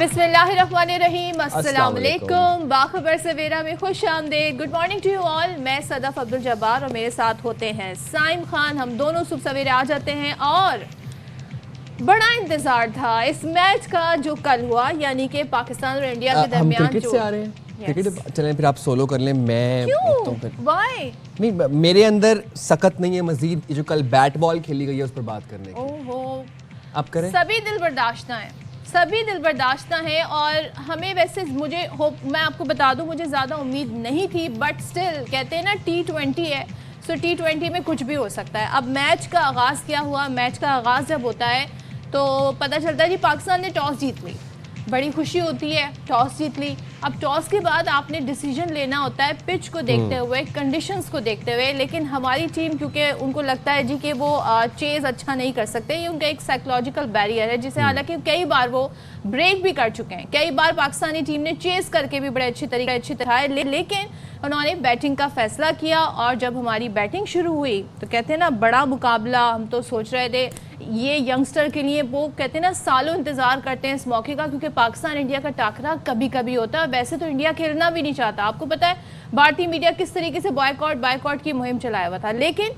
बिस्मिल्लाहिर्रहमानिर्रहीम, अस्सलाम वालेकुम। बाखबर सवेरा में खुश आमदेद। Good morning to you all. मैं सदफ अब्दुल जब्बार और मेरे साथ होते हैं साइम खान। हम दोनों सुबह सवेरे आ जाते हैं और बड़ा इंतजार था इस मैच का जो कल हुआ, यानी कि पाकिस्तान और इंडिया के दरमियान। क्रिकेट से आ रहे हैं क्रिकेट चलें, फिर आप सोलो कर लें। मैं क्यों? Why? नहीं, मेरे अंदर सकत नहीं है मजीद जो कल बैट बॉल खेली गई है उस पर बात करने की। ओहो, आप करें। सभी दिल बर्दाश्त हैं, सभी दिल बर्दाश्त हैं। और हमें वैसे मुझे होप, मैं आपको बता दूं, मुझे ज़्यादा उम्मीद नहीं थी, बट स्टिल कहते हैं ना T20 है, सो T20 में कुछ भी हो सकता है। अब मैच का आगाज़ क्या हुआ? मैच का आगाज़ जब होता है तो पता चलता है जी पाकिस्तान ने टॉस जीत ली। बड़ी खुशी होती है, टॉस जीत ली। अब टॉस के बाद आपने डिसीजन लेना होता है पिच को देखते हुए, कंडीशंस को देखते हुए। लेकिन हमारी टीम, क्योंकि उनको लगता है जी कि वो चेज़ अच्छा नहीं कर सकते, ये उनका एक साइकोलॉजिकल बैरियर है जिसे हालांकि कई बार वो ब्रेक भी कर चुके हैं। कई बार पाकिस्तानी टीम ने चेज़ करके भी बड़े अच्छी तरह है, लेकिन उन्होंने बैटिंग का फैसला किया। और जब हमारी बैटिंग शुरू हुई तो कहते हैं ना बड़ा मुकाबला। हम तो सोच रहे थे ये यंगस्टर के लिए, वो कहते हैं ना सालों इंतज़ार करते हैं इस मौके का, क्योंकि पाकिस्तान इंडिया का टाकरा कभी कभी होता है। वैसे तो इंडिया खेलना भी नहीं चाहता, आपको पता है भारतीय मीडिया किस तरीके से बायकॉट की मुहिम चलाया हुआ था। लेकिन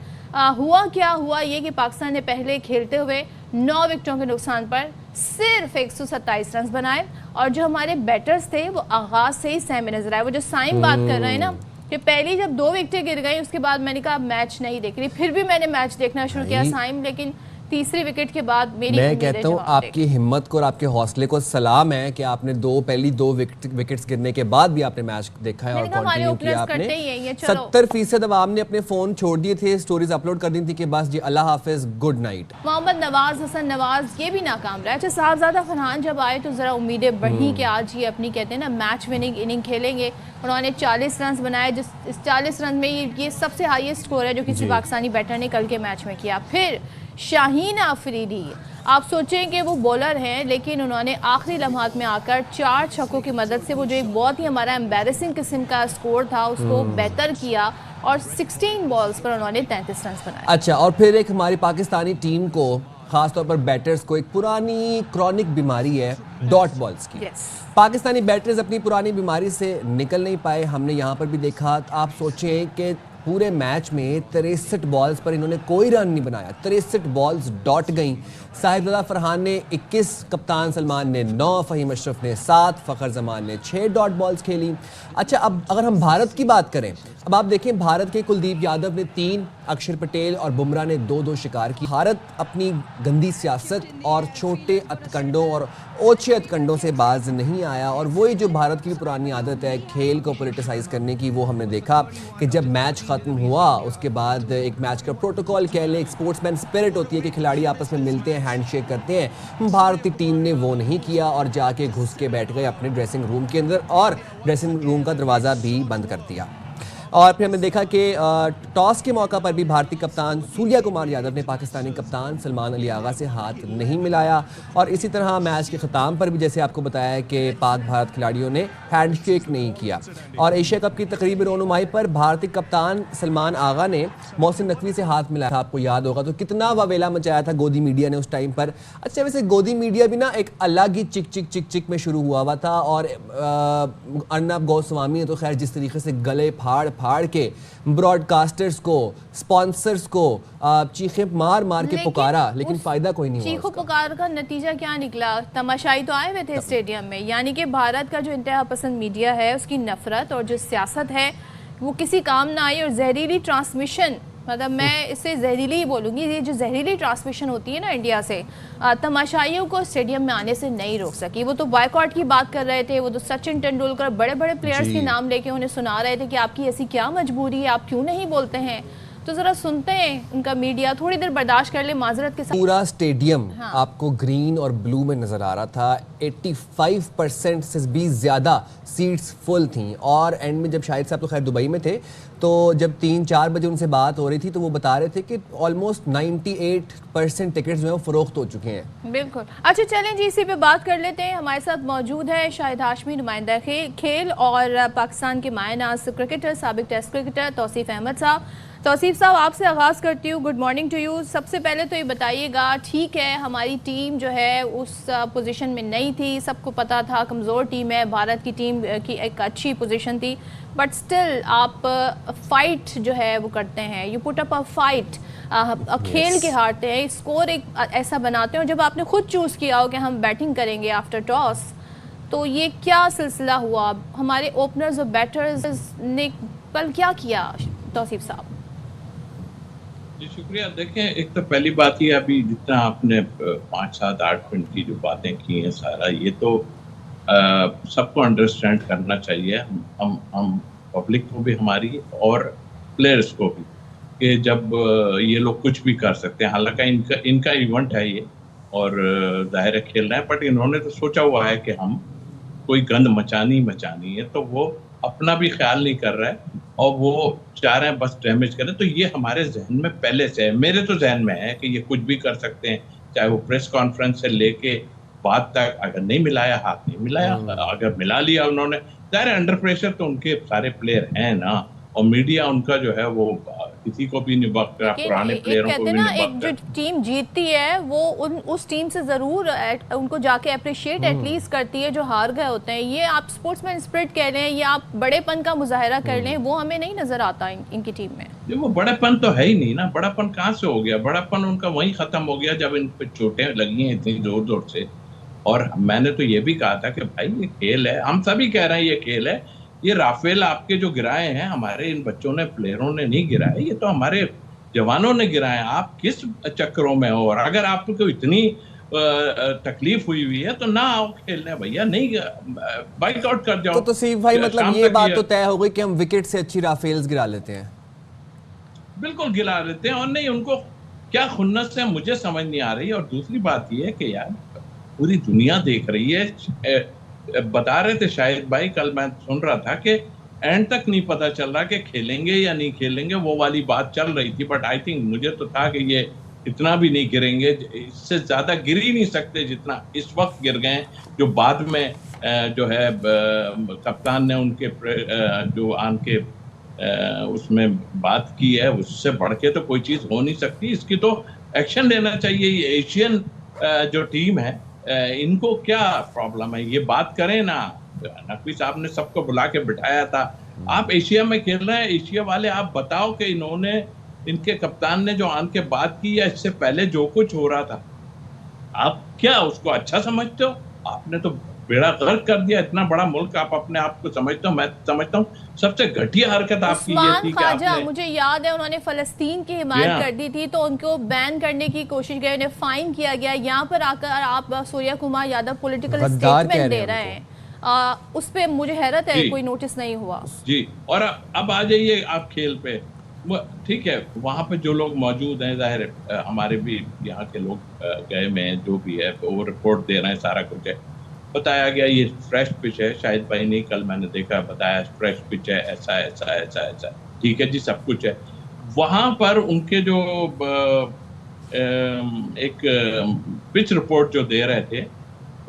हुआ क्या हुआ ये कि पाकिस्तान ने पहले खेलते हुए 9 विकेटों के नुकसान पर सिर्फ 127 रन बनाए। और जो हमारे बैटर्स थे वो आगाज से ही सहमे नजर आए। वो जो साइम बात कर रहे हैं ना कि पहली जब 2 विकेटें गिर गई उसके बाद मैंने कहा मैच नहीं देख रही, फिर भी मैंने मैच देखना शुरू किया साइम। लेकिन तीसरी विकेट के बाद मैं कहता हूँ आपकी हिम्मत को और आपके हौसले को सलाम है कि आपने पहली दो विकेट्स गिरने के बाद भी आपने मैच देखा है और कंटिन्यू किया आपने। 70% अवाम ने अपने फोन छोड़ दिए थे, स्टोरीज अपलोड कर दी थी कि बस जी अल्लाह हाफिज, गुड नाइट। मोहम्मद नवाज, हसन नवाज ये भी नाकाम रहा। अच्छा, साहबजादा फरहान जब आए तो जरा उम्मीदें बढ़ी कि आज ये अपनी कहते हैं ना मैच विनिंग इनिंग खेलेंगे। उन्होंने 40 रन बनाए, जिस इस 40 रन में ये सबसे हाईएस्ट स्कोर है जो किसी पाकिस्तानी बैटर ने कल के मैच में किया। फिर शाहीन आफरीदी, आप सोचें कि वो बॉलर हैं, लेकिन उन्होंने आखिरी लम्हात में आकर 4 छक्कों की मदद से वो जो एक बहुत ही हमारा एम्बैरेसिंग किस्म का स्कोर था उसको बेहतर किया और 16 बॉल्स पर उन्होंने 33 रन बनाए। अच्छा, और फिर एक हमारी पाकिस्तानी टीम को, खासतौर पर बैटर्स को, एक पुरानी क्रॉनिक बीमारी है डॉट बॉल्स की। पाकिस्तानी बैटर्स अपनी पुरानी बीमारी से निकल नहीं पाए। हमने यहाँ पर भी देखा। आप सोचें कि पूरे मैच में 63 बॉल्स पर इन्होंने कोई रन नहीं बनाया, 63 बॉल्स डॉट गई। साहिबजादा फरहान ने 21, कप्तान सलमान ने 9, फ़हीम अशरफ ने 7, फ़खर जमान ने 6 डॉट बॉल्स खेली। अच्छा, अब अगर हम भारत की बात करें, अब आप देखें भारत के कुलदीप यादव ने 3, अक्षर पटेल और बुमराह ने 2-2 शिकार की। भारत अपनी गंदी सियासत और छोटे अतकंडों और ओछे अतकंडों से बाज नहीं आया। और वही जो भारत की पुरानी आदत है खेल को पोलिटिसाइज करने की, वो हमने देखा कि जब मैच ख़त्म हुआ उसके बाद एक मैच का प्रोटोकॉल कह लें, एक स्पोर्ट्समैन स्पिरिट होती है कि खिलाड़ी आपस में मिलते हैं, हैंडशेक करते हैं। भारतीय टीम ने वो नहीं किया और जाके घुस के बैठ गए अपने ड्रेसिंग रूम के अंदर और ड्रेसिंग रूम का दरवाज़ा भी बंद कर दिया। और फिर हमने देखा कि टॉस के मौका पर भी भारतीय कप्तान सूर्या कुमार यादव ने पाकिस्तानी कप्तान सलमान अली आगा से हाथ नहीं मिलाया। और इसी तरह मैच के ख़त्म पर भी जैसे आपको बताया कि पाक भारत खिलाड़ियों ने हैंडशेक नहीं किया। और एशिया कप की तकरीबी रोनुमाई पर भारतीय कप्तान सलमान आगा ने मोहसिन नकवी से हाथ मिलाया था, आपको याद होगा। तो कितना वावेला मचाया था गोदी मीडिया ने उस टाइम पर। अच्छा, वैसे गोदी मीडिया भी ना एक अलग ही चिक चिक चिक चिक में शुरू हुआ था। और अर्नब गोस्वामी ने तो खैर जिस तरीके से गले फाड़ के ब्रॉडकास्टर्स को, स्पॉन्सर्स को चीखे मार के पुकारा, लेकिन फायदा कोई नहीं हुआ। चीखों पुकार का नतीजा क्या निकला? तमाशाई तो आए हुए थे स्टेडियम में। यानी कि भारत का जो इंतहा पसंद मीडिया है उसकी नफरत और जो सियासत है वो किसी काम ना आई। और जहरीली ट्रांसमिशन, मतलब मैं इसे जहरीली ही बोलूँगी, ये जो जहरीली ट्रांसमिशन होती है ना इंडिया से, तमाशाइयों को स्टेडियम में आने से नहीं रोक सकी। वो तो बॉयकॉट की बात कर रहे थे, वो तो सचिन तेंदुलकर बड़े बड़े प्लेयर्स के नाम लेके उन्हें सुना रहे थे कि आपकी ऐसी क्या मजबूरी है, आप क्यों नहीं बोलते हैं। तो जरा सुनते हैं उनका मीडिया, थोड़ी देर बर्दाश्त कर ले माजरत के साथ। पूरा स्टेडियम आपको ग्रीन और ब्लू में नजर आ रहा था। 85% से भी ज्यादा सीट्स फुल थी। और एंड में जब शाहिद साहब तो खैर दुबई में थे, तो जब 3-4 बजे उनसे बात हो रही थी तो वो बता रहे थे कि ऑलमोस्ट 98% टिकट्स जो है वो फरोख्त हो चुके हैं। बिल्कुल। अच्छा, चलें जी इसी पे बात कर लेते हैं। हमारे साथ मौजूद है शाहिद हाशमी, नुमाइंदा खेल और पाकिस्तान के मायनाज क्रिकेटर, साबिक टेस्ट क्रिकेटर तौसीफ अहमद साहब। तौसीफ साहब, आपसे आगाज़ करती हूँ। Good morning to you. सबसे पहले तो ये बताइएगा, ठीक है हमारी टीम जो है उस पोजीशन में नहीं थी, सबको पता था कमज़ोर टीम है, भारत की टीम की एक अच्छी पोजीशन थी, बट स्टिल आप फाइट जो है वो करते हैं, you put up a fight, खेल के हारते हैं, स्कोर एक ऐसा बनाते हैं। और जब आपने खुद चूज़ किया हो कि हम बैटिंग करेंगे आफ्टर टॉस, तो ये क्या सिलसिला हुआ? हमारे ओपनर्स और बैटर्स ने कल क्या किया तौसीफ साहब? जी शुक्रिया। देखें, एक तो पहली बात ये, अभी जितना आपने 5, 7, 8 मिनट की जो बातें की हैं, सारा ये तो सबको अंडरस्टैंड करना चाहिए, हम पब्लिक को भी हमारी और प्लेयर्स को भी, कि जब ये लोग कुछ भी कर सकते हैं। हालांकि इनका इवेंट है ये और जाहिर है खेल रहे हैं, बट इन्होंने तो सोचा हुआ है कि हम कोई गंद मचानी है, तो वो अपना भी ख्याल नहीं कर रहा है और वो चाह रहे हैं बस डैमेज करें। तो ये हमारे जहन में पहले से है, मेरे तो जहन में है कि ये कुछ भी कर सकते हैं, चाहे वो प्रेस कॉन्फ्रेंस से लेके बाद तक। अगर नहीं मिलाया, हाथ नहीं मिलाया, अगर मिला लिया उन्होंने, जाहिर अंडर प्रेशर तो उनके सारे प्लेयर हैं ना, और मीडिया उनका जो है वो किसी को भी नहीं बख्शता, पुराने प्लेयरों को भी नहीं बख्शता। एक जो टीम जीतती है वो उस टीम से जरूर उनको जाके अप्रिशिएट एटलीस्ट करती है जो हार गए होते हैं। ये आप स्पोर्ट्समैन स्पिरिट कह रहे हैं या आप बड़ेपन का मुजाहरा कर रहे हैं, वो हमें नहीं नजर आता इनकी टीम में। वो बड़ेपन तो है ही नहीं ना, बड़ापन कहाँ से हो गया? बड़ापन उनका वहीं खत्म हो गया जब इन पे चोटें लगी हैं इतनी जोर जोर से। और मैंने तो ये भी कहा था कि भाई ये खेल है, हम सभी कह रहे हैं ये खेल है। ये राफेल आपके जो गिराए हैं, हमारे इन बच्चों ने, प्लेयरों ने नहीं गिराए, ये तो हमारे जवानों ने गिराए। आप किस चक्करों में हो? और अगर आपको इतनी तकलीफ हुई है तो ना आओ खेलने भैया, नहीं बाइकआउट कर जाओ। तो सीफ भाई, मतलब ये बात तो तय हो गई कि हम विकेट से अच्छी राफेल्स गिरा लेते हैं। बिल्कुल गिरा लेते हैं, और नहीं उनको क्या खुन्नस है मुझे समझ नहीं आ रही। और दूसरी बात ये है कि यार पूरी दुनिया देख रही है। बता रहे थे शाहिद भाई, कल मैं सुन रहा था कि एंड तक नहीं पता चल रहा कि खेलेंगे या नहीं खेलेंगे, वो वाली बात चल रही थी। बट आई थिंक, मुझे तो था कि ये इतना भी नहीं गिरेंगे, इससे ज्यादा गिर ही नहीं सकते जितना इस वक्त गिर गए। जो बाद में जो है कप्तान ने उनके जो आन के उसमें बात की है, उससे बढ़ के तो कोई चीज हो नहीं सकती। इसकी तो एक्शन लेना चाहिए। ये एशियन जो टीम है, इनको क्या प्रॉब्लम है? ये बात करें ना। नकवी साहब ने सबको बुला के बिठाया था। आप एशिया में खेल रहे हैं, एशिया वाले आप बताओ कि इन्होंने, इनके कप्तान ने जो आन के बात की या इससे पहले जो कुछ हो रहा था, आप क्या उसको अच्छा समझते हो? आपने तो बेड़ा गर्क कर दिया। इतना बड़ा मुल्क आप अपने आप को समझते हो, मैं समझता हूँ सबसे घटिया हरकत आपकी ये थी कि आपने, मुझे याद है उन्होंने फलस्तीन की हिमायत कर दी थी, तो उनको बैन करने की कोशिश की, उन्हें फाइन किया गया। यहाँ पर आकर आप सूर्या कुमार यादव पॉलिटिकल स्टेटमेंट दे रहे हैं, उस पे मुझे हैरत है कोई नोटिस नहीं हुआ जी। और अब आ जाइए आप खेल पे। ठीक है, वहाँ पे जो लोग मौजूद हैं, जाहिर है हमारे भी यहाँ के लोग गए में जो भी है वो रिपोर्ट दे रहे हैं, सारा कुछ है। बताया गया ये फ्रेश पिच है, शायद भाई नहीं, कल मैंने देखा, बताया फ्रेश पिच है, ऐसा ऐसा ऐसा ऐसा। ठीक है जी, सब कुछ है। वहाँ पर उनके जो एक पिच रिपोर्ट जो दे रहे थे,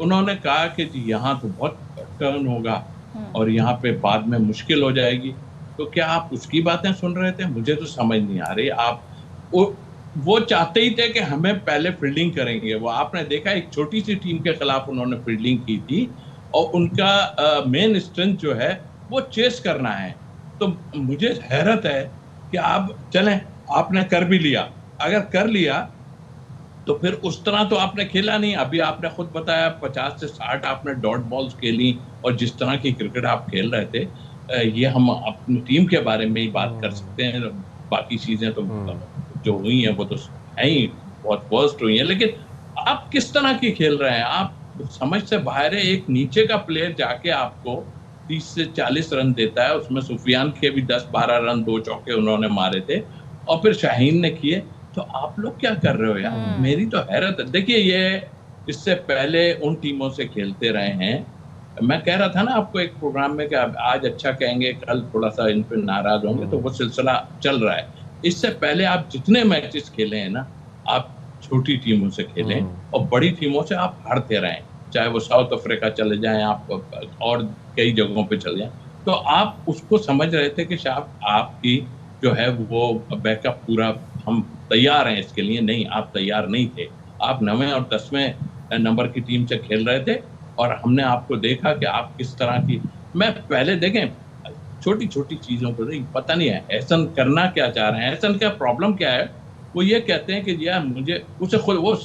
उन्होंने कहा कि जी यहाँ तो बहुत टर्न होगा और यहाँ पे बाद में मुश्किल हो जाएगी। तो क्या आप उसकी बातें सुन रहे थे? मुझे तो समझ नहीं आ रही। आप वो चाहते ही थे कि हमें पहले फील्डिंग करेंगे। वो आपने देखा, एक छोटी सी टीम के खिलाफ उन्होंने फील्डिंग की थी और उनका मेन स्ट्रेंथ जो है वो चेस करना है। तो मुझे हैरत है कि आप चलें, आपने कर भी लिया। अगर कर लिया तो फिर उस तरह तो आपने खेला नहीं। अभी आपने खुद बताया 50 से 60 आपने डॉट बॉल्स खेली, और जिस तरह की क्रिकेट आप खेल रहे थे, ये हम अपनी टीम के बारे में ही बात कर सकते हैं। बाकी चीजें तो जो हुई हैं वो तो है ही, बहुत वर्स्ट हुई हैं। लेकिन आप किस तरह की खेल रहे हैं? आप समझ से बाहर है। एक नीचे का प्लेयर जाके आपको 30 से 40 रन देता है, उसमें सुफियान के भी 10-12 रन, 2 चौके उन्होंने मारे थे, और फिर शाहीन ने किए। तो आप लोग क्या कर रहे हो यार? मेरी तो हैरत है। देखिए, ये इससे पहले उन टीमों से खेलते रहे हैं। मैं कह रहा था ना आपको एक प्रोग्राम में कि आज अच्छा कहेंगे, कल थोड़ा सा इन पे नाराज होंगे, तो वो सिलसिला चल रहा है। इससे पहले आप जितने मैचेस खेले हैं ना, आप छोटी टीमों से खेलें और बड़ी टीमों से आप हारते रहें, चाहे वो साउथ अफ्रीका चले जाएं, आप और कई जगहों पे चले जाएं। तो आप उसको समझ रहे थे कि शायद आपकी जो है वो बैकअप पूरा हम तैयार हैं इसके लिए। नहीं, आप तैयार नहीं थे। आप 9वें और 10वें नंबर की टीम से खेल रहे थे और हमने आपको देखा कि आप किस तरह की, मैं पहले देखें छोटी छोटी चीज़ों को नहीं, पता नहीं है एहसन करना क्या चाह रहे हैं, एहसन का प्रॉब्लम क्या है। वो ये कहते हैं कि यार मुझे, उसे खुद, वो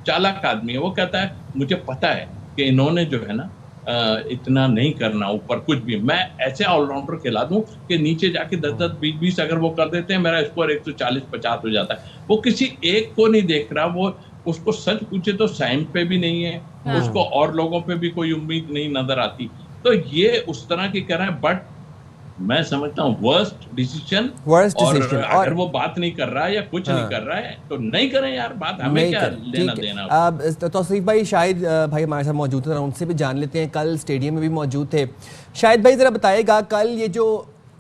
चालाक आदमी है, वो कहता है मुझे पता है कि इन्होंने जो है ना इतना नहीं करना ऊपर कुछ भी, मैं ऐसे ऑलराउंडर खिला दूं कि नीचे जाके 10-10, 20-20 अगर वो कर देते हैं मेरा स्कोर 140-50 हो जाता है। वो किसी एक को नहीं देख रहा, वो उसको सच पूछे तो साइम पे भी नहीं है, उसको और लोगों पे भी कोई उम्मीद नहीं नजर आती। तो ये उस तरह की कर रहे हैं, बट मैं समझता हूँ वर्स्ट डिसीजन। और अगर वो बात नहीं कर रहा है या कुछ नहीं कर रहा है तो नहीं करें यार, बात हमें क्या लेना देना। अब तौसीफ भाई, शाहिद भाई हमारे साथ मौजूद थे, उनसे भी जान लेते हैं, कल स्टेडियम में भी मौजूद थे। शाहिद भाई ज़रा बताइएगा, कल ये जो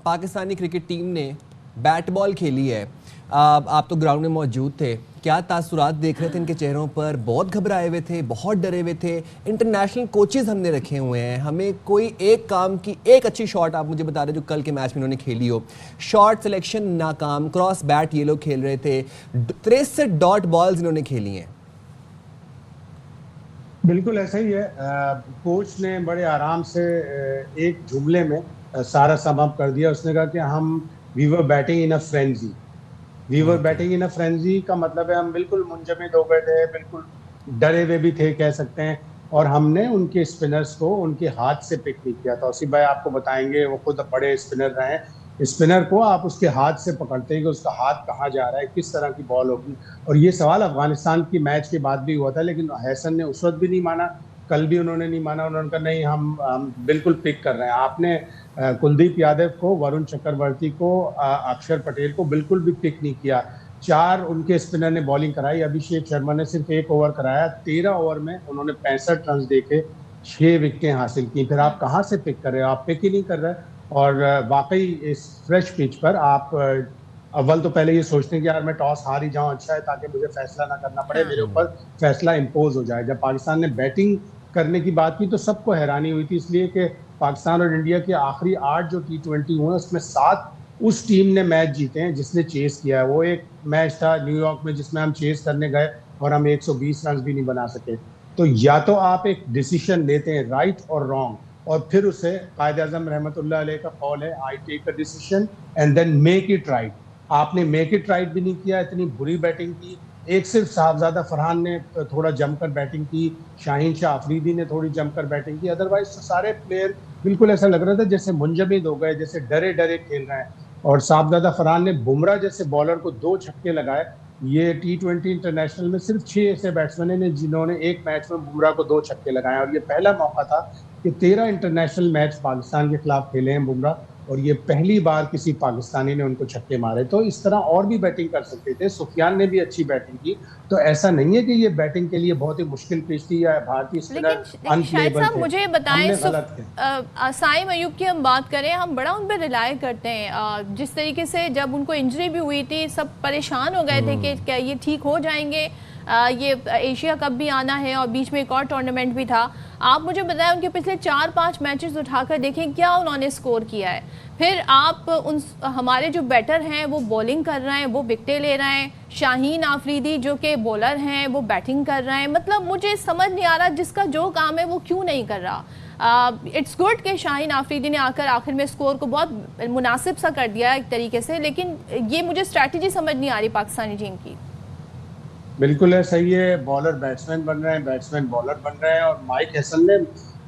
पाकिस्तानी क्रिकेट टीम ने बैट बॉल खेली है, आप तो ग्राउंड में मौजूद थे, क्या तासुरात देख रहे थे इनके चेहरों पर? बहुत घबराए हुए थे, बहुत डरे हुए थे। इंटरनेशनल कोचेज हमने रखे हुए हैं, हमें कोई एक काम की एक अच्छी शॉट आप मुझे बता रहे जो कल के मैच में इन्होंने खेली हो। शॉट सिलेक्शन नाकाम, क्रॉस बैट ये लोग खेल रहे थे, 63 डॉट बॉल्स इन्होंने खेली हैं। बिल्कुल ऐसा ही है। कोच ने बड़े आराम से एक जुमले में सारा सम अप कर दिया। उसने कहा कि we were batting in a frenzy. We were batting in a frenzy का मतलब है हम बिल्कुल मुंजमद हो गए थे, बिल्कुल डरे हुए भी थे कह सकते हैं, और हमने उनके स्पिनर्स को उनके हाथ से पिक नहीं किया। तौसीफ भाई आपको बताएंगे, वो खुद बड़े स्पिनर रहे हैं। स्पिनर को आप उसके हाथ से पकड़ते हैं कि उसका हाथ कहाँ जा रहा है, किस तरह की बॉल होगी। और ये सवाल अफगानिस्तान की मैच के बाद भी हुआ था, लेकिन हैसन ने उस वक्त भी नहीं माना, कल भी उन्होंने नहीं माना। उन्होंने कहा नहीं, हम बिल्कुल पिक कर रहे हैं। आपने कुलदीप यादव को, वरुण चक्रवर्ती को, अक्षर पटेल को बिल्कुल भी पिक नहीं किया। 4 उनके स्पिनर ने बॉलिंग कराई। अभिषेक शर्मा ने सिर्फ 1 ओवर कराया, 13 ओवर में उन्होंने 65 रन देके 6 विकेटें हासिल की। फिर आप कहाँ से पिक कर रहे हो? आप पिक ही नहीं कर रहे। और वाकई इस फ्रेश पिच पर आप अव्वल तो पहले ये सोचते हैं कि यार मैं टॉस हार ही जाऊं, अच्छा है, ताकि मुझे फैसला ना करना पड़े, मेरे ऊपर फैसला इम्पोज हो जाए। जब पाकिस्तान ने बैटिंग करने की बात की तो सबको हैरानी हुई थी, इसलिए कि पाकिस्तान और इंडिया के आखिरी 8 जो T20 हुए उसमें 7 उस टीम ने मैच जीते हैं जिसने चेस किया है। वो एक मैच था न्यूयॉर्क में जिसमें हम चेस करने गए और हम 120 रन भी नहीं बना सके। तो या तो आप एक डिसीजन लेते हैं राइट और रॉन्ग, और फिर उसे कायद आज़म रहमतुल्लाह अलैह का कॉल है, I take a decision and then make it right. आपने मेक इट राइट भी नहीं किया, इतनी बुरी बैटिंग की। एक सिर्फ साहबजादा फरहान ने थोड़ा जमकर बैटिंग की, शाहीन शाह अफरीदी ने थोड़ी जमकर बैटिंग की, अदरवाइज तो सारे प्लेयर बिल्कुल ऐसा लग रहा था जैसे मुंजमद हो गए, जैसे डरे डरे खेल रहे हैं। और साहबजादा फरहान ने बुमराह जैसे बॉलर को 2 छक्के लगाए। ये T20 इंटरनेशनल में सिर्फ 6 ऐसे बैट्समैन हैं जिन्होंने एक मैच में बुमराह को 2 छक्के लगाए, और ये पहला मौका था कि 13 इंटरनेशनल मैच पाकिस्तान के खिलाफ खेले हैं बुमराह, और ये पहली बार किसी पाकिस्तानी ने उनको छक्के मारे। तो इस तरह और भी बैटिंग कर सकते थे। सुफियान ने भी अच्छी बैटिंग की, तो ऐसा नहीं है कि ये बैटिंग के लिए बहुत ही मुश्किल पिच थी या भारतीय स्पिनर अनप्लेएबल थे। मुझे बताएं, साइम अयूब की हम बात करें, हम बड़ा उन पर रिलाय करते हैं। जिस तरीके से जब उनको इंजरी भी हुई थी सब परेशान हो गए थे कि क्या ये ठीक हो जाएंगे, ये एशिया कप भी आना है और बीच में एक और टूर्नामेंट भी था। आप मुझे बताएं उनके पिछले 4-5 मैचेस उठाकर देखें क्या उन्होंने स्कोर किया है। फिर आप हमारे जो बैटर हैं वो बॉलिंग कर रहे हैं, वो विकेटें ले रहे हैं। शाहीन आफरीदी जो कि बॉलर हैं वो बैटिंग कर रहे हैं। मतलब मुझे समझ नहीं आ रहा जिसका जो काम है वो क्यों नहीं कर रहा। इट्स गुड कि शाहीन आफरीदी ने आकर आखिर में स्कोर को बहुत मुनासिब सा कर दिया एक तरीके से, लेकिन ये मुझे स्ट्रैटेजी समझ नहीं आ रही पाकिस्तानी टीम की। बिल्कुल है, सही है। बॉलर बैट्समैन बन रहे हैं, बैट्समैन बॉलर बन रहे हैं। और माइक हैसन ने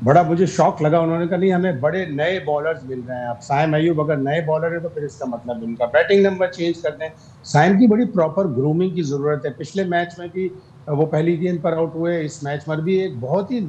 बड़ा, मुझे शौक लगा, उन्होंने कहा नहीं हमें बड़े नए बॉलर्स मिल रहे हैं। अब साइम अयूब अगर नए बॉलर है तो फिर इसका मतलब उनका बैटिंग नंबर चेंज कर दें। साइम की बड़ी प्रॉपर ग्रूमिंग की ज़रूरत है। पिछले मैच में भी वो पहली गेंद पर आउट हुए, इस मैच में भी एक बहुत ही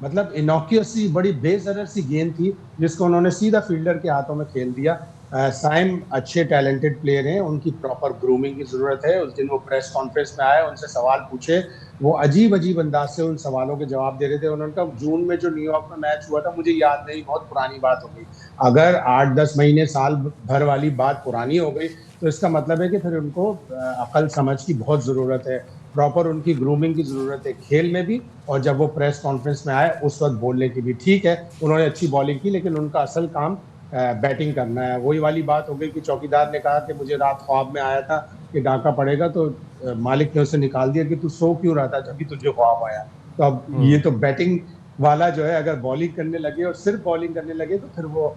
मतलब इनोक्यूअस सी, बड़ी बेज़रर सी गेंद थी जिसको उन्होंने सीधा फील्डर के हाथों में खेल दिया। साइम अच्छे टैलेंटेड प्लेयर हैं, उनकी प्रॉपर ग्रूमिंग की ज़रूरत है। उस दिन वो प्रेस कॉन्फ्रेंस में आए, उनसे सवाल पूछे, वो अजीब अजीब अंदाज से उन सवालों के जवाब दे रहे थे। उन्होंने कहा जून में जो न्यूयॉर्क में मैच हुआ था मुझे याद नहीं, बहुत पुरानी बात हो गई। अगर 8-10 महीने, साल भर वाली बात पुरानी हो गई तो इसका मतलब है कि फिर उनको अकल समझ की बहुत ज़रूरत है, प्रॉपर उनकी ग्रूमिंग की ज़रूरत है, खेल में भी और जब वो प्रेस कॉन्फ्रेंस में आए उस वक्त बोलने की भी। ठीक है, उन्होंने अच्छी बॉलिंग की, लेकिन उनका असल काम बैटिंग करना है। वही वाली बात हो गई कि चौकीदार ने कहा कि मुझे रात ख्वाब में आया था कि डाका पड़ेगा, तो मालिक ने उसे निकाल दिया कि तू सो क्यों रहा था जब भी तुझे ख्वाब आया। तो अब ये तो बैटिंग वाला जो है अगर बॉलिंग करने लगे और सिर्फ बॉलिंग करने लगे तो फिर वो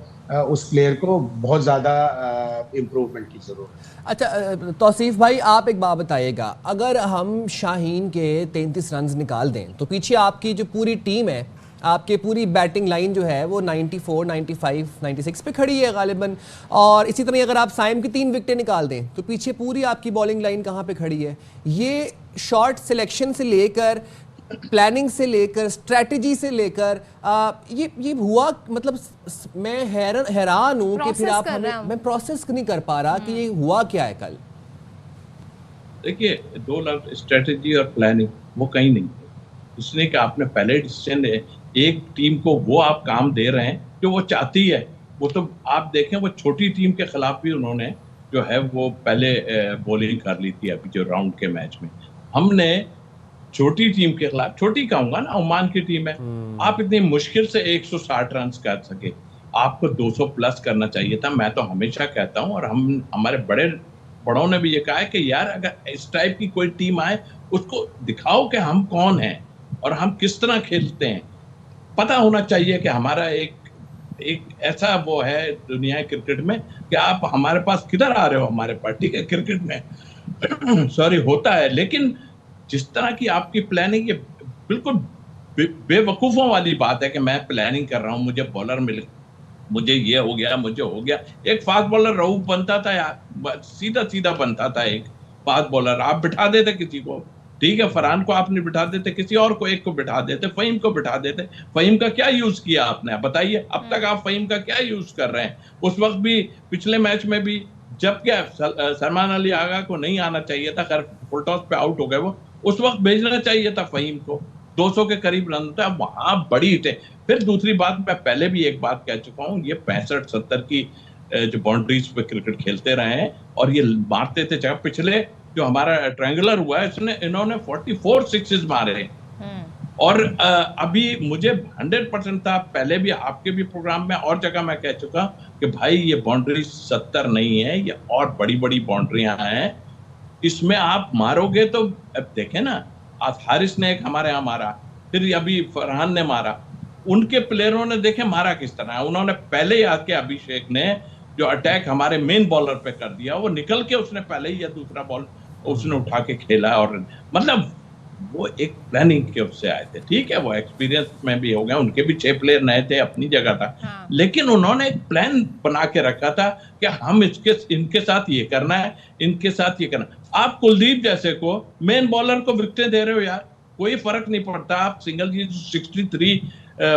उस प्लेयर को बहुत ज़्यादा इम्प्रूवमेंट की जरूरत है। अच्छा तौसीफ भाई, आप एक बात बताइएगा, अगर हम शाहीन के 33 रन निकाल दें तो पीछे आपकी जो पूरी टीम है, आपके पूरी बैटिंग लाइन जो है वो 94, 95, 96 पे खड़ी है गालिबन, और इसी तरह अगर आप साइम की 3 विकेटें निकाल दें तो पीछे पूरी आपकी बॉलिंग लाइन कहाँ पे खड़ी है। ये शॉट सिलेक्शन से लेकर, प्लानिंग से लेकर, स्ट्रेटजी से लेकर ये हुआ, मतलब मैं हैरान हूँ कि फिर आप मैं प्रोसेस नहीं कर पा रहा कि ये हुआ क्या है कल। देखिए, 2 लफ्ज स्ट्रेटजी और प्लानिंग वो कहीं नहीं है। इसलिए कि आपने पहले डिसीजन एक टीम को वो आप काम दे रहे हैं जो वो चाहती है। वो तो आप देखें, वो छोटी टीम के खिलाफ भी उन्होंने जो है वो पहले बॉलिंग कर ली थी अभी जो राउंड के मैच में। हमने छोटी टीम के खिलाफ, छोटी कहूंगा ना, ओमान की टीम है, आप इतनी मुश्किल से 160 रन कर सके, आपको 200 प्लस करना चाहिए था। मैं तो हमेशा कहता हूं, और हमारे बड़ों ने भी ये कहा है कि यार अगर इस टाइप की कोई टीम आए उसको दिखाओ कि हम कौन हैं और हम किस तरह खेलते हैं। पता होना चाहिए कि हमारा एक ऐसा वो है दुनिया क्रिकेट में कि आप हमारे पास किधर आ रहे हो हमारे पास, ठीक है, क्रिकेट में सॉरी होता है, लेकिन जिस तरह की आपकी प्लानिंग, ये बिल्कुल बेवकूफ़ों वाली बात है कि मैं प्लानिंग कर रहा हूँ, मुझे बॉलर मिल, मुझे ये हो गया, मुझे हो गया। एक फास्ट बॉलर रऊफ बनता था यार, सीधा सीधा बनता था एक फास्ट बॉलर। आप बिठा देते किसी को, ठीक है, फरहान को आपने बिठा देते, किसी और को एक को बिठा देते, फ़हीम को बिठा देते। फ़हीम का क्या यूज़ किया आपने, बताइए, अब तक आप फ़हीम का क्या यूज़ कर रहे हैं? उस वक्त भी, पिछले मैच में भी, जब क्या सलमान अली आगा को नहीं आना चाहिए था, खैर फुल टॉस पे आउट हो गए वो, उस वक्त भेजना चाहिए था फ़हीम को। 200 के करीब रन था, वहां बड़ी हिटें। फिर दूसरी बात, मैं पहले भी एक बात कह चुका हूं, ये 65-70 की जो बाउंड्रीज पे क्रिकेट खेलते रहे हैं और ये मारते थे। जब पिछले जो हमारा ट्रायंगुलर हुआ है, इन्होंने 44 सिक्सेस मारे। और अभी मुझे 100% था, पहले भी आपके भी प्रोग्राम में और जगह मैं कह चुका कि भाई ये बाउंड्री 70 नहीं है, ये और बड़ी बड़ी बाउंड्रियां हैं, इसमें आप मारोगे तो। अब देखें ना, आज हारिस ने एक हमारे यहाँ मारा, फिर अभी फरहान ने मारा, उनके प्लेयरों ने देखे मारा किस तरह है। उन्होंने पहले ही आके अभिषेक ने जो अटैक हमारे मेन बॉलर पे कर दिया, वो निकल के उसने पहले ही या दूसरा बॉल उसने उठा के खेला, और मतलब वो एक प्लानिंग के उससे आए थे। ठीक है, वो एक्सपीरियंस में भी हो गए, उनके भी 6 प्लेयर नए थे, अपनी जगह था। हाँ। लेकिन उन्होंने एक प्लान बना के रखा था कि हम इनके साथ ये करना है, इनके साथ ये करना। आप कुलदीप जैसे को मेन बॉलर को विकेटें दे रहे हो यार, कोई फर्क नहीं पड़ता। आप सिंगल 63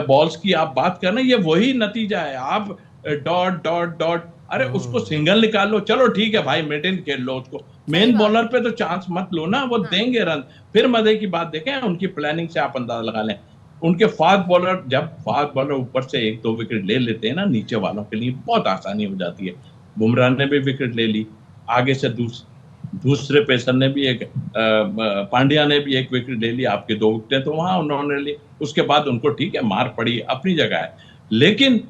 बॉल्स की आप बात करना, ये वही नतीजा है। आप डॉट डॉट डॉट, अरे उसको सिंगल निकाल लो, चलो ठीक है भाई, मेंटेन खेल लो उसको, मेन बॉलर पे तो चांस मत लो ना, वो देंगे रन। फिर मजे की बात देखें, उनकी प्लानिंग से आप अंदाजा लगा लें। उनके फास्ट बॉलर, जब फास्ट बॉलर ऊपर से 1-2 विकेट ले लेते हैं ना, नीचे वालों के लिए बहुत आसानी हो जाती है। बुमराह ने भी विकेट ले ली, आगे से दूसरे पेसर ने भी एक, पांड्या ने भी 1 विकेट ले ली, आपके 2 विकेटें तो वहां उन्होंने ली। उसके बाद उनको ठीक है मार पड़ी, अपनी जगह है, लेकिन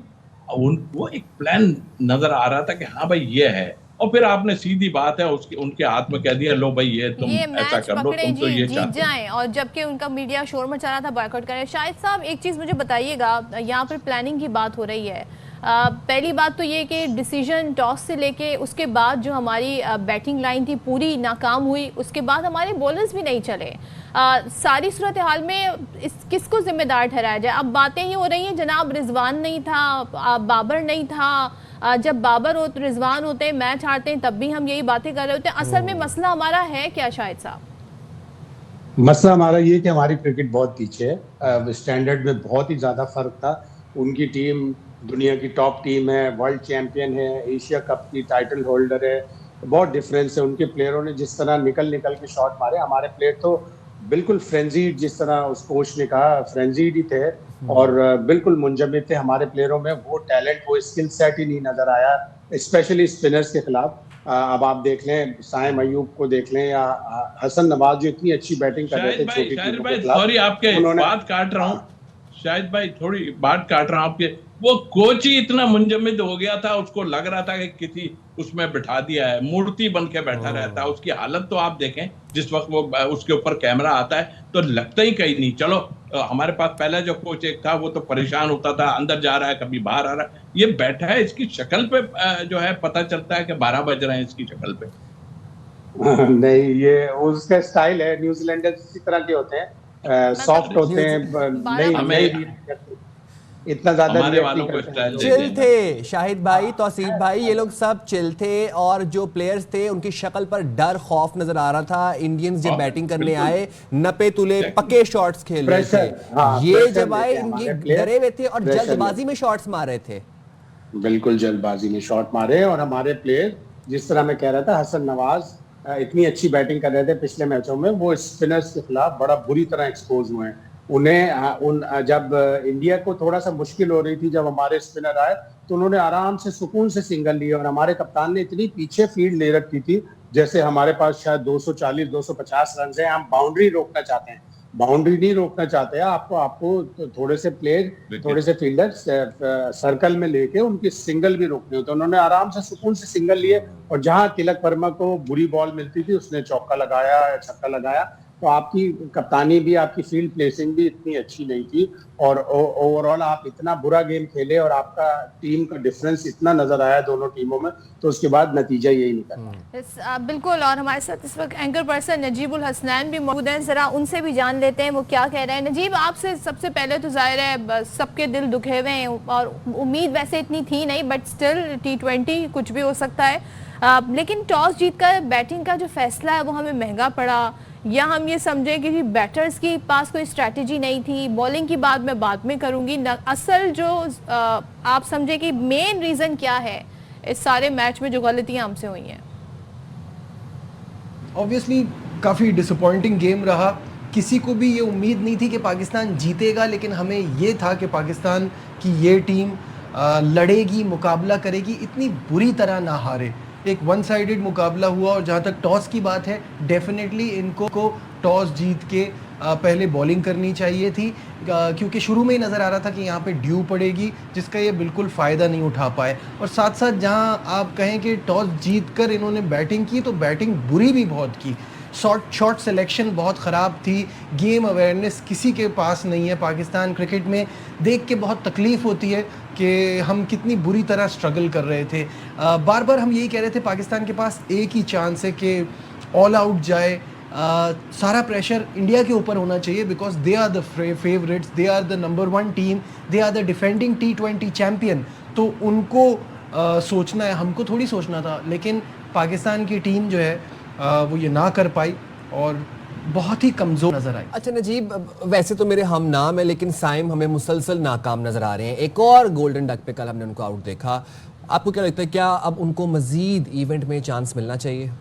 उनको एक प्लान नजर आ रहा था कि हाँ भाई ये है। और फिर आपने सीधी बात है उनके हाथ में कह दिया, लो भाई ये तुम ऐसा कर लो, तुम तो ये जीत जाएं, और जबकि उनका मीडिया शोर मचा रहा था बॉयकॉट करें। शाहिद साहब, एक चीज़ मुझे बताइएगा, यहाँ पर प्लानिंग की बात हो रही है। पहली बात तो ये कि डिसीजन टॉस से लेके उसके बाद जो हमारी बैटिंग लाइन थी पूरी नाकाम हुई, उसके बाद हमारे बॉलर्स भी नहीं चले। सारी सूरत हाल में किसको जिम्मेदार ठहराया जाए? अब बातें ही हो रही हैं, जनाब रिजवान नहीं था, बाबर नहीं था, जब बाबर हो तो रिजवान होते, मैच हारते हैं तब भी हम यही बातें कर रहे होते हैं। असल में मसला हमारा है क्या शाहिद साहब? मसला हमारा ये कि हमारी क्रिकेट बहुत पीछे है, स्टैंडर्ड में बहुत ही ज़्यादा फ़र्क था। उनकी टीम दुनिया की टॉप टीम है, वर्ल्ड चैंपियन है, एशिया कप की टाइटल होल्डर है, बहुत डिफरेंस है। उनके प्लेयरों ने जिस तरह निकल के शॉट मारे, हमारे प्लेयर तो बिल्कुल फ्रेंजीड, जिस तरह उस कोच ने कहा, फ्रेंजीड ही थे और बिल्कुल मुंजमद थे। हमारे प्लेयरों में वो टैलेंट, वो स्किल सेट ही नहीं नजर आया, स्पेशली स्पिनर्स के खिलाफ। अब आप देख लें, साइम अयूब को देख लें या हसन नवाज जो इतनी अच्छी बैटिंग कर रहे थे छोटी टीमों के खिलाफ। सॉरी आपके बात काट रहा हूँ, शाहिद भाई थोड़ी बात काट रहा हूं आपके, वो कोच ही इतना मुंजमद हो गया था, उसको लग रहा था कि किसी उसमें बिठा दिया है, मूर्ति बन के बैठा रहता है। उसकी हालत तो आप देखें, जिस वक्त वो उसके ऊपर कैमरा आता है तो लगता ही कहीं नहीं। चलो हमारे पास पहले जो कोच एक था वो तो परेशान होता था, अंदर जा रहा है कभी बाहर आ रहा है, ये बैठा है, इसकी शक्ल पे जो है पता चलता है कि 12 बज रहे हैं इसकी शक्ल पे। नहीं, ये उसका स्टाइल है, न्यूजीलैंडर्स इसी तरह के होते हैं, सॉफ्ट होते हैं, नहीं इतना ज्यादा हमारे वालों को स्टाइल चिल थे शाहिद भाई, तौसीफ भाई, ये लोग सब चिल थे और जो प्लेयर्स थे उनकी शक्ल पर डर खौफ नजर आ रहा था। इंडियंस जब बैटिंग करने आए नपे तुले पक्के शॉट्स खेल रहे थे, ये जब आए इनके डरे हुए थे और जल्दबाजी में शॉट्स मार रहे थे। बिल्कुल जल्दबाजी में शॉट मारे, और हमारे प्लेयर जिस तरह मैं कह रहा था, हसन नवाज इतनी अच्छी बैटिंग कर रहे थे पिछले मैचों में, वो स्पिनर्स के खिलाफ बड़ा बुरी तरह एक्सपोज हुए हैं। उन्हें जब इंडिया को थोड़ा सा मुश्किल हो रही थी, जब हमारे स्पिनर आए तो उन्होंने आराम से सुकून से सिंगल लिए, और हमारे कप्तान ने इतनी पीछे फील्ड ले रखी थी जैसे हमारे पास शायद 240-250 रन है। हम बाउंड्री रोकना चाहते हैं, बाउंड्री नहीं रोकना चाहते हैं, आपको थोड़े से प्लेयर, थोड़े से फील्डर सर्कल में लेके उनकी सिंगल भी रोकने होते। उन्होंने आराम से सुकून से सिंगल लिए, और जहां तिलक वर्मा को बुरी बॉल मिलती थी उसने चौका लगाया, छक्का लगाया। तो आपकी कप्तानी भी, आपकी फील्ड प्लेसिंग भी इतनी अच्छी नहीं थी, और ओवरऑल आप इतना बुरा गेम खेले और आपका टीम का डिफरेंस इतना नजर आया दोनों टीमों में, तो उसके बाद नतीजा यही निकला। बिल्कुल, और हमारे साथ इस वक्त एंकर पर्सन नजीबुल हसनैन भी मौजूद हैं, जरा उनसे भी जान लेते हैं वो क्या कह रहे हैं। नजीब, आपसे सबसे पहले तो जाहिर है सबके दिल दुखे हुए हैं और उम्मीद वैसे इतनी थी नहीं, बट स्टिल T20 कुछ भी हो सकता है, लेकिन टॉस जीतकर बैटिंग का जो फैसला है वो हमें महंगा पड़ा, या हम ये समझें कि बैटर्स के पास कोई स्ट्रैटेजी नहीं थी। बॉलिंग की बात मैं बाद में करूंगी, असल जो आप समझे कि मेन रीज़न क्या है इस सारे मैच में जो गलतियां हमसे हुई हैं। ऑब्वियसली काफ़ी डिसअपॉइंटिंग गेम रहा, किसी को भी ये उम्मीद नहीं थी कि पाकिस्तान जीतेगा, लेकिन हमें ये था कि पाकिस्तान की ये टीम लड़ेगी, मुकाबला करेगी, इतनी बुरी तरह ना हारे। एक वन साइडेड मुकाबला हुआ, और जहाँ तक टॉस की बात है, डेफिनेटली इनको को टॉस जीत के पहले बॉलिंग करनी चाहिए थी, क्योंकि शुरू में ही नज़र आ रहा था कि यहाँ पे ड्यू पड़ेगी, जिसका ये बिल्कुल फ़ायदा नहीं उठा पाए। और साथ साथ जहाँ आप कहें कि टॉस जीत कर इन्होंने बैटिंग की, तो बैटिंग बुरी भी बहुत की, शॉट सिलेक्शन बहुत ख़राब थी, गेम अवेयरनेस किसी के पास नहीं है। पाकिस्तान क्रिकेट में देख के बहुत तकलीफ़ होती है कि हम कितनी बुरी तरह स्ट्रगल कर रहे थे। बार बार हम यही कह रहे थे पाकिस्तान के पास एक ही चांस है कि ऑल आउट जाए, सारा प्रेशर इंडिया के ऊपर होना चाहिए, because they are the favourites, they are the number 1 team, they are the defending T20 champion. तो उनको सोचना है, हमको थोड़ी सोचना था, लेकिन पाकिस्तान की टीम जो है वो ये ना कर पाई और बहुत ही कमज़ोर नज़र आई। अच्छा नजीब, वैसे तो मेरे हम नाम है, लेकिन साइम हमें मुसलसल नाकाम नज़र आ रहे हैं। एक और गोल्डन डक पे कल हमने उनको आउट देखा, आपको क्या लगता है, क्या अब उनको मज़ीद इवेंट में चांस मिलना चाहिए?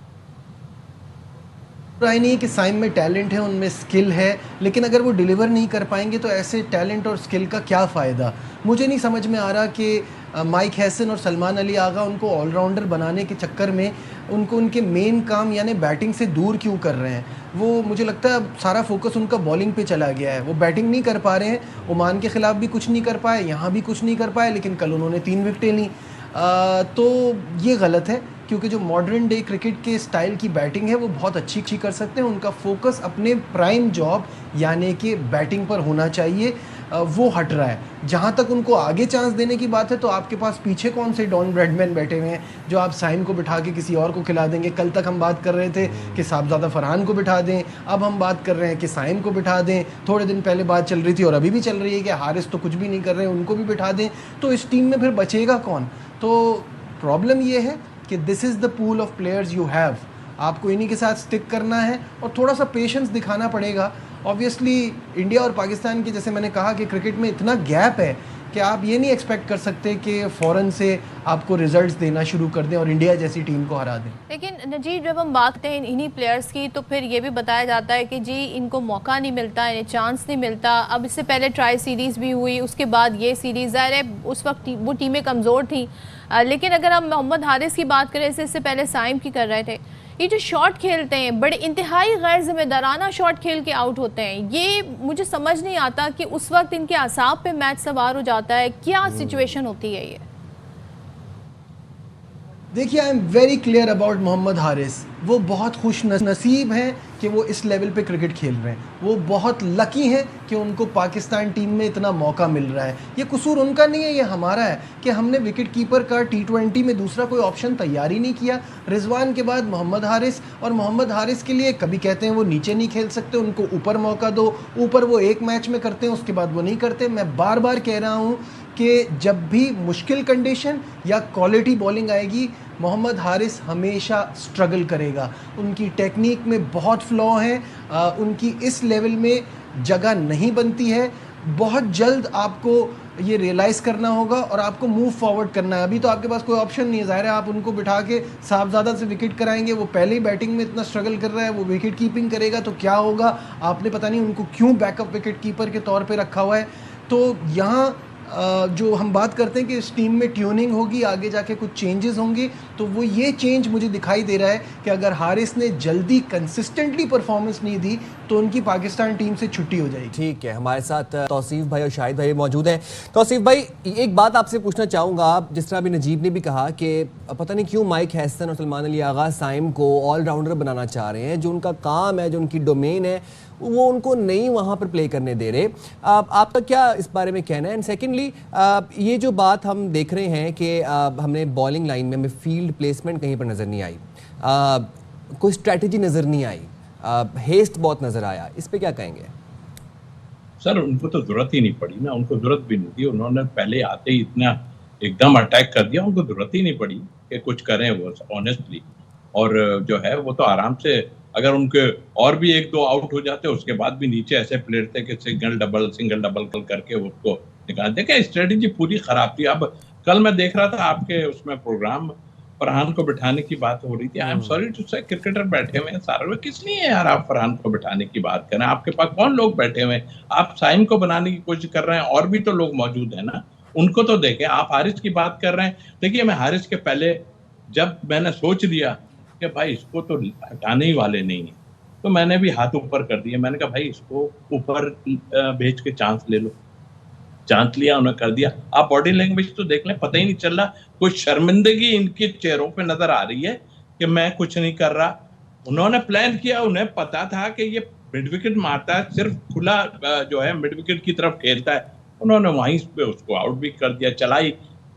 राय नहीं कि साइम में टैलेंट है, उनमें स्किल है, लेकिन अगर वो डिलीवर नहीं कर पाएंगे तो ऐसे टैलेंट और स्किल का क्या फ़ायदा। मुझे नहीं समझ में आ रहा कि माइक हैसन और सलमान अली आगा उनको ऑलराउंडर बनाने के चक्कर में उनको उनके मेन काम यानी बैटिंग से दूर क्यों कर रहे हैं। वो मुझे लगता है अब सारा फोकस उनका बॉलिंग पे चला गया है, वो बैटिंग नहीं कर पा रहे हैं। ओमान के ख़िलाफ़ भी कुछ नहीं कर पाए, यहाँ भी कुछ नहीं कर पाए, लेकिन कल उन्होंने 3 विकेटें ली। तो ये गलत है, क्योंकि जो मॉडर्न डे क्रिकेट के स्टाइल की बैटिंग है वो बहुत अच्छी कर सकते हैं। उनका फोकस अपने प्राइम जॉब यानी कि बैटिंग पर होना चाहिए, वो हट रहा है। जहाँ तक उनको आगे चांस देने की बात है, तो आपके पास पीछे कौन से डॉन ब्रैडमैन बैठे हुए हैं जो आप साइम को बिठा के किसी और को खिला देंगे। कल तक हम बात कर रहे थे कि साहबजादा फरहान को बिठा दें, अब हम बात कर रहे हैं कि साइम को बिठा दें। थोड़े दिन पहले बात चल रही थी और अभी भी चल रही है कि हारिस तो कुछ भी नहीं कर रहे हैं, उनको भी बिठा दें। तो इस टीम में फिर बचेगा कौन? तो प्रॉब्लम ये है कि this is the pool of players you have, आपको इन्हीं के साथ स्टिक करना है और थोड़ा सा पेशेंस दिखाना पड़ेगा। ऑब्वियसली इंडिया और पाकिस्तान के, जैसे मैंने कहा कि क्रिकेट में इतना गैप है कि आप ये नहीं एक्सपेक्ट कर सकते कि फ़ौरन से आपको रिजल्ट्स देना शुरू कर दें और इंडिया जैसी टीम को हरा दें। लेकिन नजीब, जब हम बात करते हैं इन्हीं प्लेयर्स की, तो फिर ये भी बताया जाता है कि जी इनको मौका नहीं मिलता, इन्हें चांस नहीं मिलता। अब इससे पहले ट्राई सीरीज़ भी हुई, उसके बाद ये सीरीज़, ज़ाहिर है उस वक्त वो टीमें कमज़ोर थी। लेकिन अगर हम मोहम्मद हारिस की बात करें, इससे पहले साइम की कर रहे थे, ये जो शॉट खेलते हैं बड़े इंतहाई गैर जिम्मेदाराना शॉट खेल के आउट होते हैं, ये मुझे समझ नहीं आता कि उस वक्त इनके असाब पे मैच सवार हो जाता है, क्या सिचुएशन होती है ये? देखिए, I am very clear about Mohammad Haris. वो बहुत खुश नसीब हैं कि वो इस लेवल पे क्रिकेट खेल रहे हैं। वो बहुत लकी हैं कि उनको पाकिस्तान टीम में इतना मौका मिल रहा है। ये कसूर उनका नहीं है, ये हमारा है कि हमने विकेट कीपर का T20 में दूसरा कोई ऑप्शन तैयार ही नहीं किया। रिजवान के बाद मोहम्मद हारिस, और मोहम्मद हारिस के लिए कभी कहते हैं वो नीचे नहीं खेल सकते, उनको ऊपर मौका दो। ऊपर वो एक मैच में करते हैं, उसके बाद वो नहीं करते। मैं बार बार कह रहा हूँ कि जब भी मुश्किल कंडीशन या क्वालिटी बॉलिंग आएगी, मोहम्मद हारिस हमेशा स्ट्रगल करेगा। उनकी टेक्निक में बहुत फ्लॉ हैं, उनकी इस लेवल में जगह नहीं बनती है। बहुत जल्द आपको ये रियलाइज़ करना होगा और आपको मूव फॉरवर्ड करना है। अभी तो आपके पास कोई ऑप्शन नहीं है। ज़ाहिर है आप उनको बिठा के साहबजादा से विकेट कराएंगे, वो पहले ही बैटिंग में इतना स्ट्रगल कर रहा है, वो विकेट कीपिंग करेगा तो क्या होगा। आपने पता नहीं उनको क्यों बैकअप विकेट कीपर के तौर पर रखा हुआ है। तो यहाँ जो हम बात करते हैं कि इस टीम में ट्यूनिंग होगी, आगे जाके कुछ चेंजेस होंगे, तो वो ये चेंज मुझे दिखाई दे रहा है कि अगर हारिस ने जल्दी कंसिस्टेंटली परफॉर्मेंस नहीं दी तो उनकी पाकिस्तान टीम से छुट्टी हो जाएगी। ठीक है, हमारे साथ तौसीफ भाई और शाहिद भाई मौजूद हैं। तौसीफ भाई, एक बात आपसे पूछना चाहूँगा। जिस तरह अभी नजीब ने भी कहा कि पता नहीं क्यों माइक हैसन और सलमान अली आगा साइम को ऑलराउंडर बनाना चाह रहे हैं। जो उनका काम है, जो उनकी डोमेन है, वो उनको नहीं वहाँ पर प्ले करने दे रहे। आपका क्या इस बारे में कहना है? एंड सेकेंडली, ये जो बात हम देख रहे हैं कि हमने बॉलिंग लाइन में हमें फील्ड प्लेसमेंट कहीं पर नज़र नहीं आई, कोई स्ट्रेटजी नज़र नहीं आई, हेस्ट बहुत नज़र आया, इस पे क्या कहेंगे? सर, उनको तो जरूरत ही नहीं पड़ी ना, उनको जरूरत भी नहीं थी। उन्होंने पहले आते ही इतना एकदम अटैक कर दिया, उनको जरूरत ही नहीं पड़ी कि कुछ करें वो ऑनेस्टली। और जो है वो तो आराम से, अगर उनके और भी एक दो आउट हो जाते उसके बाद भी नीचे ऐसे प्लेयर थे कि सिंगल डबल करके उसको निकाल। देखिए, स्ट्रेटेजी पूरी खराब थी। अब कल मैं देख रहा था आपके उसमें प्रोग्राम, फरहान को बिठाने की बात हो रही थी। आई एम सॉरी टू से, क्रिकेटर बैठे हुए हैं सारे लोग, किस लिए यार आप फरहान को बिठाने की बात करें? आपके पास कौन लोग बैठे हुए हैं? आप साइम को बनाने की कोशिश कर रहे हैं, और भी तो लोग मौजूद हैं ना, उनको तो देखें। आप हारिस की बात कर रहे हैं। देखिए, मैं हारिस के पहले जब मैंने सोच लिया कि भाई इसको तो हटाने ही वाले नहीं है, तो मैंने भी हाथ ऊपर कर दिया। मैंने कहा भाई इसको ऊपर भेज के चांस ले लो। चांस लिया, उन्हें कर दिया। आप बॉडी लैंग्वेज तो देख लें, पता ही नहीं चल रहा, कोई शर्मिंदगी इनके चेहरों पे नजर आ रही है कि मैं कुछ नहीं कर रहा। उन्होंने प्लान किया, उन्हें पता था कि ये मिड विकेट मारता है, सिर्फ खुला जो है मिड विकेट की तरफ खेलता है। उन्होंने वहीं पे उसको आउट भी कर दिया, चलाई।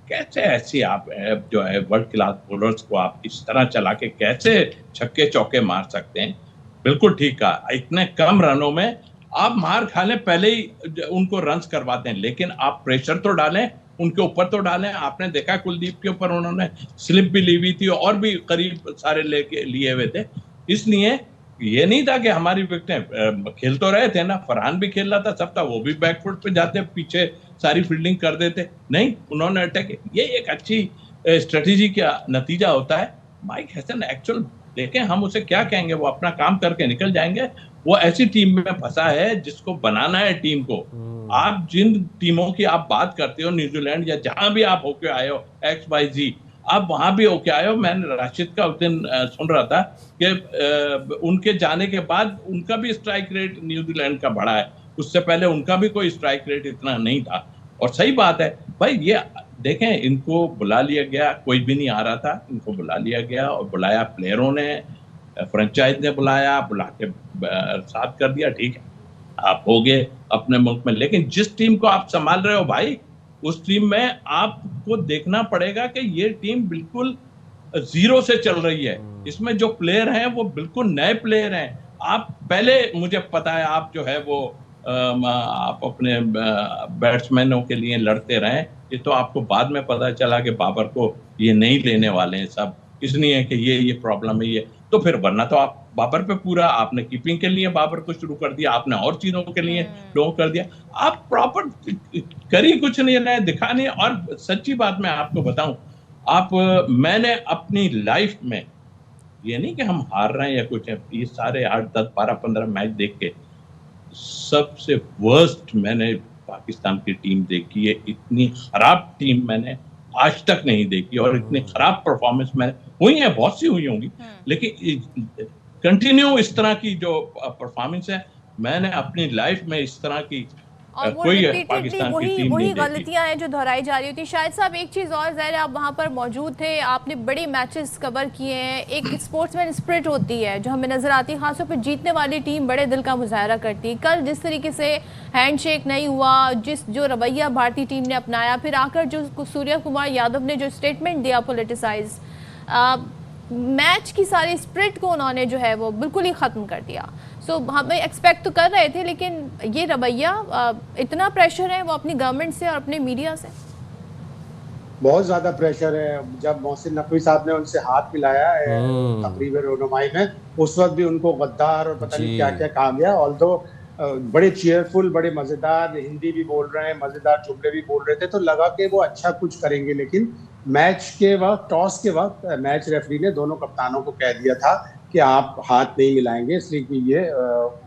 कैसे ऐसी आप जो है वर्ल्ड क्लास बॉलर्स को आप इस तरह चला के कैसे छक्के चौके मार सकते हैं? बिल्कुल ठीक कहा, इतने कम रनों में आप मार खा लें, पहले ही उनको रन्स करवाते हैं, लेकिन आप प्रेशर तो डालें, उनके ऊपर तो डालें। आपने देखा कुलदीप के ऊपर उन्होंने स्लिप भी ली हुई थी, और भी करीब सारे लिए हुए थे। इसलिए ये नहीं था कि हमारी विकेटें खेल तो रहे थे ना, फरहान भी खेल रहा था, सब था, वो भी बैकफुट पे जाते, पीछे सारी फील्डिंग कर देते। नहीं, उन्होंने अटैक, ये एक अच्छी स्ट्रेटेजी का नतीजा होता है। माइक हैसन एक्चुअल देखें, हम उसे क्या कहेंगे, वो अपना काम करके निकल जाएंगे। वो ऐसी टीम में फंसा है जिसको बनाना है टीम को। आप जिन टीमों की आप बात करते हो, न्यूजीलैंड या जहां भी आप होके आए हो, XYZ, आप वहां भी होके आए हो। मैंने राशिद का उस दिन सुन रहा था कि उनके जाने के बाद उनका भी स्ट्राइक रेट न्यूजीलैंड का बढ़ा है, उससे पहले उनका भी कोई स्ट्राइक रेट इतना नहीं था। और सही बात है भाई, ये देखें, इनको बुला लिया गया, कोई भी नहीं आ रहा था, इनको बुला लिया गया, और बुलाया प्लेयरों ने, फ्रेंचाइज ने बुला के साथ कर दिया। ठीक है, आप हो गए अपने मुल्क में, लेकिन जिस टीम को आप संभाल रहे हो भाई, उस टीम में आपको देखना पड़ेगा कि ये टीम बिल्कुल जीरो से चल रही है। इसमें जो प्लेयर हैं वो बिल्कुल नए प्लेयर हैं। आप पहले, मुझे पता है, आप जो है वो आप अपने बैट्समैनों के लिए लड़ते रहे, ये तो आपको बाद में पता चला कि बाबर को ये नहीं लेने वाले हैं सब, इसलिए कि ये प्रॉब्लम है ये। तो फिर वरना तो आप बाबर पे पूरा, आपने कीपिंग के लिए बाबर को शुरू कर दिया, आपने और चीजों के लिए लोगों कर दिया, आप प्रॉपर कर ही कुछ नहीं रहे, दिखा नहीं। और सच्ची बात मैं आपको बताऊं, मैंने अपनी लाइफ में, ये नहीं कि हम हार रहे हैं या कुछ है, ये सारे 8, 10, 12, 15 मैच देख के सबसे वर्स्ट मैंने पाकिस्तान की टीम देखी है। इतनी खराब टीम मैंने आज तक नहीं देखी। और इतनी खराब परफॉर्मेंस में हुई है, बहुत सी हुई होंगी, लेकिन कंटिन्यू इस तरह की जो परफॉर्मेंस है, मैंने अपनी लाइफ में इस तरह की और वो कोई रिपीटेडली पाकिस्तान की टीम वही नहीं देखी। गलतियां हैं जो दोहराई जा रही होती। शायद साहब एक चीज़ और, ज़ाहिर है आप वहाँ पर मौजूद थे, आपने बड़ी मैचेस कवर किए हैं, एक स्पोर्ट्समैन स्पिरिट होती है जो हमें नज़र आती है, खासतौर पर जीतने वाली टीम बड़े दिल का मुजाहरा करती है। कल जिस तरीके से हैंडशेक नहीं हुआ, जो रवैया भारतीय टीम ने अपनाया, फिर आकर जो सूर्य कुमार यादव ने जो स्टेटमेंट दिया पोलिटिसाइज, मैच की सारी स्पिरिट को उन्होंने जो है वो बिल्कुल ही ख़त्म कर दिया। सो हम एक्सपेक्ट तो कर रहे थे, लेकिन ये रवैया, इतना प्रेशर है वो अपनी गवर्नमेंट से और अपने मीडिया से। बहुत ज्यादा प्रेशर है। जब मोहसिन नकवी साहब ने उनसे हाथ मिलाया तकरीबन रोनुमाई में, उस वक्त भी उनको गद्दार और पता नहीं क्या क्या कहा गया। ऑल्दो बड़े चीयरफुल, बड़े मजेदार हिंदी भी बोल रहे हैं, मजेदार जुमले भी बोल रहे थे, तो लगा कि वो अच्छा कुछ करेंगे। लेकिन मैच के वक्त, टॉस के वक्त, मैच रेफरी ने दोनों कप्तानों को कह दिया था कि आप हाथ नहीं मिलाएंगे, इसलिए कि ये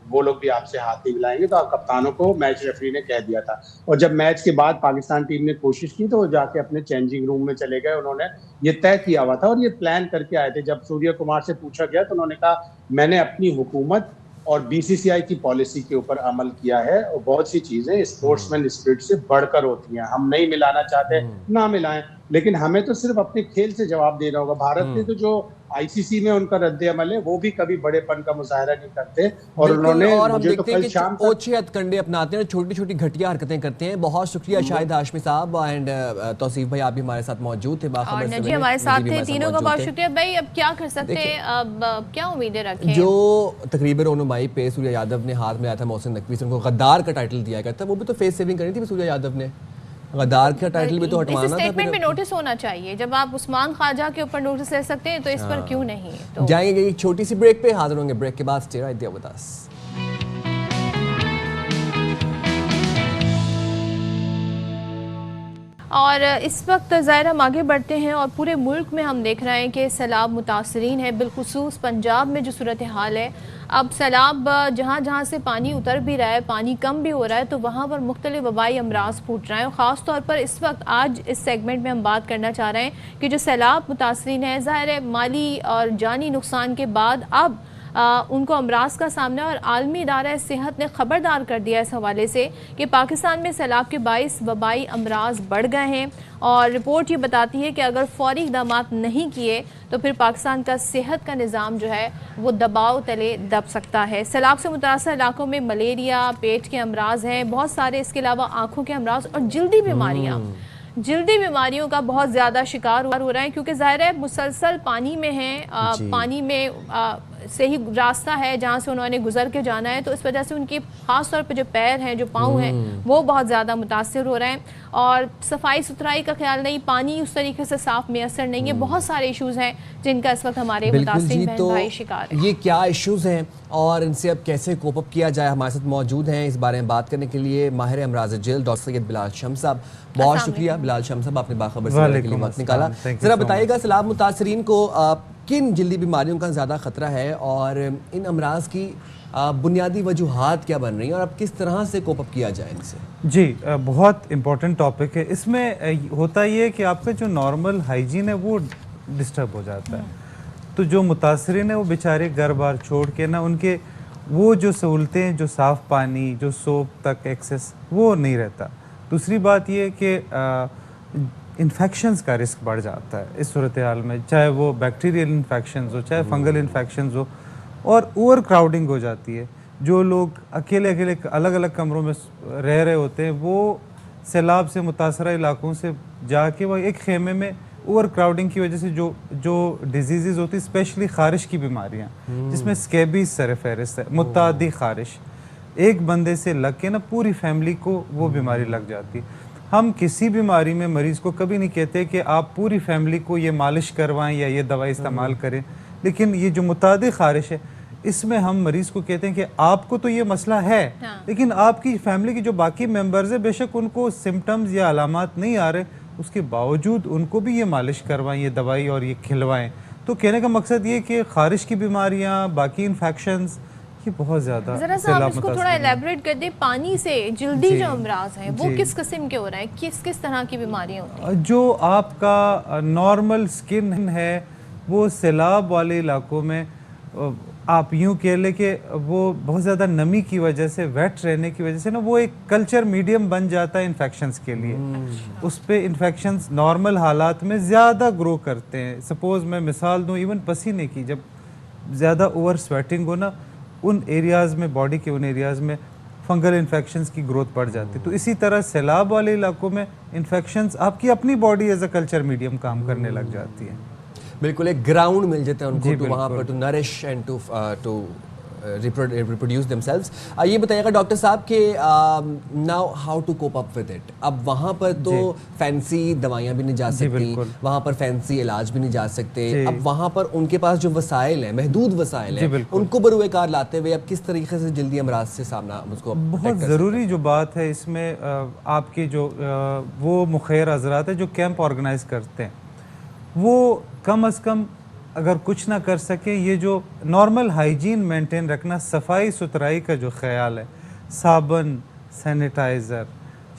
वो लोग भी आपसे हाथ नहीं मिलाएंगे। तो आप कप्तानों को मैच रेफरी ने कह दिया था। और जब मैच के बाद पाकिस्तान टीम ने कोशिश की तो वो जाके अपने चेंजिंग रूम में चले गए। उन्होंने ये तय किया हुआ था और ये प्लान करके आए थे। जब सूर्य कुमार से पूछा गया तो उन्होंने कहा मैंने अपनी हुकूमत और बीसीसीआई की पॉलिसी के ऊपर अमल किया है, और बहुत सी चीजें स्पोर्ट्समैन स्पिरिट से बढ़कर होती हैं। हम नहीं मिलाना चाहते, ना मिलाएं, लेकिन हमें तो सिर्फ अपने खेल से जवाब देना होगा। भारत ने तो जो आईसीसी में उनका रद्द अमल है, वो भी कभी बड़ेपन का मुजाहरा नहीं करते। और उन्होंने, और हम मुझे तो देखते हैं कल कि शाम तक ओछे हथकंडे अपनाते हैं, छोटी छोटी घटिया हरकतें करते हैं। बहुत शुक्रिया शाहिद हाशमी साहब एंड तौसीफ भाई, आप भी हमारे साथ मौजूद थे। और नजी हमारे साथ थे, तीनों का बहुत शुक्रिया भाई। अब क्या कर सकते हैं, अब क्या उम्मीदें रखें? जो तकरीबन रोनुमाई पे सूर्य यादव ने हाथ मिलाया था मोहसिन नकवी से, उनको गद्दार का टाइटल दिया गया था, वो भी तो फेस सेविंग करनी थी सूर्य यादव ने। गद्दार का टाइटल भी तो हटवाना था। स्टेटमेंट में नोटिस होना चाहिए। जब आप उस्मान ख्वाजा के ऊपर नोटिस ले सकते हैं तो इस पर क्यों नहीं? तो जाएंगे एक छोटी सी ब्रेक पे, हाजिर होंगे ब्रेक के बाद। Stay right there with us. और इस वक्त ज़ाहिर हम आगे बढ़ते हैं और पूरे मुल्क में हम देख रहे हैं कि सैलाब मुतासरीन है, बिलखुसूस पंजाब में जो सूरत हाल है। अब सैलाब जहाँ जहाँ से पानी उतर भी रहा है, पानी कम भी हो रहा है, तो वहाँ पर मुख्तलिफ वबाई अमराज फूट रहे हैं। और ख़ास तौर पर इस वक्त आज इस सेगमेंट में हम बात करना चाह रहे हैं कि जो सैलाब मुतासरीन है, ज़ाहिर है माली और जानी नुकसान के बाद अब उनको अमराज का सामना, और आलमी इदारा सेहत ने ख़बरदार कर दिया इस हवाले से कि पाकिस्तान में सैलाब के 22 वबाई अमराज बढ़ गए हैं। और रिपोर्ट ये बताती है कि अगर फौरी इक़दाम नहीं किए तो फिर पाकिस्तान का सेहत का निज़ाम जो है वो दबाव तले दब सकता है। सैलाब से मुतासर इलाकों में मलेरिया, पेट के अमराज हैं बहुत सारे, इसके अलावा आँखों के अमराज और जल्दी बीमारियाँ, जल्दी बीमारियों का बहुत ज़्यादा शिकार हो रहा है, क्योंकि ज़ाहिर है मुसलसल पानी में है, पानी में से ही रास्ता है जहाँ से उन्होंने गुजर के जाना है, तो इस वजह से उनकी ख़ास तौर पर जो पैर हैं, जो पाँव हैं, वो बहुत ज़्यादा मुतासर हो रहे हैं। और सफाई सुथराई का ख्याल नहीं, पानी उस तरीके से साफ मैसर नहीं है, बहुत सारे इशूज़ हैं जिनका इस वक्त हमारे मुतासरीन बहन भाई शिकार हैं। ये क्या इशूज़ हैं और इनसे अब कैसे कोप अप किया जाए, हमारे साथ मौजूद हैं इस बारे में बात करने के लिए माहिर अमराज जिल्द डॉक्टर सैयद बिलाल शम्स साहब। बहुत शुक्रिया बिलाल शम्स साहब, आपने बाखबर से के लिए वक्त निकाला। ज़रा बताइएगा सैलाब मुतासरीन को किन जल्दी बीमारियों का ज़्यादा ख़तरा है और इन अमराज की बुनियादी वजूहात क्या बन रही हैं और अब किस तरह से कोप अप किया जाए इनसे? जी, बहुत इम्पोर्टेंट टॉपिक है। इसमें होता ये कि आपका जो नॉर्मल हाइजीन है वो डिस्टर्ब हो जाता है, तो जो मुतासरीन है वो बेचारे घर बार छोड़ के ना, उनके वो जो सहूलतें, जो साफ़ पानी, जो सोप तक एक्सेस, वो नहीं रहता। दूसरी बात ये कि इन्फेक्शंस का रिस्क बढ़ जाता है इस सूरत हाल में, चाहे वो बैक्टीरियल इन्फेक्शंस हो, चाहे फंगल इन्फेक्शंस हो, और ओवर क्राउडिंग हो जाती है। जो लोग अकेले अकेले अलग अलग कमरों में रह रहे होते हैं, वो सैलाब से मुतासरा इलाकों से जाके वो एक खेमे में ओवर क्राउडिंग की वजह से जो डिजीज़ होती है, स्पेशली खारिश की बीमारियाँ, जिसमें स्केबीज सर फहरिस्त है, मुतादी खारिश, एक बंदे से लग के ना पूरी फैमिली को वो बीमारी लग जाती है। हम किसी बीमारी में मरीज़ को कभी नहीं कहते कि आप पूरी फैमिली को ये मालिश करवाएं या ये दवाई इस्तेमाल करें, लेकिन ये जो मुतादी खारिश है, इसमें हम मरीज़ को कहते हैं कि आपको तो ये मसला है, लेकिन आपकी फैमिली के जो बाकी मेंबर्स हैं, बेशक उनको सिम्टम्स या अलामात नहीं आ रहे, उसके बावजूद उनको भी ये मालिश करवाएं, ये दवाई और ये खिलवाएं। तो कहने का मकसद ये कि खारिश की बीमारियाँ, बाकी इन्फेक्शंस, देखिए बहुत ज़्यादा जरा सा आप इसको थोड़ा एलैबोरेट कर दें, पानी से जल्दी जो अमराज हैं वो किस किस्म के हो रहे हैं, किस किस तरह की बीमारियां होती हैं? जो आपका नॉर्मल स्किन है वो सैलाब वाले इलाकों में आप यूं कह ले कि वो बहुत ज़्यादा नमी की वजह से, वेट रहने की वजह से ना, वो एक कल्चर मीडियम बन जाता है इन्फेक्शंस के लिए। उस पे इन्फेक्शंस नॉर्मल हालात में ज़्यादा ग्रो करते हैं। सपोज़ मैं मिसाल दूं इवन पसीने की, जब ज़्यादा ओवर स्वेटिंग हो ना, उन एरियाज़ में, बॉडी के उन एरियाज़ में फंगल इन्फेक्शंस की ग्रोथ बढ़ जाती है। तो इसी तरह सैलाब वाले इलाकों में इन्फेक्शंस, आपकी अपनी body as a culture medium काम करने लग जाती है। बिल्कुल एक ग्राउंड मिल जाता है उनको, टू वहाँ पर to nourish and to reproduce themselves. ये बताइएगा डॉक्टर साहब कि now how to cope up with it. अब वहाँ पर तो फैंसी दवाइयाँ भी नहीं जा सकती, वहाँ पर फैंसी इलाज भी नहीं जा सकते। अब वहाँ पर उनके पास जो वसाइल हैं, महदूद वसाइल हैं, उनको बरूए कार लाते हुए अब किस तरीके से जल्दी अमराज से सामना उसको बहुत ज़रूरी जो बात है इसमें, आपके जो वो मुखैर हज़रात है जो कैंप ऑर्गेनाइज करते हैं, वो कम अज़ कम अगर कुछ ना कर सके, ये जो नॉर्मल हाइजीन मेंटेन रखना, सफाई सुथराई का जो ख्याल है, साबुन, सैनिटाइज़र,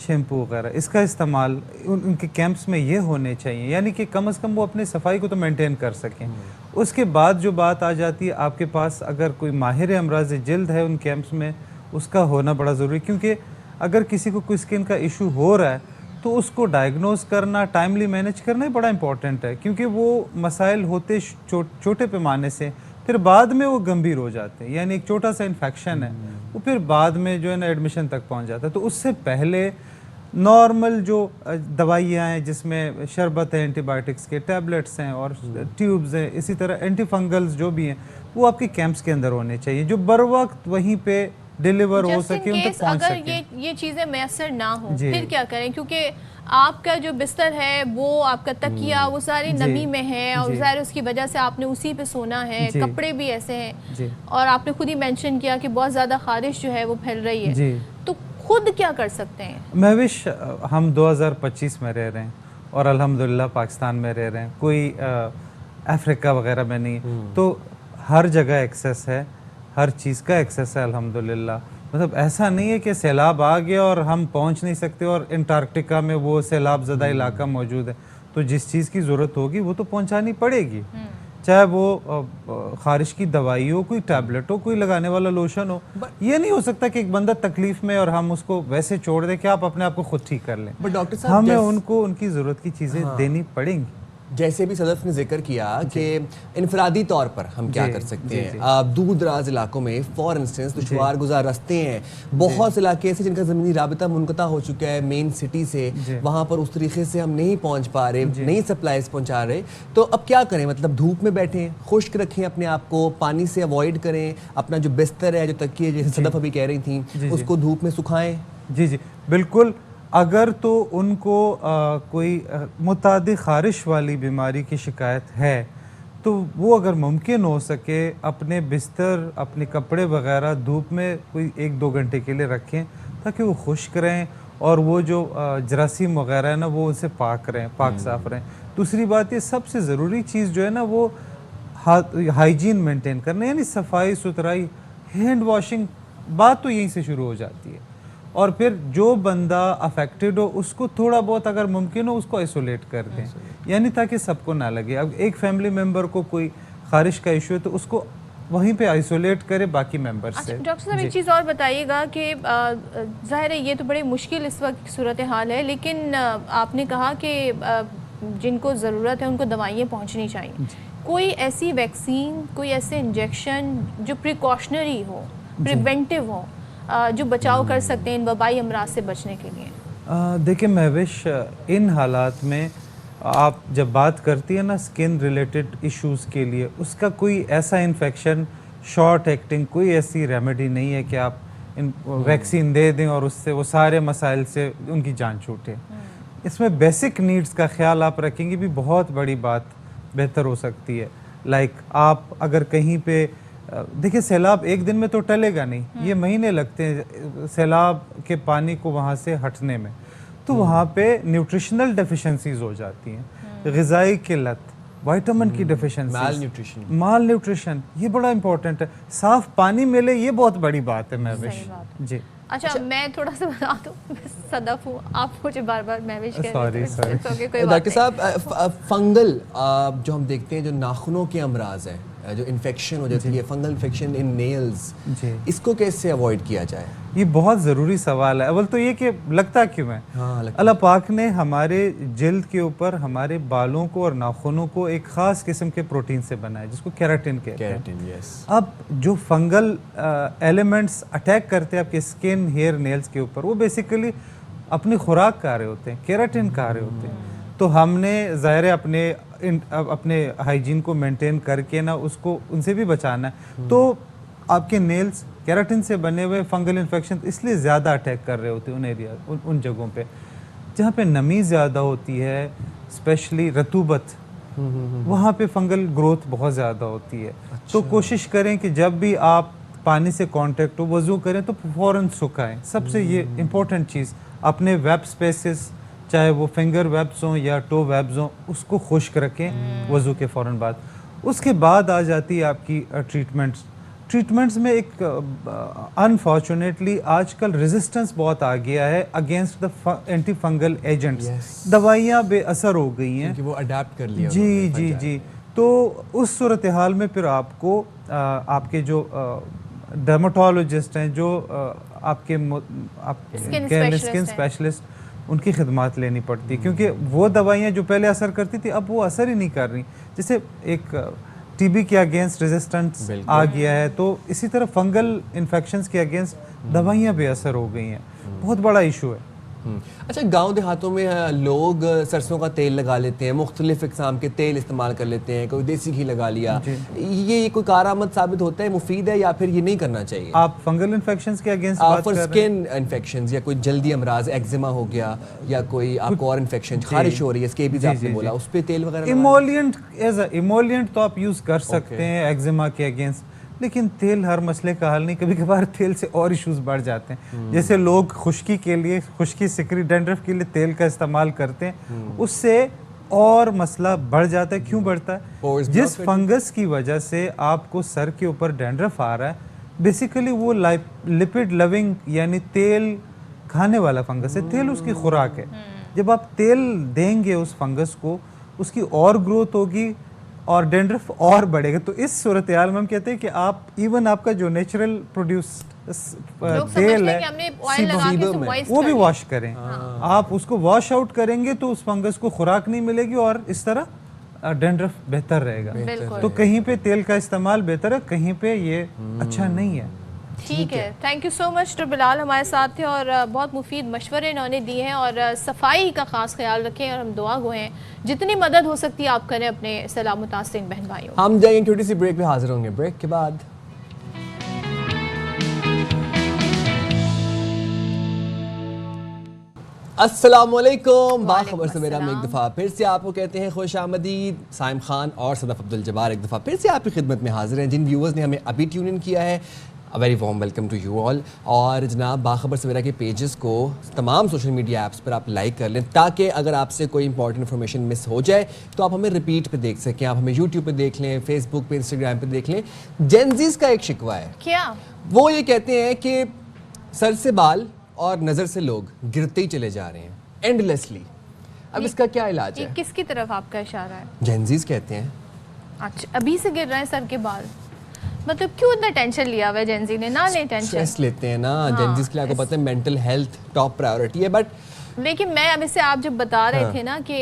शैम्पू वगैरह, इसका इस्तेमाल उनके कैंप्स में ये होने चाहिए। यानी कि कम अज़ कम वो अपनी सफाई को तो मेंटेन कर सकें। उसके बाद जो बात आ जाती है, आपके पास अगर कोई माहिर अमराज जिल्द है उन कैंप्स में, उसका होना बड़ा ज़रूरी, क्योंकि अगर किसी को कोई स्किन का इशू हो रहा है तो उसको डायग्नोज करना, टाइमली मैनेज करना ही बड़ा इंपॉर्टेंट है, क्योंकि वो मसाइल होते छोटे पैमाने से फिर बाद में वो गंभीर हो जाते हैं। यानी एक छोटा सा इन्फेक्शन है वो फिर बाद में जो है ना एडमिशन तक पहुंच जाता है। तो उससे पहले नॉर्मल जो दवाइयाँ हैं जिसमें शरबत है, एंटीबायोटिक्स के टैबलेट्स हैं और ट्यूब्स हैं, इसी तरह एंटी फंगल्स जो भी हैं, वो आपके कैंप्स के अंदर होने चाहिए, जो बर वक्त वहीं पे डिलीवर हो सके, उन तक पहुंच अगर सके। ये चीज़ें मैसर ना हो फिर क्या करें? क्योंकि आपका जो बिस्तर है, वो आपका तकिया, वो सारी नमी में है और ज़ाहिर उसकी वजह से आपने उसी पे सोना है, कपड़े भी ऐसे हैं और आपने खुद ही मेंशन किया कि बहुत ज़्यादा खारिश जो है वो फैल रही है, तो खुद क्या कर सकते हैं? महविश, हम 2025 में रह रहे हैं और अल्हम्दुलिल्लाह पाकिस्तान में रह रहे हैं, कोई अफ्रीका वगैरह में नहीं, तो हर जगह एक्सेस है, हर चीज़ का एक्सेस है अल्हम्दुलिल्लाह। मतलब ऐसा नहीं है कि सैलाब आ गया और हम पहुंच नहीं सकते और अंटार्कटिका में वो सैलाब ज़दा इलाका मौजूद है, तो जिस चीज़ की ज़रूरत होगी वो तो पहुंचानी पड़ेगी, चाहे वो खारिश की दवाई हो, कोई टैबलेट हो, कोई लगाने वाला लोशन हो। ये नहीं हो सकता कि एक बंदा तकलीफ में और हम उसको वैसे छोड़ दें कि आप अपने आप को खुद ठीक कर लें। बट डॉक्टर साहब, हमें उनको उनकी ज़रूरत की चीज़ें देनी पड़ेंगी। जैसे भी सदफ ने जिक्र किया कि इनफरादी तौर पर हम क्या कर सकते हैं। दूर दराज इलाकों में फॉर इंस्टेंस दुश्वार गुजार रास्ते हैं, बहुत से इलाके ऐसे जिनका ज़मीनी राबिता मुनक़ता हो चुका है मेन सिटी से, वहाँ पर उस तरीके से हम नहीं पहुँच पा रहे, नहीं सप्लाईज पहुँचा रहे, तो अब क्या करें? मतलब धूप में बैठें, खुश्क रखें अपने आप को, पानी से अवॉइड करें, अपना जो बिस्तर है, जो तकिए, जैसे सदफ अभी कह रही थी, उसको धूप में सुखाएं। जी बिल्कुल। अगर तो उनको कोई मुतादिक खारिश वाली बीमारी की शिकायत है, तो वो अगर मुमकिन हो सके अपने बिस्तर, अपने कपड़े वगैरह धूप में कोई 1-2 घंटे के लिए रखें, ताकि वो खुश्क रहें और वो जो जरासीम वगैरह है ना, वो उनसे पाक रहें, पाक साफ रहें। दूसरी बात, ये सबसे ज़रूरी चीज़ जो है ना, वो हाइजीन मेंटेन करना, यानी सफाई सुथराई, हैंड वॉशिंग। बात तो यहीं से शुरू हो जाती है। और फिर जो बंदा अफेक्टेड हो उसको थोड़ा बहुत अगर मुमकिन हो उसको आइसोलेट कर दें, यानी ताकि सबको ना लगे। अब एक फैमिली मेंबर को कोई खारिश का इशू है तो उसको वहीं पे आइसोलेट करे बाकी मेंबर से। डॉक्टर साहब, एक चीज़ और बताइएगा कि ज़ाहिर है ये तो बड़ी मुश्किल इस वक्त सूरत हाल है, लेकिन आपने कहा कि जिनको ज़रूरत है उनको दवाइयाँ पहुँचनी चाहिए। कोई ऐसी वैक्सीन, कोई ऐसे इंजेक्शन जो प्रिकॉशनरी हो, प्रिवेंटिव हो, जो बचाव कर सकते हैं इन वबाई अमराज से बचने के लिए? देखिए महविश, इन हालात में आप जब बात करती है ना स्किन रिलेटेड इश्यूज़ के लिए, उसका कोई ऐसा इन्फेक्शन शॉर्ट एक्टिंग कोई ऐसी रेमेडी नहीं है कि आप वैक्सीन दे दें और उससे वो सारे मसाइल से उनकी जान छूटे। इसमें बेसिक नीड्स का ख्याल आप रखेंगे भी बहुत बड़ी बात बेहतर हो सकती है। लाइक आप अगर कहीं पे देखिए, सैलाब एक दिन में तो टलेगा नहीं, ये महीने लगते हैं सैलाब के पानी को वहाँ से हटने में, तो वहाँ पे न्यूट्रिशनल डेफिशिएंसीज हो जाती हैं, ग़िज़ाई किल्लत, विटामिन की डेफिशिएंसी, माल न्यूट्रिशन, ये बड़ा इंपॉर्टेंट है। साफ पानी मिले, ये बहुत बड़ी बात है। महविश जी। अच्छा, मैं थोड़ा सा बता दूं, सदफ हूँ, आप मुझे बार बार महविश कह सॉरी डॉक्टर साहब, फंगल जो हम देखते हैं, जो नाखूनों के अमराज हैं, जो इन्फेक्शन हो जाती है, फंगल इन्फेक्शन इन नेल्स, इसको कैसे अवॉइड किया जाए? ये बहुत ज़रूरी सवाल है। अव्वल तो ये कि लगता क्यों है, अल्लाह पाक ने हमारे जिल्द के ऊपर हमारे बालों को और नाखूनों को एक ख़ास किस्म के प्रोटीन से बनाया, जिसको केराटिन कहते हैं। अब जो फंगल एलिमेंट्स अटैक करते हैं आपके स्किन, हेयर, नेल्स के ऊपर, वो बेसिकली अपनी खुराक खा रहे होते हैं, केराटिन खा रहे होते हैं। तो हमने ज़ाहिर है अपने हाइजीन को मेंटेन करके ना उसको, उनसे भी बचाना है। तो आपके नेल्स केराटिन से बने हुए फंगल इन्फेक्शन इसलिए ज़्यादा अटैक कर रहे होते हैं उन एरिया, उन जगहों पे जहाँ पे नमी ज़्यादा होती है, स्पेशली रतूबत, वहाँ पे फंगल ग्रोथ बहुत ज़्यादा होती है। तो कोशिश करें कि जब भी आप पानी से कांटेक्ट हो, वज़ू करें तो फ़ौरन सुखाएं। सबसे ये इम्पोर्टेंट चीज़, अपने वेब स्पेसेस, चाहे वो फिंगर वेब्स हों या टो वेब्स हों, उसको खुश्क रखें वज़ू के फ़ौरन बाद। उसके बाद आ जाती है आपकी ट्रीटमेंट्स में एक अनफॉर्चुनेटली आजकल रेजिस्टेंस बहुत आ गया है against the anti fungal agents. दवाइयाँ बेअसर हो गई हैं कि वो अडेप्ट कर लिया। जी। तो उस सूरत हाल में फिर आपको आपके जो डर्माटोलॉजिस्ट हैं, जो आपके स्किन स्पेशलिस्ट, उनकी खिदमात लेनी पड़ती है, क्योंकि वो दवाइयाँ जो पहले असर करती थी अब वो असर ही नहीं कर रही। जैसे एक टीबी के अगेंस्ट रेजिस्टेंस आ गया है, तो इसी तरह फंगल इन्फेक्शंस के अगेंस्ट दवाइयाँ बेअसर हो गई हैं। बहुत बड़ा इशू है। अच्छा, गांव देहातों में लोग सरसों का तेल लगा लेते हैं, मुख्तलिफ इक़साम के तेल इस्तेमाल कर लेते हैं, कोई देसी घी लगा लिया, ये कोई कारआमद साबित होता है, मुफीद है, या फिर ये नहीं करना चाहिए? आप फंगल इन्फेक्शंस के अगेंस्ट बात कर रहे हैं? स्किन इन्फेक्शंस या कोई जल्दी अमराज, एक्जिमा हो गया या कोई आपको और इन्फेक्शन, खारिश हो रही है, स्केबीज आपने बोला, उस पे तेल वगैरह? इमोलिएंट तो आप यूज़ कर सकते हैं एक्जिमा के अगेंस्ट, लेकिन तेल हर मसले का हल नहीं। कभी कभार तेल से और इश्यूज बढ़ जाते हैं। जैसे लोग खुश्की के लिए, खुश्की सिकरी डैंड्रफ के लिए तेल का इस्तेमाल करते हैं, उससे और मसला बढ़ जाता है। क्यों बढ़ता है? जिस फंगस की वजह से आपको सर के ऊपर डैंड्रफ आ रहा है, बेसिकली वो लिपिड लविंग यानी तेल खाने वाला फंगस है। तेल उसकी खुराक है। जब आप तेल देंगे उस फंगस को, उसकी और ग्रोथ होगी और डैंड्रफ और बढ़ेगा। तो इस सूरत हाल में हम कहते हैं कि आप इवन आपका जो नेचुरल प्रोड्यूस तेल है वो भी वॉश करें। आप उसको वॉश आउट करेंगे तो उस फंगस को खुराक नहीं मिलेगी और इस तरह डैंड्रफ बेहतर रहेगा। तो कहीं पे तेल का इस्तेमाल बेहतर है, कहीं पे ये अच्छा नहीं है। ठीक है, thank you so much. Doctor Bilal हमारे साथ थे और बहुत मुफीद मशवरे इन्होंने दिए हैं, और सफाई का ख़ास ख्याल रखें, और हम दुआ गो हैं जितनी मदद हो सकती है आप करें अपने सलाम मुतासिन बहन भाइयों। हम जाएंगे छोटी सी ब्रेक पे, हाजिर होंगे ब्रेक के बाद। अस्सलामुअलैकुम, बाखबर सवेरा में एक दफ़ा फिर से आपको कहते हैं खुश आमदीद। साइम खान और सदफ अब्दुल जब्बार एक दफ़ा फिर से आपकी खिदमत में हाजिर हैं। जिन व्यूअर्स ने हमें अभी ट्यून इन किया है, a very warm welcome to you all. और जनाब, बाखबर सवेरा के पेजेस को तमाम सोशल मीडिया ऐप्स पर आप लाइक कर लें, ताकि अगर आपसे कोई इंपॉर्टेंट इन्फॉर्मेशन मिस हो जाए तो आप हमें रिपीट पे देख सकें। आप हमें यूट्यूब पे देख लें, फेसबुक पे, इंस्टाग्राम पे देख लें। जेनजीज का एक शिकवा है, क्या वो ये कहते हैं कि सर से बाल और नज़र से लोग गिरते ही चले जा रहे हैं एंडलेसली। अब इसका क्या इलाज है? किसकी तरफ आपका इशारा है? जेनजीज कहते हैं। अच्छा, अभी से गिर रहे हैं सर के बाल? मतलब क्यों इतना टेंशन लिया हुआ है जेनजी ने? ना ले टेंशन, स्ट्रेस लेते हैं ना। जेनजीज के लिए आपको पता है मेंटल हेल्थ टॉप प्रायोरिटी है। बट लेकिन मैं अब इससे आप जब बता रहे थे ना कि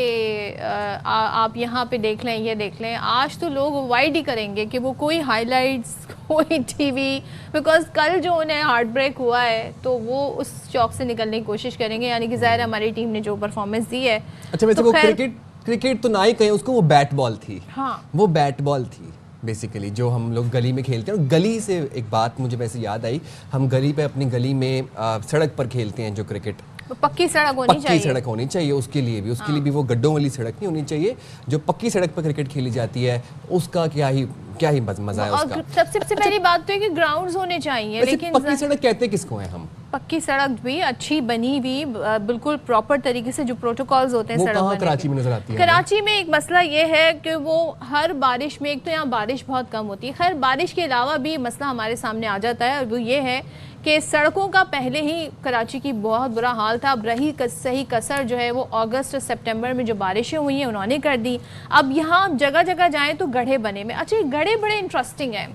आप यहाँ पे देख लें, ये देख लें, आज तो लोग अवॉइड ही करेंगे कि वो कोई हाइलाइट्स, कोई टीवी, बिकॉज कल जो उन्हें हार्ट ब्रेक हुआ है तो वो उस शौक से निकलने की कोशिश करेंगे। यानी कि ज़ाहिर हमारी टीम ने जो परफॉर्मेंस दी है। अच्छा, वैसे वो क्रिकेट तो ना ही कहें उसको, वो बैट बॉल थी। हाँ, वो बैट बॉल थी बेसिकली, जो हम लोग गली में खेलते हैं। और गली से एक बात मुझे वैसे याद आई, हम गली पे अपनी गली में सड़क पर खेलते हैं जो क्रिकेट, पक्की सड़क होनी चाहिए। पक्की सड़क होनी चाहिए उसके लिए भी वो गड्ढों वाली सड़क नहीं होनी चाहिए। जो पक्की सड़क पर क्रिकेट खेली जाती है उसका क्या ही मजा है उसका। सबसे पहली बात तो है कि ग्राउंड्स होने चाहिए। लेकिन पक्की सड़क कहते किसको है हम? पक्की सड़क भी अच्छी बनी हुई, बिल्कुल प्रॉपर तरीके से जो प्रोटोकॉल्स होते हैं वो सड़क कहाँ बनने कराची के। में नजर आती है? कराची में एक मसला ये है कि वो हर बारिश में, एक तो यहाँ बारिश बहुत कम होती है, खैर बारिश के अलावा भी मसला हमारे सामने आ जाता है, और वो ये है कि सड़कों का पहले ही कराची की बहुत बुरा हाल था। अब रही सही कसर जो है वो अगस्त और सितंबर में जो बारिशें हुई हैं उन्होंने कर दी। अब यहाँ जगह जगह जाएं तो गड्ढे बने में। अच्छा, ये गड्ढे बड़े इंटरेस्टिंग हैं।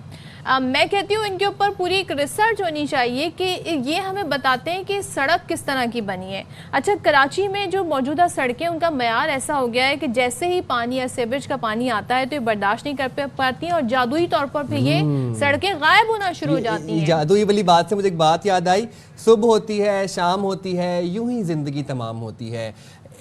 मैं कहती हूँ इनके ऊपर पूरी एक रिसर्च होनी चाहिए कि ये हमें बताते हैं कि सड़क किस तरह की बनी है। अच्छा, कराची में जो मौजूदा सड़कें, उनका मयार ऐसा हो गया है कि जैसे ही पानी या सीवरेज का पानी आता है तो ये बर्दाश्त नहीं कर पाती हैं और जादुई तौर पर फिर ये सड़कें गायब होना शुरू हो जाती हैं। जादुई वाली बात से मुझे एक बात याद आई, सुबह होती है, शाम होती है, यूं ही जिंदगी तमाम होती है।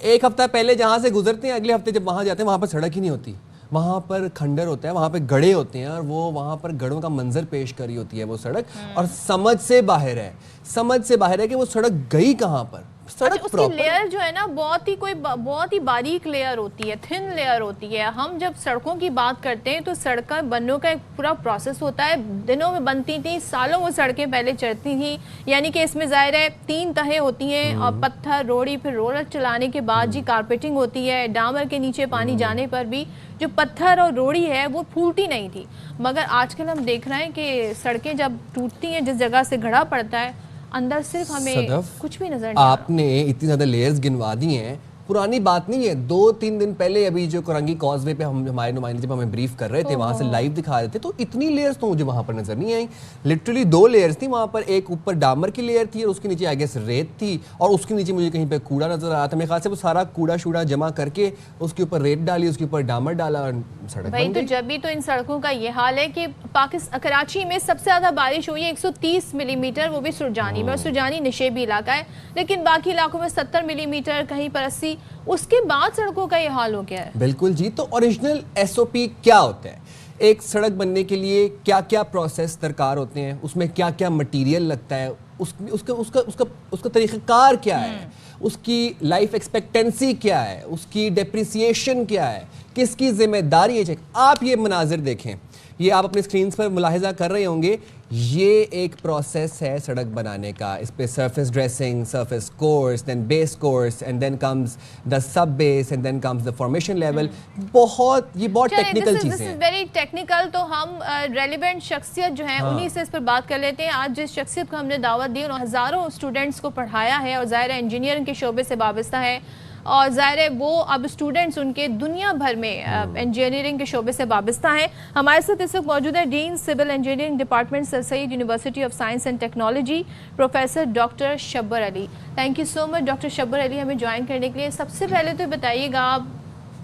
एक हफ्ता पहले जहाँ से गुजरते हैं, अगले हफ्ते जब वहाँ जाते हैं वहाँ पर सड़क ही नहीं होती, वहाँ पर खंडर होता है, वहाँ पे गड्ढे होते हैं और वो वहाँ पर गड्ढों का मंजर पेश करी होती है वो सड़क। और समझ से बाहर है, समझ से बाहर है कि वो सड़क गई कहाँ पर। सड़क अच्छा, उसकी लेयर जो है ना बहुत ही बारीक लेयर होती है, थिन लेयर होती है। हम जब सड़कों की बात करते हैं तो सड़कें बनने का एक पूरा प्रोसेस होता है। दिनों में बनती थी, सालों वो सड़कें पहले चलती थी, यानी कि इसमें ज़ाहिर है 3 तहें होती हैं और पत्थर, रोड़ी, फिर रोलर चलाने के बाद जी कारपेटिंग होती है। डामर के नीचे पानी जाने पर भी जो पत्थर और रोड़ी है वो फूलती नहीं थी, मगर आजकल हम देख रहे हैं कि सड़कें जब टूटती हैं, जिस जगह से गड्ढा पड़ता है, अंदर सिर्फ हमें कुछ भी नजर नहीं। आपने इतनी ज्यादा लेयर्स गिनवा दी हैं, पुरानी बात नहीं है। 2-3 दिन पहले अभी जो कोरंगी कॉजवे पे हम हमारे नुमाइंदे जब हमें ब्रीफ कर रहे थे, वहां से लाइव दिखा रहे थे, तो इतनी लेयर्स तो मुझे वहां पर नजर नहीं आई। लिटरली 2 लेयर्स थी वहां पर, एक ऊपर डामर की लेयर थी और उसके नीचे आई गेस रेत थी, और उसके नीचे मुझे कहीं पे कूड़ा नजर आ रहा था। मेरे ख्याल से वो सारा कूड़ा शूड़ा जमा करके उसके ऊपर रेत डाली, उसके ऊपर डामर डाला और सड़क भाई बन तो गई। जब भी तो इन सड़कों का ये हाल है कि कराची में सबसे ज्यादा बारिश हुई है 130 मिलीमीटर, वो भी सुरजानी में, और सुरजानी निशेबी इलाका है, लेकिन बाकी इलाकों में 70 मिलीमीटर, कहीं पर 80। उसके बाद सड़कों का ये हाल हो गया है। बिल्कुल जी। तो ओरिजिनल एसओपी क्या होता है? एक सड़क बनने के लिए क्या क्या प्रोसेस दरकार होते हैं, उसमें क्या क्या मटेरियल लगता है, उसका तरीक़ाकार क्या है, उसकी लाइफ एक्सपेक्टेंसी क्या है, उसकी डेप्रिसिएशन क्या है, किसकी जिम्मेदारी है। आप ये मनाजिर देखें, ये आप अपने स्क्रीन पर मुलाहिजा कर रहे होंगे, ये एक प्रोसेस है सड़क बनाने का। इस पे surface dressing, surface course, then base course, and then comes the sub base, and then comes the formation level. ये बहुत टेक्निकल चीज़ें हैं। Very technical. तो हम रेलिवेंट शख्सियत जो है उन्हीं से इस पर बात कर लेते हैं। आज जिस शख्सियत को हमने दावत दी, उन्होंने हज़ारों स्टूडेंट्स को पढ़ाया है और ज़ाहिर है इंजीनियरिंग के शोबे से वाबस्ता है, और ज़ाहिर है वो अब स्टूडेंट्स उनके दुनिया भर में इंजीनियरिंग के शोबे से वाबस्ता हैं। हमारे साथ इस वक्त मौजूद है dean civil engineering department, sir Syed university of science and technology, professor doctor Shabbar Ali. Thank you so much doctor Shabbar Ali हमें ज्वाइन करने के लिए। सबसे पहले तो बताइएगा,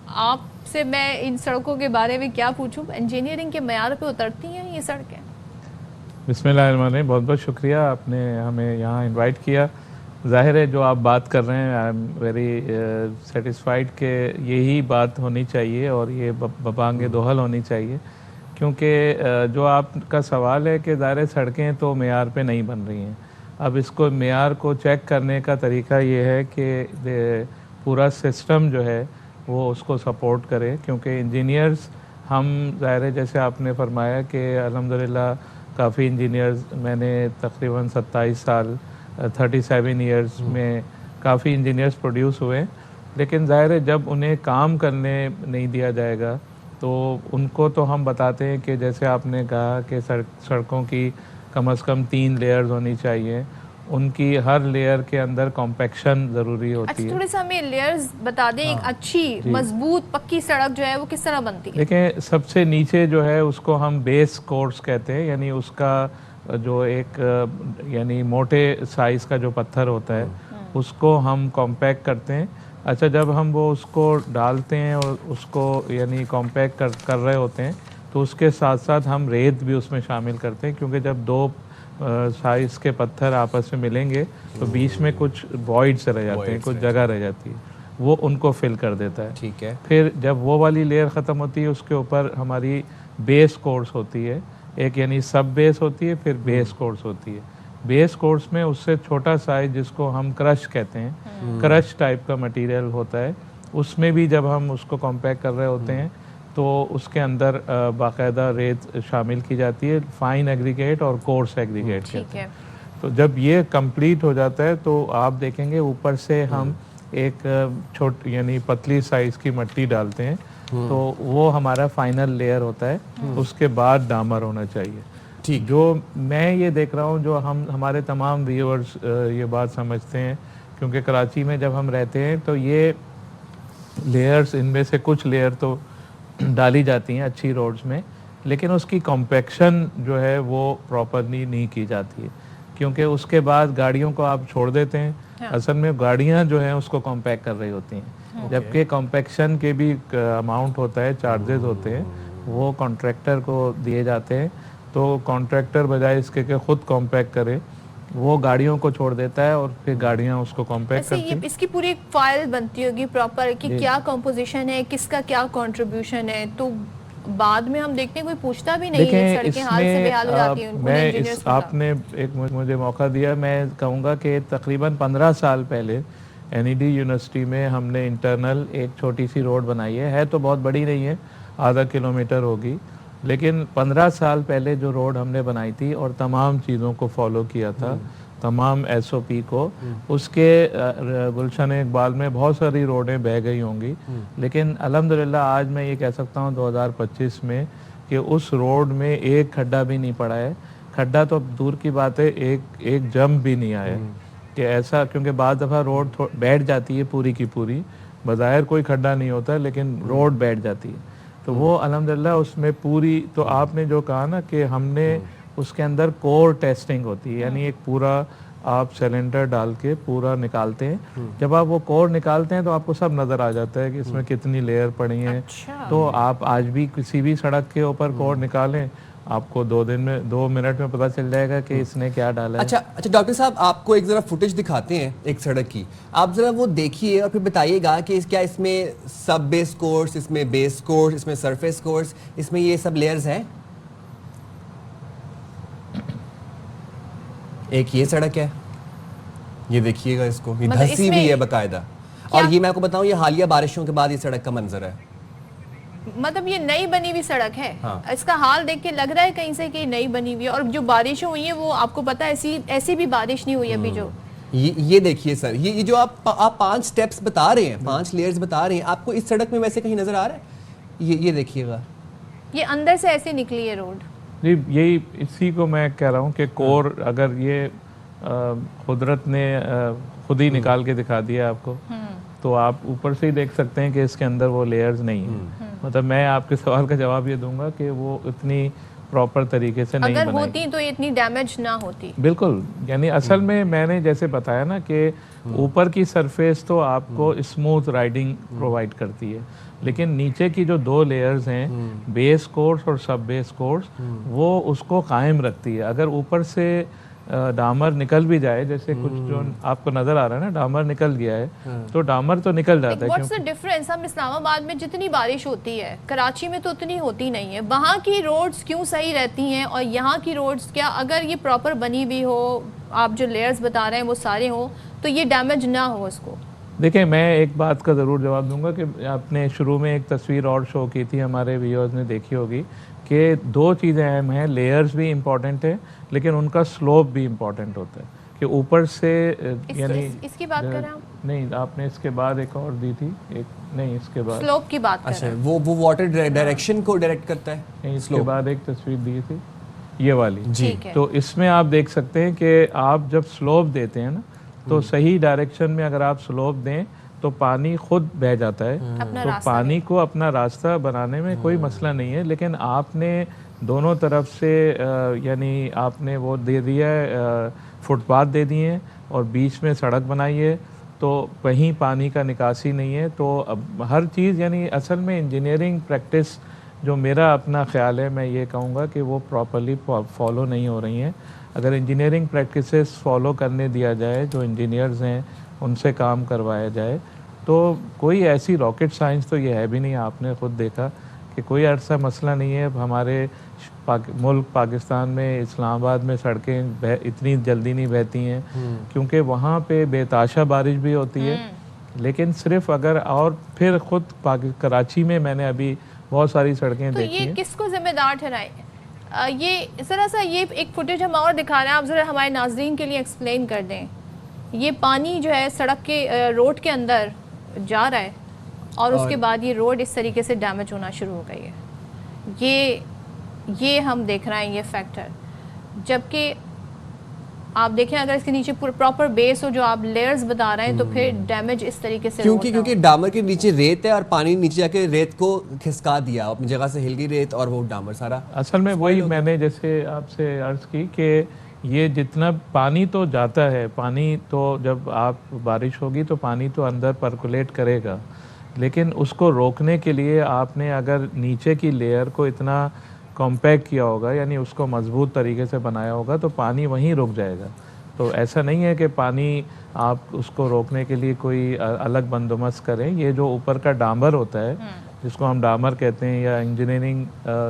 आपसे मैं इन सड़कों के बारे में क्या पूछूं, इंजीनियरिंग के मयार पे उतरती हैं ये सड़कें? बिस्मिल्लाहिर्रहमानिर्रहीम, बहुत बहुत शुक्रिया, आपने हमें यहाँ इनवाइट किया। ज़ाहिर है जो आप बात कर रहे हैं, आई एम वेरी सेटिस्फाइड कि यही बात होनी चाहिए और ये बबांग दोहल होनी चाहिए, क्योंकि जो आपका सवाल है कि ज़ाहिर सड़कें तो मेयार पे नहीं बन रही हैं। अब इसको मेयार को चेक करने का तरीका ये है कि पूरा सिस्टम जो है वो उसको सपोर्ट करे, क्योंकि इंजीनियर्स हम ज़ाहिर है जैसे आपने फरमाया कि अल्हम्दुलिल्लाह काफ़ी इंजीनियर्स, मैंने तकरीबन 27 साल 37 ईयर्स में काफ़ी इंजीनियर्स प्रोड्यूस हुए, लेकिन ज़ाहिर है जब उन्हें काम करने नहीं दिया जाएगा तो उनको तो हम बताते हैं कि जैसे आपने कहा कि सड़कों की कम से कम 3 लेयर्स होनी चाहिए, उनकी हर लेयर के अंदर कॉम्पैक्शन ज़रूरी होती है। थोड़ी सा हमें लेयर्स बता दें, एक अच्छी मजबूत पक्की सड़क जो है वो किस तरह बनती है? देखिए, सबसे नीचे जो है उसको हम बेस कोर्स कहते हैं, यानी उसका जो एक यानी मोटे साइज़ का जो पत्थर होता है उसको हम कॉम्पैक्ट करते हैं। अच्छा, जब हम वो उसको डालते हैं और उसको यानी कॉम्पैक्ट कर रहे होते हैं तो उसके साथ साथ हम रेत भी उसमें शामिल करते हैं, क्योंकि जब 2 साइज़ के पत्थर आपस में मिलेंगे तो बीच में कुछ वॉइड्स रह जाते हैं, कुछ जगह रह जाती है, वो उनको फिल कर देता है। ठीक है। फिर जब वो वाली लेयर ख़त्म होती है उसके ऊपर हमारी बेस कोर्स होती है, एक यानी सब बेस होती है, फिर बेस कोर्स होती है। बेस कोर्स में उससे छोटा साइज जिसको हम क्रश कहते हैं, क्रश टाइप का मटेरियल होता है, उसमें भी जब हम उसको कॉम्पैक्ट कर रहे होते हैं तो उसके अंदर बाकायदा रेत शामिल की जाती है, फाइन एग्रीगेट और कोर्स एग्रीगेट कहते हैं। तो जब ये कंप्लीट हो जाता है तो आप देखेंगे ऊपर से हम एक यानी पतली साइज की मिट्टी डालते हैं, तो वो हमारा फाइनल लेयर होता है। उसके बाद डामर होना चाहिए। ठीक। जो मैं ये देख रहा हूँ, जो हमारे तमाम व्यूअर्स ये बात समझते हैं, क्योंकि कराची में जब हम रहते हैं तो ये लेयर्स, इनमें से कुछ लेयर तो डाली जाती हैं अच्छी रोड्स में, लेकिन उसकी कॉम्पैक्शन जो है वो प्रॉपरली नहीं की जाती है, क्योंकि उसके बाद गाड़ियों को आप छोड़ देते हैं। हाँ। असल में गाड़ियां जो हैं उसको कॉम्पैक्ट कर रही होती हैं, जबकि कॉम्पैक्शन के भी अमाउंट होता है, चार्जेस होते हैं, वो कॉन्ट्रैक्टर को दिए जाते हैं। तो कॉन्ट्रैक्टर बजाय इसके कि खुद कॉम्पैक्ट करे, वो गाड़ियों को छोड़ देता है और फिर गाड़ियां उसको कॉम्पैक्ट वैसे करती हैं। इसकी पूरी एक फाइल बनती होगी प्रॉपर कि क्या कंपोजिशन है, किसका क्या कंट्रीब्यूशन है, तो बाद में हम देखते हैं कोई पूछता भी नहीं है, देखें सड़कें हाल से बेहाल हो जाती हैं। इसमें आपने एक मुझे मौका दिया, मैं कहूँगा कि तकरीबन 15 साल पहले NED यूनिवर्सिटी में हमने इंटरनल एक छोटी सी रोड बनाई है तो बहुत बड़ी नहीं है, आधा किलोमीटर होगी, लेकिन 15 साल पहले जो रोड हमने बनाई थी और तमाम चीज़ों को फॉलो किया था, तमाम SOP को, उसके गुलशन इकबाल में बहुत सारी रोडें बह गई होंगी, लेकिन अल्हम्दुलिल्लाह आज मैं ये कह सकता हूँ 2025 में कि उस रोड में एक खड्डा भी नहीं पड़ा है। खड्डा तो दूर की बात है, एक जंप भी नहीं आया कि ऐसा, क्योंकि बाद दफ़ा रोड बैठ जाती है पूरी की पूरी, बज़ाहिर कोई खड्डा नहीं होता लेकिन रोड बैठ जाती है, तो वो अल्हम्दुलिल्लाह उसमें पूरी, तो आपने जो कहा ना कि हमने उसके अंदर कोर टेस्टिंग होती है, यानी एक पूरा आप सिलेंडर डाल के पूरा निकालते हैं। जब आप वो कोर निकालते हैं तो आपको सब नज़र आ जाता है कि इसमें कितनी लेयर पड़ी हैं। अच्छा। तो आप आज भी किसी भी सड़क के ऊपर कोर निकालें, आपको 2 मिनट में पता चल जाएगा कि इसने क्या डाला है। अच्छा डॉक्टर साहब, आपको एक जरा फुटेज दिखाते हैं एक सड़क की, आप जरा वो देखिए और फिर बताइएगा कि क्या इसमें सब बेस कोर्स, इसमें बेस कोर्स, इसमें सरफेस कोर्स, इसमें ये सब लेयर्स हैं। एक ये सड़क है, ये देखिएगा इसको, ये मतलब धसी हुई है बकायदा, और ये मैं आपको बताऊं ये हालिया बारिशों के बाद ये सड़क का मंजर है। मतलब ये नई बनी हुई सड़क है। हाँ। इसका हाल देख के लग रहा है कहीं से कि नई बनी हुई है, और जो बारिशें हुई है वो आपको पता है ऐसी भी बारिश नहीं हुई अभी जो। ये देखिए सर, ये जो आप 5 स्टेप्स बता रहे हैं, 5 लेयर्स बता रहे हैं, आपको इस सड़क में वैसे कहीं नजर आ रहा है? ये देखिएगा, ये अंदर से ऐसे निकली है रोड। जी यही इसी को मैं कह रहा हूँ कि कोर अगर ये कुदरत ने खुद ही निकाल के दिखा दिया आपको, तो आप ऊपर से ही देख सकते हैं कि इसके अंदर वो लेयर्स नहीं है। मतलब मैं आपके सवाल का जवाब ये दूंगा कि वो इतनी प्रॉपर तरीके से नहीं अगर बनाई। होती तो इतनी डैमेज ना होती। बिल्कुल, यानी असल में मैंने जैसे बताया ना कि ऊपर की सरफेस तो आपको स्मूथ राइडिंग प्रोवाइड करती है, लेकिन नीचे की जो 2 लेयर्स हैं, बेस कोर्स और सब बेस कोर्स, वो उसको कायम रखती है। अगर ऊपर से डामर निकल भी जाए, जैसे कुछ जो आपको नजर आ रहा है ना, डामर निकल गया है, तो डामर तो निकल जाता है। What's the difference? हम इस्लामाबाद में जितनी बारिश होती है कराची में तो उतनी होती नहीं है, वहाँ की रोड्स क्यों सही रहती हैं और यहाँ की रोड्स क्या, अगर ये प्रॉपर बनी हुई हो, आप जो लेयर्स बता रहे हैं वो सारे हो, तो ये डैमेज ना हो उसको? देखिए, मैं एक बात का ज़रूर जवाब दूंगा कि आपने शुरू में एक तस्वीर और शो की थी, हमारे व्यूअर्स ने देखी होगी कि 2 चीज़ें अहम हैं, लेयर्स भी इम्पॉर्टेंट है लेकिन उनका स्लोप भी इम्पॉर्टेंट होता है कि ऊपर से यानी इसकी बात कर रहे हैं? नहीं, आपने इसके बाद एक और दी थी, एक नहीं इसके बाद स्लोप की बात कर अच्छा, रहे हैं। वो वाटर डायरेक्शन को डायरेक्ट करता है। नहीं, इसके बाद एक तस्वीर दी थी ये वाली जी। ठीक है। तो इसमें आप देख सकते हैं कि आप जब स्लोप देते हैं ना, तो सही डायरेक्शन में अगर आप स्लोप दें तो पानी खुद बह जाता है। अपना तो रास्ता पानी को अपना रास्ता बनाने में कोई मसला नहीं है, लेकिन आपने दोनों तरफ से यानी आपने वो दे दिया है, फुटपाथ दे दिए हैं और बीच में सड़क बनाई है, तो कहीं पानी का निकासी नहीं है। तो अब हर चीज़ यानी असल में इंजीनियरिंग प्रैक्टिस जो मेरा अपना ख्याल है, मैं ये कहूँगा कि वो प्रॉपरली फॉलो नहीं हो रही हैं। अगर इंजीनियरिंग प्रैक्टिसेस फॉलो करने दिया जाए, जो इंजीनियर्स हैं उनसे काम करवाया जाए, तो कोई ऐसी रॉकेट साइंस तो ये है भी नहीं। आपने खुद देखा कि कोई ऐसा मसला नहीं है। हमारे मुल्क पाकिस्तान में, इस्लामाबाद में सड़कें इतनी जल्दी नहीं बहती हैं क्योंकि वहाँ पे बेताशा बारिश भी होती है। लेकिन सिर्फ अगर, और फिर खुद कराची में मैंने अभी बहुत सारी सड़कें तो देखी ये हैं। किसको जिम्मेदार ठहराए? ये ज़रा सा ये एक फुटेज हम और दिखा रहे हैं, आप ज़रा हमारे नाजरीन के लिए एक्सप्लेन कर दें। ये पानी जो है सड़क के रोड के अंदर जा रहा है और उसके बाद ये रोड इस तरीके से डैमेज होना शुरू हो गई है। ये हम देख रहे हैं ये फैक्टर, जबकि आप देखें अगर इसके नीचे प्रॉपर बेस हो जो आप लेयर्स बता रहे हैं तो फिर डैमेज इस तरीके से क्योंकि डामर के नीचे रेत है और पानी नीचे जाके रेत को खिसका दिया, अपनी जगह से हिल गई रेत और वो डामर सारा। असल में वही मैंने जैसे आपसे अर्ज की कि ये जितना पानी तो जाता है, पानी तो जब आप बारिश होगी तो पानी तो अंदर परकुलेट करेगा, लेकिन उसको रोकने के लिए आपने अगर नीचे की लेयर को इतना कॉम्पैक्ट किया होगा, यानी उसको मजबूत तरीके से बनाया होगा, तो पानी वहीं रुक जाएगा। तो ऐसा नहीं है कि पानी आप उसको रोकने के लिए कोई अलग बंदोबस्त करें। ये जो ऊपर का डामर होता है, जिसको हम डामर कहते हैं या इंजीनियरिंग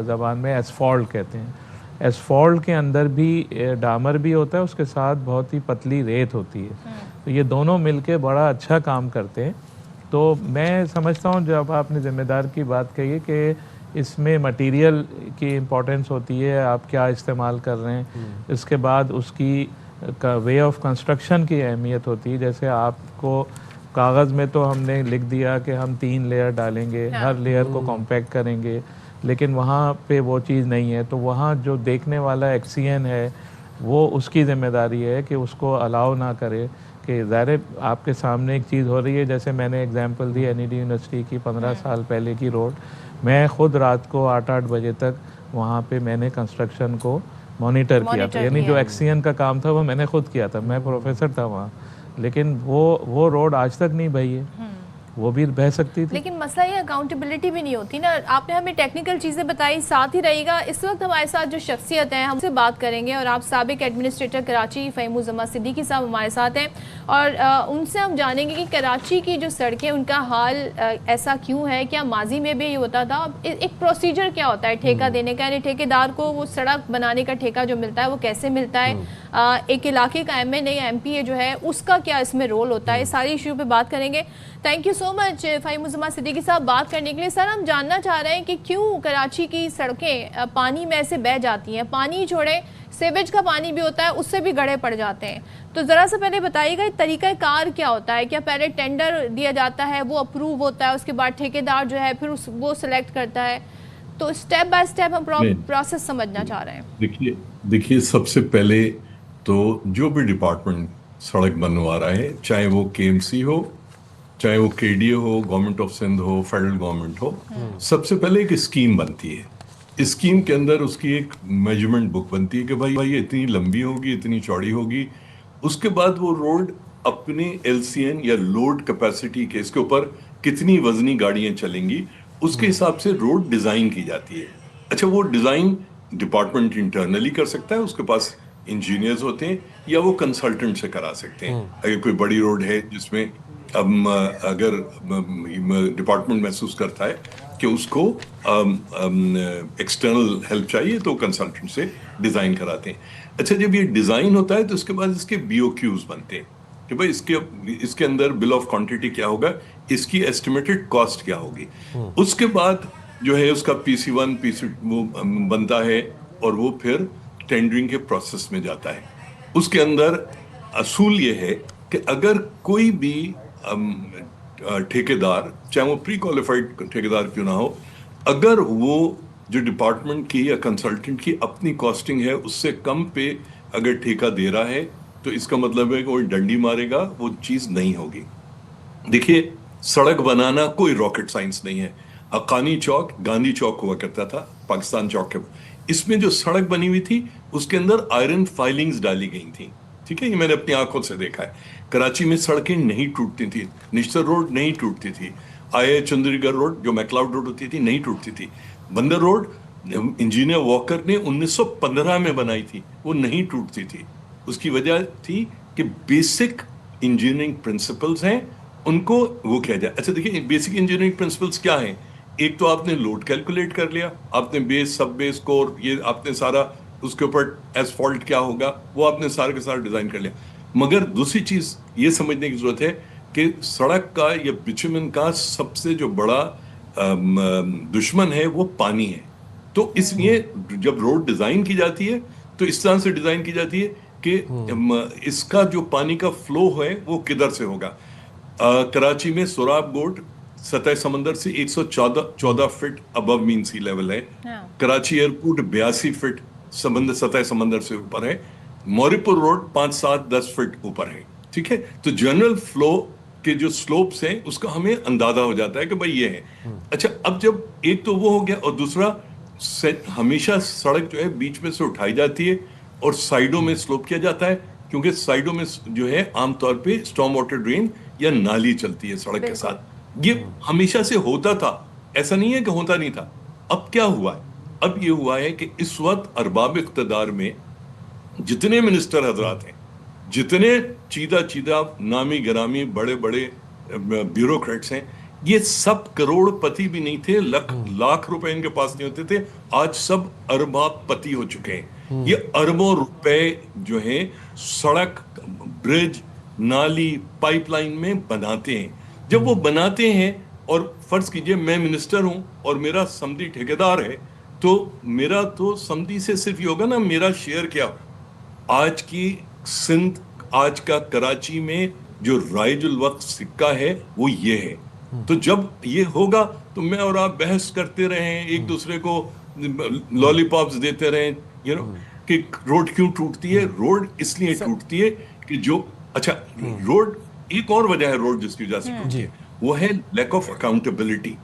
ज़बान में एसफॉल्ट कहते हैं, एसफॉल्ट के अंदर भी डामर भी होता है, उसके साथ बहुत ही पतली रेत होती है। तो ये दोनों मिलके बड़ा अच्छा काम करते हैं। तो मैं समझता हूँ जब आपने ज़िम्मेदार की बात कही है कि इसमें मटेरियल की इम्पोर्टेंस होती है, आप क्या इस्तेमाल कर रहे हैं, इसके बाद उसकी वे ऑफ कंस्ट्रक्शन की अहमियत होती है। जैसे आपको कागज़ में तो हमने लिख दिया कि हम 3 लेयर डालेंगे, हर लेयर को कॉम्पैक्ट करेंगे, लेकिन वहाँ पे वो चीज़ नहीं है। तो वहाँ जो देखने वाला एक्सीएन है वो उसकी ज़िम्मेदारी है कि उसको अलाउ ना करे कि ज़ाहिर आपके सामने एक चीज़ हो रही है। जैसे मैंने एग्जांपल दी एनईडी यूनिवर्सिटी की 15 साल पहले की रोड, मैं ख़ुद रात को 8-8 बजे तक वहाँ पे मैंने कंस्ट्रक्शन को मॉनिटर किया था, यानी जो एक्सीएन का काम था वो मैंने खुद किया था, मैं प्रोफेसर था वहाँ, लेकिन वो रोड आज तक नहीं बही है, वो भी बह सकती थी। लेकिन मसला ये अकाउंटेबिलिटी भी नहीं होती ना। आपने हमें टेक्निकल चीज़ें बताई, साथ ही रहेगा इस वक्त हमारे साथ जो शख्सियत है हमसे बात करेंगे और आप साबिक एडमिनिस्ट्रेटर कराची फ़हीमुज़्ज़मा सिद्दीकी साहब हमारे साथ हैं और उनसे हम जानेंगे कि कराची की जो सड़कें उनका हाल ऐसा क्यों है, क्या माजी में भी ये होता था, एक प्रोसीजर क्या होता है ठेका देने का, यानी ठेकेदार को वो सड़क बनाने का ठेका जो मिलता है वो कैसे मिलता है, एक इलाके का MNA या MPA जो है उसका क्या इसमें रोल होता है, सारी इशू पे बात करेंगे। Thank you so much Fahimuzzaman Siddiqui साहब बात करने के लिए। सर हम जानना चाह रहे हैं कि क्यों कराची की सड़कें पानी में ऐसे बह जाती हैं, पानी छोड़े सीवेज का पानी भी होता है उससे भी गड्ढे पड़ जाते हैं। तो ज़रा सा पहले बताइएगा तरीका कार क्या होता है, क्या पहले टेंडर दिया जाता है, वो अप्रूव होता है, उसके बाद ठेकेदार जो है फिर वो सिलेक्ट करता है, तो स्टेप बाय स्टेप हम प्रोसेस समझना चाह रहे हैं। देखिए सबसे पहले तो जो भी डिपार्टमेंट सड़क बनवा रहा है, चाहे वो KMC हो, चाहे वो KDA हो, गवर्नमेंट ऑफ सिंध हो, फेडरल गवर्नमेंट हो, सबसे पहले एक स्कीम बनती है। स्कीम के अंदर उसकी एक मेजरमेंट बुक बनती है कि भाई ये इतनी लंबी होगी, इतनी चौड़ी होगी। उसके बाद वो रोड अपने LCN या लोड कैपेसिटी के इसके ऊपर कितनी वजनी गाड़ियां चलेंगी, उसके हिसाब से रोड डिजाइन की जाती है। अच्छा, वो डिजाइन डिपार्टमेंट इंटरनली कर सकता है, उसके पास इंजीनियर्स होते हैं, या वो कंसल्टेंट से करा सकते हैं। अगर कोई बड़ी रोड है जिसमें अगर डिपार्टमेंट महसूस करता है कि उसको एक्सटर्नल हेल्प चाहिए तो कंसल्टेंट से डिज़ाइन कराते हैं। अच्छा, जब ये डिज़ाइन होता है तो उसके बाद इसके BOQs बनते हैं कि भाई इसके अंदर बिल ऑफ क्वांटिटी क्या होगा, इसकी एस्टिमेटेड कॉस्ट क्या होगी। उसके बाद जो है उसका PC1 PC वो बनता है और वो फिर टेंडरिंग के प्रोसेस में जाता है। उसके अंदर असूल ये है कि अगर कोई भी ठेकेदार, चाहे वो प्री क्वालिफाइड ठेकेदार क्यों ना हो, अगर वो जो डिपार्टमेंट की या कंसल्टेंट की अपनी कॉस्टिंग है उससे कम पे अगर ठेका दे रहा है तो इसका मतलब है कि वो डंडी मारेगा, वो चीज़ नहीं होगी। देखिए, सड़क बनाना कोई रॉकेट साइंस नहीं है। हक्कानी चौक गांधी चौक हुआ करता था पाकिस्तान चौक के, इसमें जो सड़क बनी हुई थी उसके अंदर आयरन फाइलिंग्स डाली गई थी। ठीक है, ये मैंने अपनी आंखों से देखा है। कराची में सड़कें नहीं टूटती थी, निश्तर रोड नहीं टूटती थी, चंद्रीगढ़ रोड जो मैकलाउड रोड होती थी नहीं टूटती थी, बंदर रोड इंजीनियर वॉकर ने 1915 में बनाई थी, वो नहीं टूटती थी। उसकी वजह थी कि बेसिक इंजीनियरिंग प्रिंसिपल्स हैं, उनको वो किया जाए। अच्छा देखिए, बेसिक इंजीनियरिंग प्रिंसिपल्स क्या हैं? एक तो आपने लोड कैलकुलेट कर लिया, आपने बेस, सब बेस, कोर, ये आपने सारा, उसके ऊपर एसफॉल्ट क्या होगा वो आपने सारे के सारा डिजाइन कर लिया। मगर दूसरी चीज ये समझने की जरूरत है कि सड़क का या बिचुमन का सबसे जो बड़ा दुश्मन है वो पानी है। तो इसलिए जब रोड डिजाइन की जाती है तो इस तरह से डिजाइन की जाती है कि इसका जो पानी का फ्लो है वो किधर से होगा। कराची में सोराब गोट सतह समंदर से 114 फीट अबव मीन सी लेवल है। कराची एयरपोर्ट 82 फीट सतह समंदर से ऊपर है। मौरीपुर रोड 5, 7, 10 फीट ऊपर है। ठीक है, तो जनरल फ्लो के जो स्लोप्स हैं उसका हमें अंदाजा हो जाता है कि भाई ये है। अच्छा, अब जब एक तो वो हो गया और दूसरा हमेशा सड़क जो है बीच में से उठाई जाती है और साइडों में स्लोप किया जाता है, क्योंकि साइडों में जो है आमतौर पे स्टॉर्म वाटर ड्रेन या नाली चलती है सड़क के साथ। ये हमेशा से होता था, ऐसा नहीं है कि होता नहीं था। अब क्या हुआ है? अब ये हुआ है कि इस वक्त अरबाब इख्तदार में जितने मिनिस्टर हजरात हैं, जितने चीदा नामी गिरामी बड़े बड़े ब्यूरोक्रेट्स हैं, ये सब करोड़पति भी नहीं थे, लाख रुपए इनके पास नहीं होते थे। आज सब अरबापति हो चुके हैं। ये अरबों रुपए जो है सड़क, ब्रिज, नाली, पाइपलाइन में बनाते हैं। जब वो बनाते हैं और फर्ज कीजिए मैं मिनिस्टर हूं और मेरा समधी ठेकेदार है, तो मेरा तो समधी से सिर्फ ये होगा ना, मेरा शेयर क्या। आज की सिंध, आज का कराची में जो राइजुल वक्त सिक्का है वो ये है। तो जब ये होगा तो मैं और आप बहस करते रहें, एक दूसरे को लॉलीपॉप्स देते रहें, कि रोड क्यों टूटती है। रोड इसलिए टूटती है कि जो रोड, एक और वजह है रोड जिसकी वजह से टूटती है, वो है लैक ऑफ अकाउंटेबिलिटी।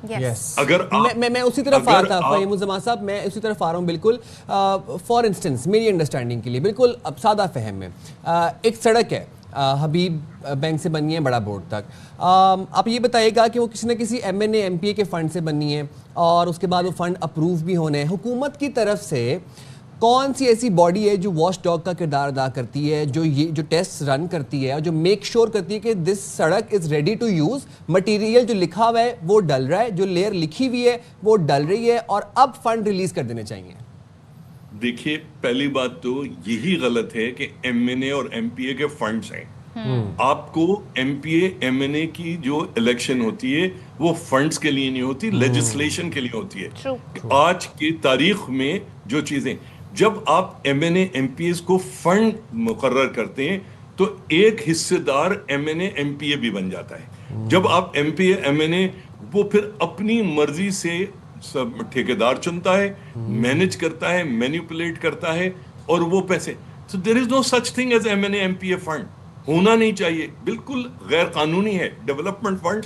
अगर आप, मैं उसी तरफ आ रहा था फ़हीमुज़्ज़मान साहब, मैं उसी तरफ आ रहा हूँ बिल्कुल। फॉर इंस्टेंस मेरी अंडरस्टैंडिंग के लिए बिल्कुल अब सादा फहम में, एक सड़क है हबीब बैंक से बनी है बड़ा बोर्ड तक। आप ये बताइएगा कि वो किसी न किसी MNA MPA के फंड से बनी है और उसके बाद वो फंड अप्रूव भी होने हैं। हुकूमत की तरफ से कौन सी ऐसी बॉडी है जो वॉच डॉग का किरदार अदा करती है, जो टेस्ट रन करती है और जो मेक श्योर करती है कि दिस सड़क is ready to use, material जो लिखा हुआ है वो डल रहा है, जो लेयर लिखी हुई है वो डल रही है और अब फंड रिलीज कर देने चाहिए? देखिए, पहली बात तो यही गलत है कि MNA और MPA के फंड्स हैं। आपको MPA MNA की जो इलेक्शन होती है वो फंड्स के लिए नहीं होती, लेजिस्लेशन के लिए होती है। आज की तारीख में जो चीजें, जब आप MNA MPAs को फंड मुकर्रर करते हैं तो एक हिस्सेदार MNA MPA भी बन जाता है। जब आप MPA MNA, वो फिर अपनी मर्जी से सब ठेकेदार चुनता है, मैनेज करता है, मैनिपुलेट करता है और वो पैसे, so there is no such thing as MNA MPA fund, होना नहीं चाहिए, बिल्कुल गैर कानूनी है। डेवलपमेंट फंड,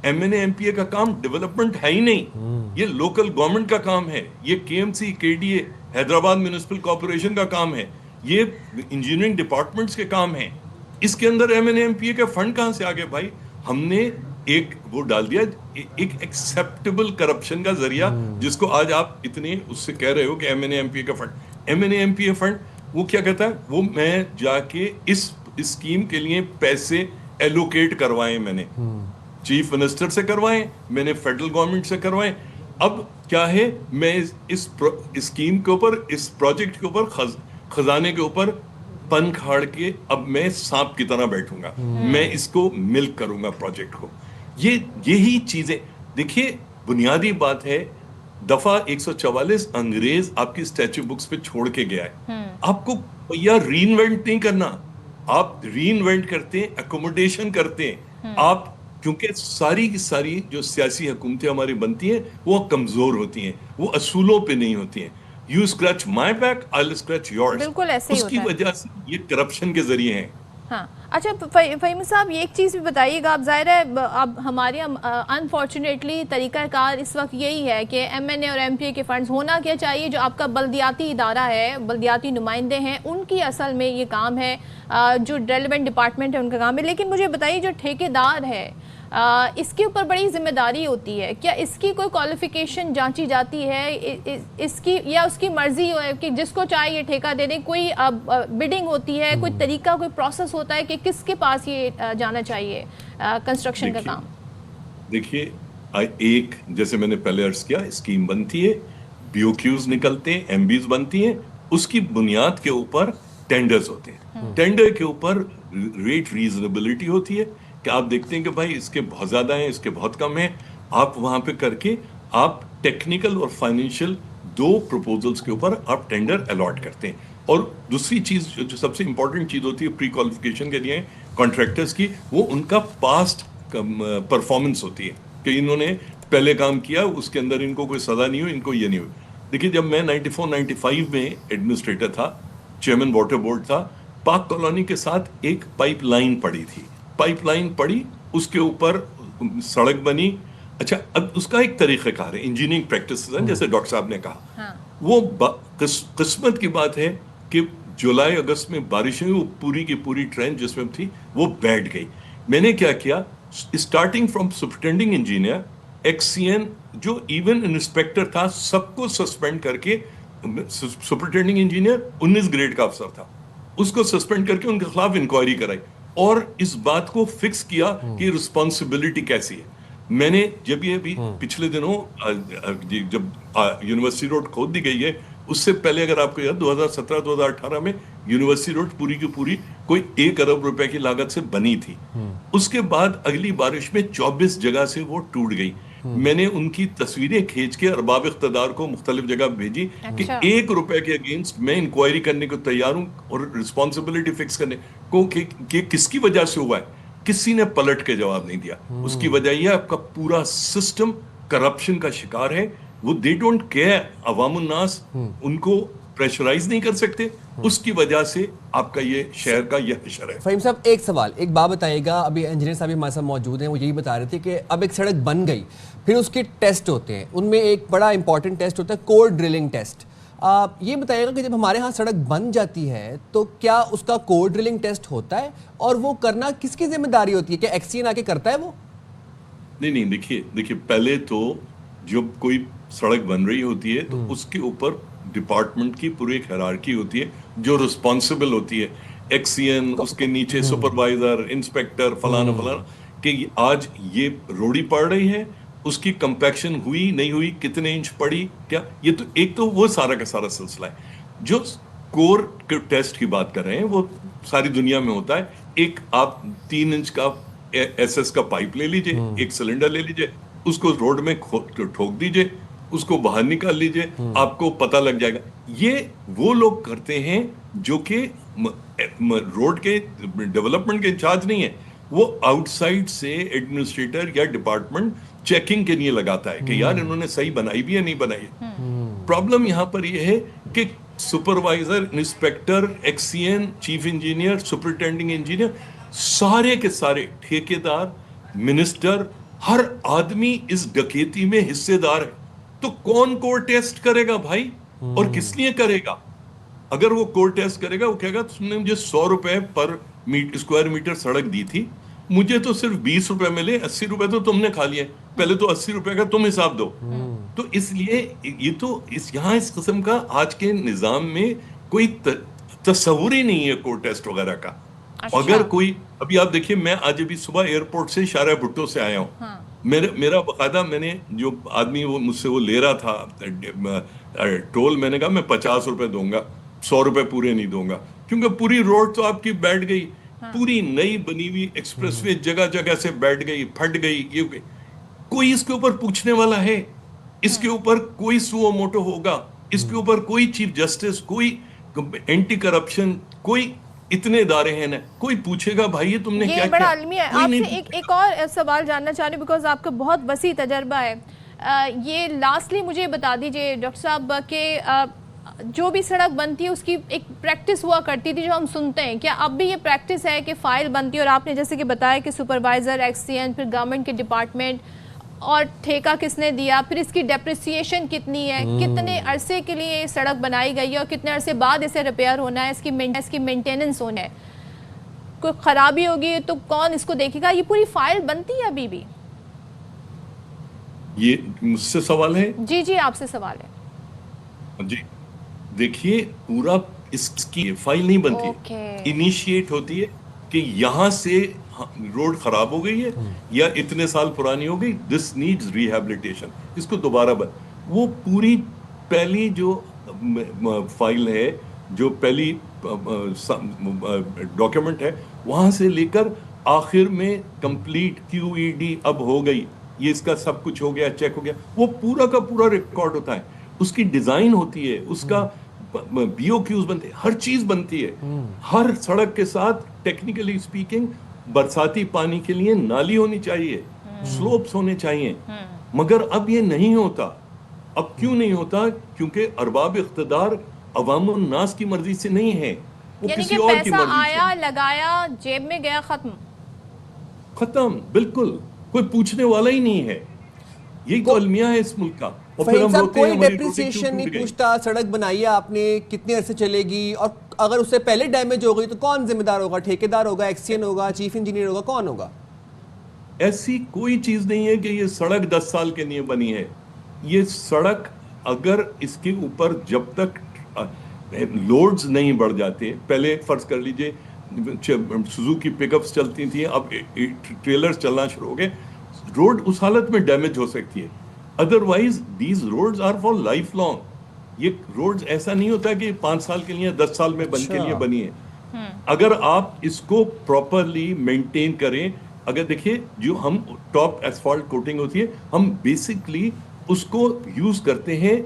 MNA MPA का काम डेवलपमेंट है ही नहीं, ये लोकल गवर्नमेंट का काम है, ये KMC KDA Hyderabad municipal corporation का काम है, ये इंजीनियरिंग डिपार्टमेंट्स के काम है। इसके अंदर MNA MPA के फंड कहां से आ गए भाई? हमने एक वो डाल दिया, एक एक्सेप्टेबल करप्शन का जरिया, जिसको आज आप इतने उससे कह रहे हो कि MNA MPA का फंड। MNA MPA फंड वो क्या कहता है, वो मैं जाके इस स्कीम के लिए पैसे एलोकेट करवाए, मैंने चीफ मिनिस्टर से करवाए, मैंने फेडरल गवर्नमेंट से करवाए। अब क्या है, मैं इस स्कीम के ऊपर, इस प्रोजेक्ट के ऊपर, खजाने के ऊपर पन खाड़ के अब मैं सांप की तरह बैठूंगा, मैं इसको मिल्क करूंगा प्रोजेक्ट को। यही चीजें देखिए, बुनियादी बात है, दफा 144 अंग्रेज आपकी स्टैच्यू बुक्स पे छोड़ के गया है। आपको भैया रीइन्वेंट नहीं करना, आप रीइन्वेंट करते हैं, अकोमोडेशन करते हैं आप, क्योंकि सारी की सारी जो सियासी हुकूमतें हमारी बनती हैं वो कमजोर होती हैं, वो असूलों पे नहीं होती हैं। You scratch my back, I will scratch yours. बिल्कुल ऐसे ही उसकी होता है। वजह से ये करप्शन के जरिए हैं। हाँ, अच्छा फ़हीम साहब, ये एक चीज़ भी बताइएगा, आप ज़ाहिर है अब हमारे अनफॉर्चुनेटली तरीक़ाकार इस वक्त यही है कि MNA और MPA के फंड्स, होना क्या चाहिए, जो आपका बल्दियाती इदारा है, बल्दियाती नुमाइंदे हैं, उनकी असल में ये काम है, जो रेलिवेंट डिपार्टमेंट है उनका काम है। लेकिन मुझे बताइए, जो ठेकेदार है इसके ऊपर बड़ी जिम्मेदारी होती है, क्या इसकी कोई क्वालिफिकेशन जांची जाती है, इसकी या उसकी मर्जी है कि जिसको चाहे ये ठेका दे दें? कोई बिडिंग होती है, कोई तरीका, कोई प्रोसेस होता है कि किसके पास ये जाना चाहिए कंस्ट्रक्शन का काम? देखिए, एक जैसे मैंने पहले अर्ज किया, स्कीम बनती है, BOQs निकलते हैं, MBs बनती हैं, उसकी बुनियाद के ऊपर टेंडर्स होते हैं। टेंडर के ऊपर रेट रीजनेबिलिटी होती है कि आप देखते हैं कि भाई इसके बहुत ज्यादा हैं, इसके बहुत कम हैं, आप वहां पे करके आप टेक्निकल और फाइनेंशियल 2 प्रपोजल्स के ऊपर आप टेंडर अलॉट करते हैं। और दूसरी चीज जो सबसे इंपॉर्टेंट चीज होती है प्री क्वालिफिकेशन के लिए कॉन्ट्रैक्टर्स की, वो उनका पास्ट परफॉर्मेंस होती है कि इन्होंने पहले काम किया, उसके अंदर इनको कोई सजा नहीं हुई, इनको ये नहीं हुई। देखिए, जब मैं 94-95 में एडमिनिस्ट्रेटर था, चेयरमैन वाटर बोर्ड था, पाक कॉलोनी के साथ एक पाइपलाइन पड़ी थी। पाइपलाइन पड़ी, उसके ऊपर सड़क बनी। अच्छा, अब उसका एक तरीक़ेकार है, इंजीनियरिंग प्रैक्टिस है, जैसे डॉक्टर साहब ने कहा। हाँ। वो किस्मत की बात है कि जुलाई अगस्त में बारिश हुई, वो पूरी की पूरी ट्रेन जिसमें थी वो बैठ गई। मैंने क्या किया, starting from superintending engineer, XEN, जो इवन इंस्पेक्टर था, सबको सस्पेंड करके, सुपरिटेंडिंग इंजीनियर 19 ग्रेड का अफसर था, उसको सस्पेंड करके उनके खिलाफ इंक्वायरी कराई और इस बात को फिक्स किया कि रिस्पॉन्सिबिलिटी कैसी है। मैंने जब ये भी पिछले दिनों जब यूनिवर्सिटी रोड खोद दी गई है, उससे पहले अगर आपको याद 2017-2018 में यूनिवर्सिटी रोड पूरी की पूरी कोई 1 अरब रुपए की लागत से बनी थी। उसके बाद अगली बारिश में 24 जगह से वो टूट गई। मैंने उनकी तस्वीरें खींच के अरबाब इख्तदार को मुख्तलिफ जगह भेजी कि 1 रुपए के अगेंस्ट मैं इंक्वायरी करने को तैयार हूं और रिस्पॉन्सिबिलिटी फिक्स करने को कि किसकी वजह से हुआ है। किसी ने पलट के जवाब नहीं दिया। उसकी वजह यह आपका पूरा सिस्टम करप्शन का शिकार है। वो दे डोंट केयर, अवामुन नास उनको प्रेशराइज नहीं कर सकते। उसकी वजह से आपका ये शहर का यह हशर है। फहीम साहब, एक सवाल, एक बात बताइएगा, अभी इंजीनियर साहब हमारे साथ मौजूद हैं, वो यही बता रहे थे कि अब एक सड़क बन गई, फिर उसके टेस्ट होते हैं, उनमें एक बड़ा इंपॉर्टेंट टेस्ट होता है कोर ड्रिलिंग टेस्ट। आप ये बताइएगा कि जब हमारे यहाँ सड़क बन जाती है तो क्या उसका कोर ड्रिलिंग टेस्ट होता है, और वो करना किसकी जिम्मेदारी होती है? क्या एक्सीएन आके करता है वो? नहीं, देखिए पहले तो जब कोई सड़क बन रही होती है तो उसके ऊपर डिपार्टमेंट की पूरी एक हायरार्की होती है जो रिस्पॉन्सिबल होती है। एक्सीएन, उसके नीचे सुपरवाइजर, इंस्पेक्टर, फलाना कि आज ये रोड़ी पड़ रही है, उसकी कंपैक्शन हुई नहीं हुई, कितने इंच पड़ी, क्या ये तो एक तो वो सारा का सारा सिलसिला है। जो कोर के टेस्ट की बात कर रहे हैं वो सारी दुनिया में होता है। एक आप 3 इंच का एसएस का पाइप ले लीजिए, एक सिलेंडर ले लीजिए, उसको रोड में ठोक दीजिए, उसको बाहर निकाल लीजिए, आपको पता लग जाएगा। ये वो लोग करते हैं जो कि रोड के डेवलपमेंट के इंचार्ज नहीं है। वो आउटसाइड से एडमिनिस्ट्रेटर या डिपार्टमेंट चेकिंग के लिए लगाता है कि यार इन्होंने सही बनाई भी या नहीं बनाई है। प्रॉब्लम यहाँ पर ये है कि supervisor, inspector, XEN, chief engineer, superintending engineer, सारे के सारे ठेकेदार, मिनिस्टर, हर आदमी इस डकैती में हिस्सेदार है। तो कौन कोर टेस्ट करेगा भाई, और किस लिए करेगा? अगर वो कोर टेस्ट करेगा, वो कहेगा तुमने मुझे 100 रुपए पर स्क्वायर मीटर सड़क दी थी, मुझे तो सिर्फ 20 रुपए मिले, 80 रुपए तो तुमने खा लिए, पहले तो 80 रुपए का तुम हिसाब दो। तो इसलिए ये तो यहाँ इस किस्म का आज के निजाम में कोई तस्वुर ही नहीं है कोर टेस्ट वगैरह का। अच्छा। अगर कोई, अभी आप देखिए, मैं आज अभी सुबह एयरपोर्ट से शारा भुट्टो से आया हूँ। हाँ। मेरा बकायदा, मैंने जो आदमी वो मुझसे वो ले रहा था टोल, मैंने कहा मैं 50 रुपए दूंगा, 100 रुपए पूरे नहीं दूंगा, क्योंकि पूरी रोड तो आपकी बैठ गई। हाँ। पूरी नई बनी हुई एक्सप्रेसवे जगह जगह से बैठ गई, फट गई, ये गई। कोई इसके ऊपर पूछने वाला है? इसके ऊपर कोई सुओ मोटो होगा? इसके ऊपर कोई चीफ जस्टिस, कोई एंटी करप्शन, कोई इतने इदारे हैं ना, कोई पूछेगा भाई ये तुमने क्या बड़ा किया? आलमी है। आपसे एक और सवाल जानना चाह रही हूँ, बिकॉज आपका बहुत वसी तजर्बा है। ये लास्टली मुझे बता दीजिए डॉक्टर साहब कि जो भी सड़क बनती है उसकी एक प्रैक्टिस हुआ करती थी जो हम सुनते हैं, क्या अब भी ये प्रैक्टिस है कि फाइल बनती है और आपने जैसे कि बताया कि सुपरवाइजर, एक्सीएन, फिर गवर्नमेंट के डिपार्टमेंट, और ठेका किसने दिया, फिर इसकी डेप्रिसिएशन कितनी है, कितने अरसे के लिए ये सड़क बनाई गई है और कितने अरसे बाद इसे रिपेयर होना है, इसकी मेंटेनेंस होना है, कोई खराबी होगी तो कौन इसको देखेगा? ये पूरी फाइल बनती है अभी भी? ये मुझसे सवाल है? जी आपसे सवाल है। जी देखिए, पूरा इसकी फाइल नहीं बनती, इनिशिएट होती है कि यहाँ से रोड खराब हो गई है या इतने साल पुरानी हो गई, दिस नीड्स रिहैबिलिटेशन, इसको दोबारा वो पूरी पहली जो फाइल है, जो पहली डॉक्यूमेंट है, वहां से लेकर आखिर में कंप्लीट QED अब हो गई, ये इसका सब कुछ हो गया, चेक हो गया, वो पूरा का पूरा रिकॉर्ड होता है। उसकी डिजाइन होती है, उसका BOQs बनते हैं, हर चीज बनती है। हर सड़क के साथ टेक्निकली स्पीकिंग बरसाती पानी के लिए नाली होनी चाहिए, स्लोप्स होने चाहिए, मगर अब ये नहीं होता। अब क्यों नहीं होता? क्योंकि अरबाब इख्तिदार अवामुन नास की मर्जी से नहीं है, वो यानी किसी कि और की पैसा मर्जी आया, से। लगाया, जेब में गया, खत्म, बिल्कुल कोई पूछने वाला ही नहीं है। यही तो अलमिया है इस मुल्क का। और फिर फहीम हम साहब, रोते हैं कोई हमारी रोटी डेप्रिसिएशन क्यों नहीं टूट गई। पूछता, सड़क बनाई है आपने, कितने अरसे चलेगी, और अगर उससे पहले डैमेज हो गई तो कौन जिम्मेदार होगा? ठेकेदार होगा, एक्सीएन होगा, चीफ इंजीनियर होगा, कौन होगा? ऐसी कोई चीज नहीं है कि ये सड़क 10 साल के लिए बनी है। ये सड़क अगर इसके ऊपर जब तक लोड्स नहीं बढ़ जाते, पहले फर्ज कर लीजिए सुजुकी पिकअप्स चलती थी, अब ट्रेलर्स चलना शुरू हो गए, रोड उस हालत में डैमेज हो सकती है। Otherwise these roads are for life long. ये रोड्स ऐसा नहीं होता कि 5 साल के लिए 10 साल में के लिए बनी है। अगर आप इसको प्रॉपरली मेंटेन करें, अगर देखिए जो हम टॉप एस्फाल्ट कोटिंग होती है, हम बेसिकली उसको यूज करते हैं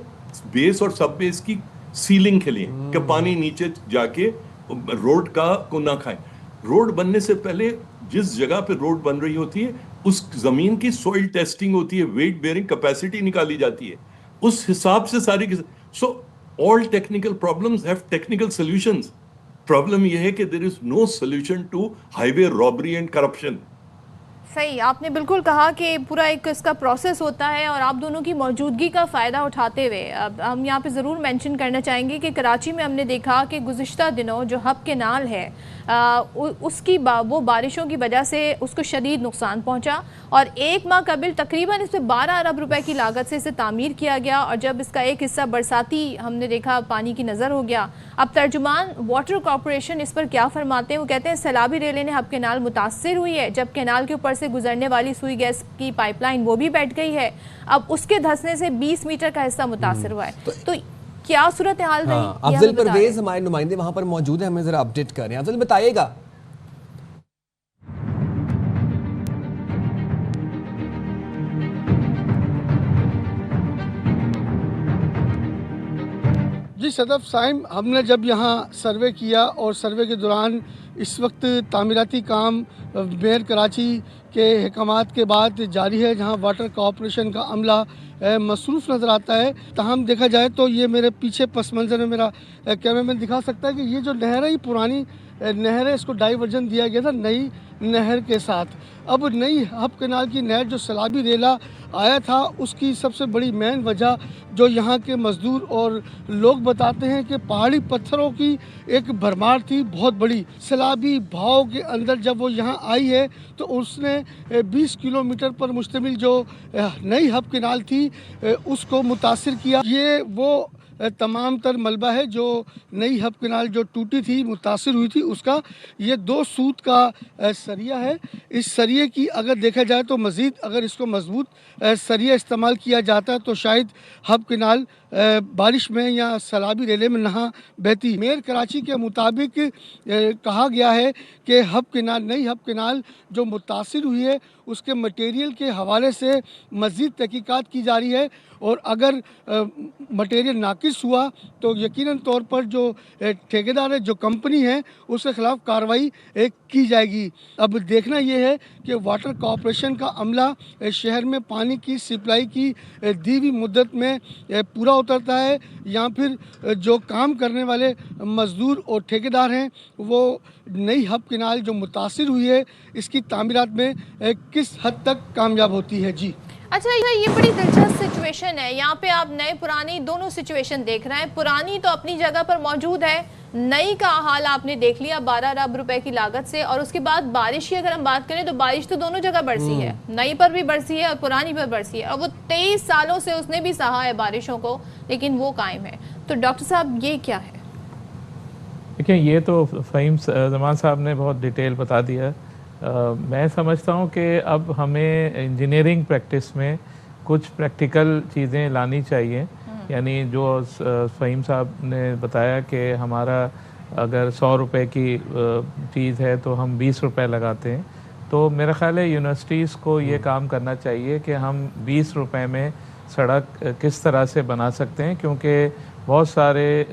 बेस और सब बेस की सीलिंग के लिए कि पानी नीचे जाके रोड का को ना खाए। रोड बनने से पहले जिस जगह पे रोड बन रही होती है उस जमीन की सॉइल टेस्टिंग होती है, वेट बेयरिंग कैपेसिटी निकाली जाती है, उस हिसाब से सारी। So all technical problems have technical solutions. Problem यह है कि there is no solution to highway robbery and corruption. सही, आपने बिल्कुल कहा कि पूरा एक इसका प्रोसेस होता है और आप दोनों की मौजूदगी का फ़ायदा उठाते हुए अब हम यहाँ पे ज़रूर मेंशन करना चाहेंगे कि कराची में हमने देखा कि गुज़िश्ता दिनों जो हब केनाल है उसकी वो बारिशों की वजह से उसको शदीद नुकसान पहुँचा और 1 माह कबल तकरीबन इस पर 12 अरब रुपए की लागत से इसे तामीर किया गया और जब इसका एक हिस्सा बरसाती हमने देखा पानी की नज़र हो गया। अब तर्जुमान वाटर कॉरपोरेशन इस पर क्या फरमाते हैं? वो कहते हैं सैलाबी रेले ने हब केनाल मुतासर हुई है, जब केनाल के ऊपर से गुजरने वाली सुई गैस की पाइपलाइन वो भी बैठ गई है, अब उसके धंसने से 20 मीटर का हिस्सा मुतासर हुआ है। तो क्या सूरत हाल रही? अफजल परवेज हमारे नुमाइंदे वहां पर मौजूद है, हमें जरा अपडेट करें। अफजल बताइएगा। जी सदफ साहिम, हमने जब यहाँ सर्वे किया और सर्वे के दौरान इस वक्त तामीराती काम मेयर कराची के अहकामात के बाद जारी है, जहाँ वाटर कॉरपोरेशन का अमला मसरूफ़ नज़र आता है। तमाम देखा जाए तो ये मेरे पीछे पस मंज़र में मेरा कैमरामैन दिखा सकता है कि ये जो नहर है, ये पुरानी नहर है, इसको डाइवर्जन दिया गया था नई नहर के साथ। अब नई हब केनाल की नहर जो सैलाबी रेला आया था, उसकी सबसे बड़ी मेन वजह जो यहाँ के मज़दूर और लोग बताते हैं कि पहाड़ी पत्थरों की एक भरमार थी बहुत बड़ी। सैलाबी भाव के अंदर जब वो यहाँ आई है तो उसने 20 किलोमीटर पर मुश्तमिल जो नई हब केनाल थी उसको मुतासिर किया। ये वो तमाम तर मलबा है जो नई हब केनाल जो टूटी थी, मुतासिर हुई थी, उसका ये 2 सूत का सरिया है। इस सरिये की अगर देखा जाए तो मज़ीद अगर इसको मजबूत सरिया इस्तेमाल किया जाता है तो शायद हब केनाल बारिश में या सैलाबी रेले में नहा बहती। मेयर कराची के मुताबिक कहा गया है कि हब केनाल, नई हब केनाल जो मुतासिर हुई है उसके मटेरियल के हवाले से मज़ीद तहकीकात की जा रही है और अगर मटेरियल नाकिस हुआ तो यकीनन तौर पर जो ठेकेदार है, जो कंपनी है, उसके ख़िलाफ़ कार्रवाई की जाएगी। अब देखना यह है कि वाटर कॉरपोरेशन का अमला शहर में पानी की सप्लाई की दी हुई मुद्दत में पूरा उतरता है या फिर जो काम करने वाले मज़दूर और ठेकेदार हैं वो नई हब केनाल जो मुतासिर हुई है इसकी तामीरात में किस हद तक कामयाब होती है। जी अच्छा, ये बड़ी दिलचस्प सिचुएशन है। यहाँ पे आप नए पुरानी दोनों सिचुएशन देख रहे हैं। पुरानी तो अपनी जगह पर मौजूद है, नई का हाल आपने देख लिया 12 अरब रुपए की लागत से, और उसके बाद बारिश की अगर हम बात करें तो बारिश तो दोनों जगह बरसी है, नई पर भी बरसी है और पुरानी पर बरसी है, और वो 23 सालों से उसने भी सहा है बारिशों को, लेकिन वो कायम है। तो डॉक्टर साहब ये क्या है? देखिए, ये तो फ़हीम ज़मान साहब ने बहुत डिटेल बता दिया। मैं समझता हूँ कि अब हमें इंजीनियरिंग प्रैक्टिस में कुछ प्रैक्टिकल चीज़ें लानी चाहिए। यानी जो फ़हीम साहब ने बताया कि हमारा अगर 100 रुपए की चीज़ है तो हम 20 रुपए लगाते हैं, तो मेरा ख़्याल है यूनिवर्सिटीज़ को ये काम करना चाहिए कि हम 20 रुपए में सड़क किस तरह से बना सकते हैं, क्योंकि बहुत सारे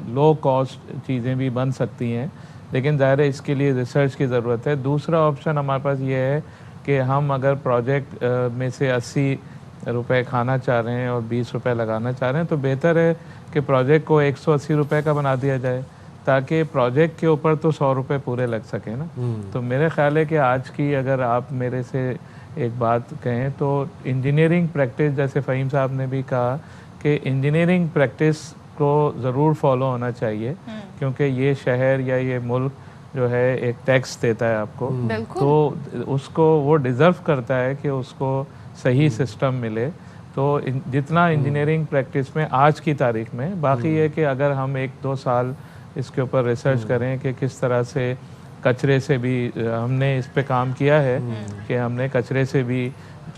लो कॉस्ट चीज़ें भी बन सकती हैं, लेकिन ज़ाहिर है इसके लिए रिसर्च की ज़रूरत है। दूसरा ऑप्शन हमारे पास ये है कि हम अगर प्रोजेक्ट में से 80 रुपए खाना चाह रहे हैं और 20 रुपए लगाना चाह रहे हैं, तो बेहतर है कि प्रोजेक्ट को 180 रुपए का बना दिया जाए, ताकि प्रोजेक्ट के ऊपर तो 100 रुपए पूरे लग सके ना। तो मेरे ख्याल है कि आज की अगर आप मेरे से एक बात कहें तो इंजीनियरिंग प्रैक्टिस, जैसे फ़हीम साहब ने भी कहा कि इंजीनियरिंग प्रैक्टिस को ज़रूर फॉलो होना चाहिए, क्योंकि ये शहर या ये मुल्क जो है एक टैक्स देता है आपको, तो उसको वो डिज़र्व करता है कि उसको सही सिस्टम मिले। तो जितना इंजीनियरिंग प्रैक्टिस में आज की तारीख में, बाकी है कि अगर हम 1-2 साल इसके ऊपर रिसर्च करें कि किस तरह से कचरे से भी, हमने इस पे काम किया है कि हमने कचरे से भी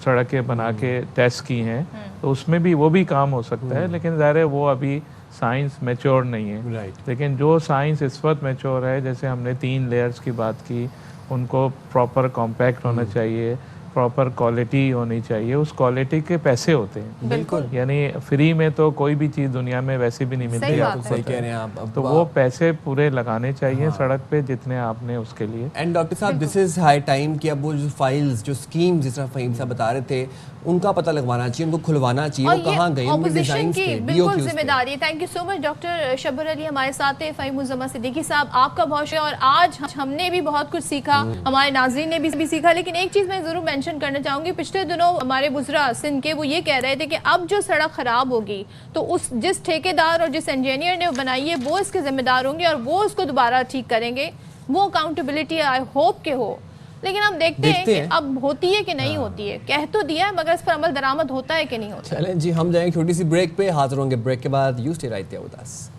सड़कें बना के टेस्ट की हैं, तो उसमें भी वो भी काम हो सकता है, लेकिन ज़ाहिर है वो अभी साइंस मैच्योर नहीं है। लेकिन जो साइंस इस वक्त मैच्योर है, जैसे हमने 3 लेयर्स की बात की, उनको प्रॉपर कॉम्पैक्ट होना चाहिए, प्रॉपर क्वालिटी होनी चाहिए, उस क्वालिटी के पैसे होते हैं। बिल्कुल, यानी फ्री में तो कोई भी चीज़ दुनिया में वैसे भी नहीं मिलती, आपको सही कह रहे हैं आप। तो वो पैसे पूरे लगाने चाहिए सड़क पे जितने आपने उसके लिए। एंड डॉक्टर साहब, दिस इज़ हाई टाइम कि अब वो जो फाइल्स, जो स्कीम्स, जिस तरह फ़हीम साहब बता रहे थे, उनका पता लगवाना चाहिए, उनको खुलवाना चाहिए, वो कहाँ गए, उनके डिजाइन की बिल्कुल जिम्मेदारी है। Thank you so much doctor Shabbar Ali हमारे साथ थे, फ़हीमुज़्ज़मा सिद्दीकी साहब आपका बहुत शुक्रिया। और आज हमने भी बहुत कुछ सीखा, हमारे नाज़रीन ने भी सीखा। लेकिन एक चीज़ मैं ज़रूर मेंशन करना चाहूँगी, पिछले दिनों हमारे बुज़ुर्ग सिंध के वो ये कह रहे थे कि अब जो सड़क ख़राब होगी तो उस जिस ठेकेदार और जिस इंजीनियर ने बनाई है वो इसके ज़िम्मेदार होंगे और वो उसको दोबारा ठीक करेंगे। वो अकाउंटेबिलिटी आई होप के हो, लेकिन हम देखते हैं कि अब होती है कि नहीं होती है। कह तो दिया है, मगर इस पर अमल दरामद होता है कि नहीं होता। चलें जी, हम जाएंगे छोटी सी ब्रेक पे, हाजिर होंगे ब्रेक के बाद। You stay right there with us.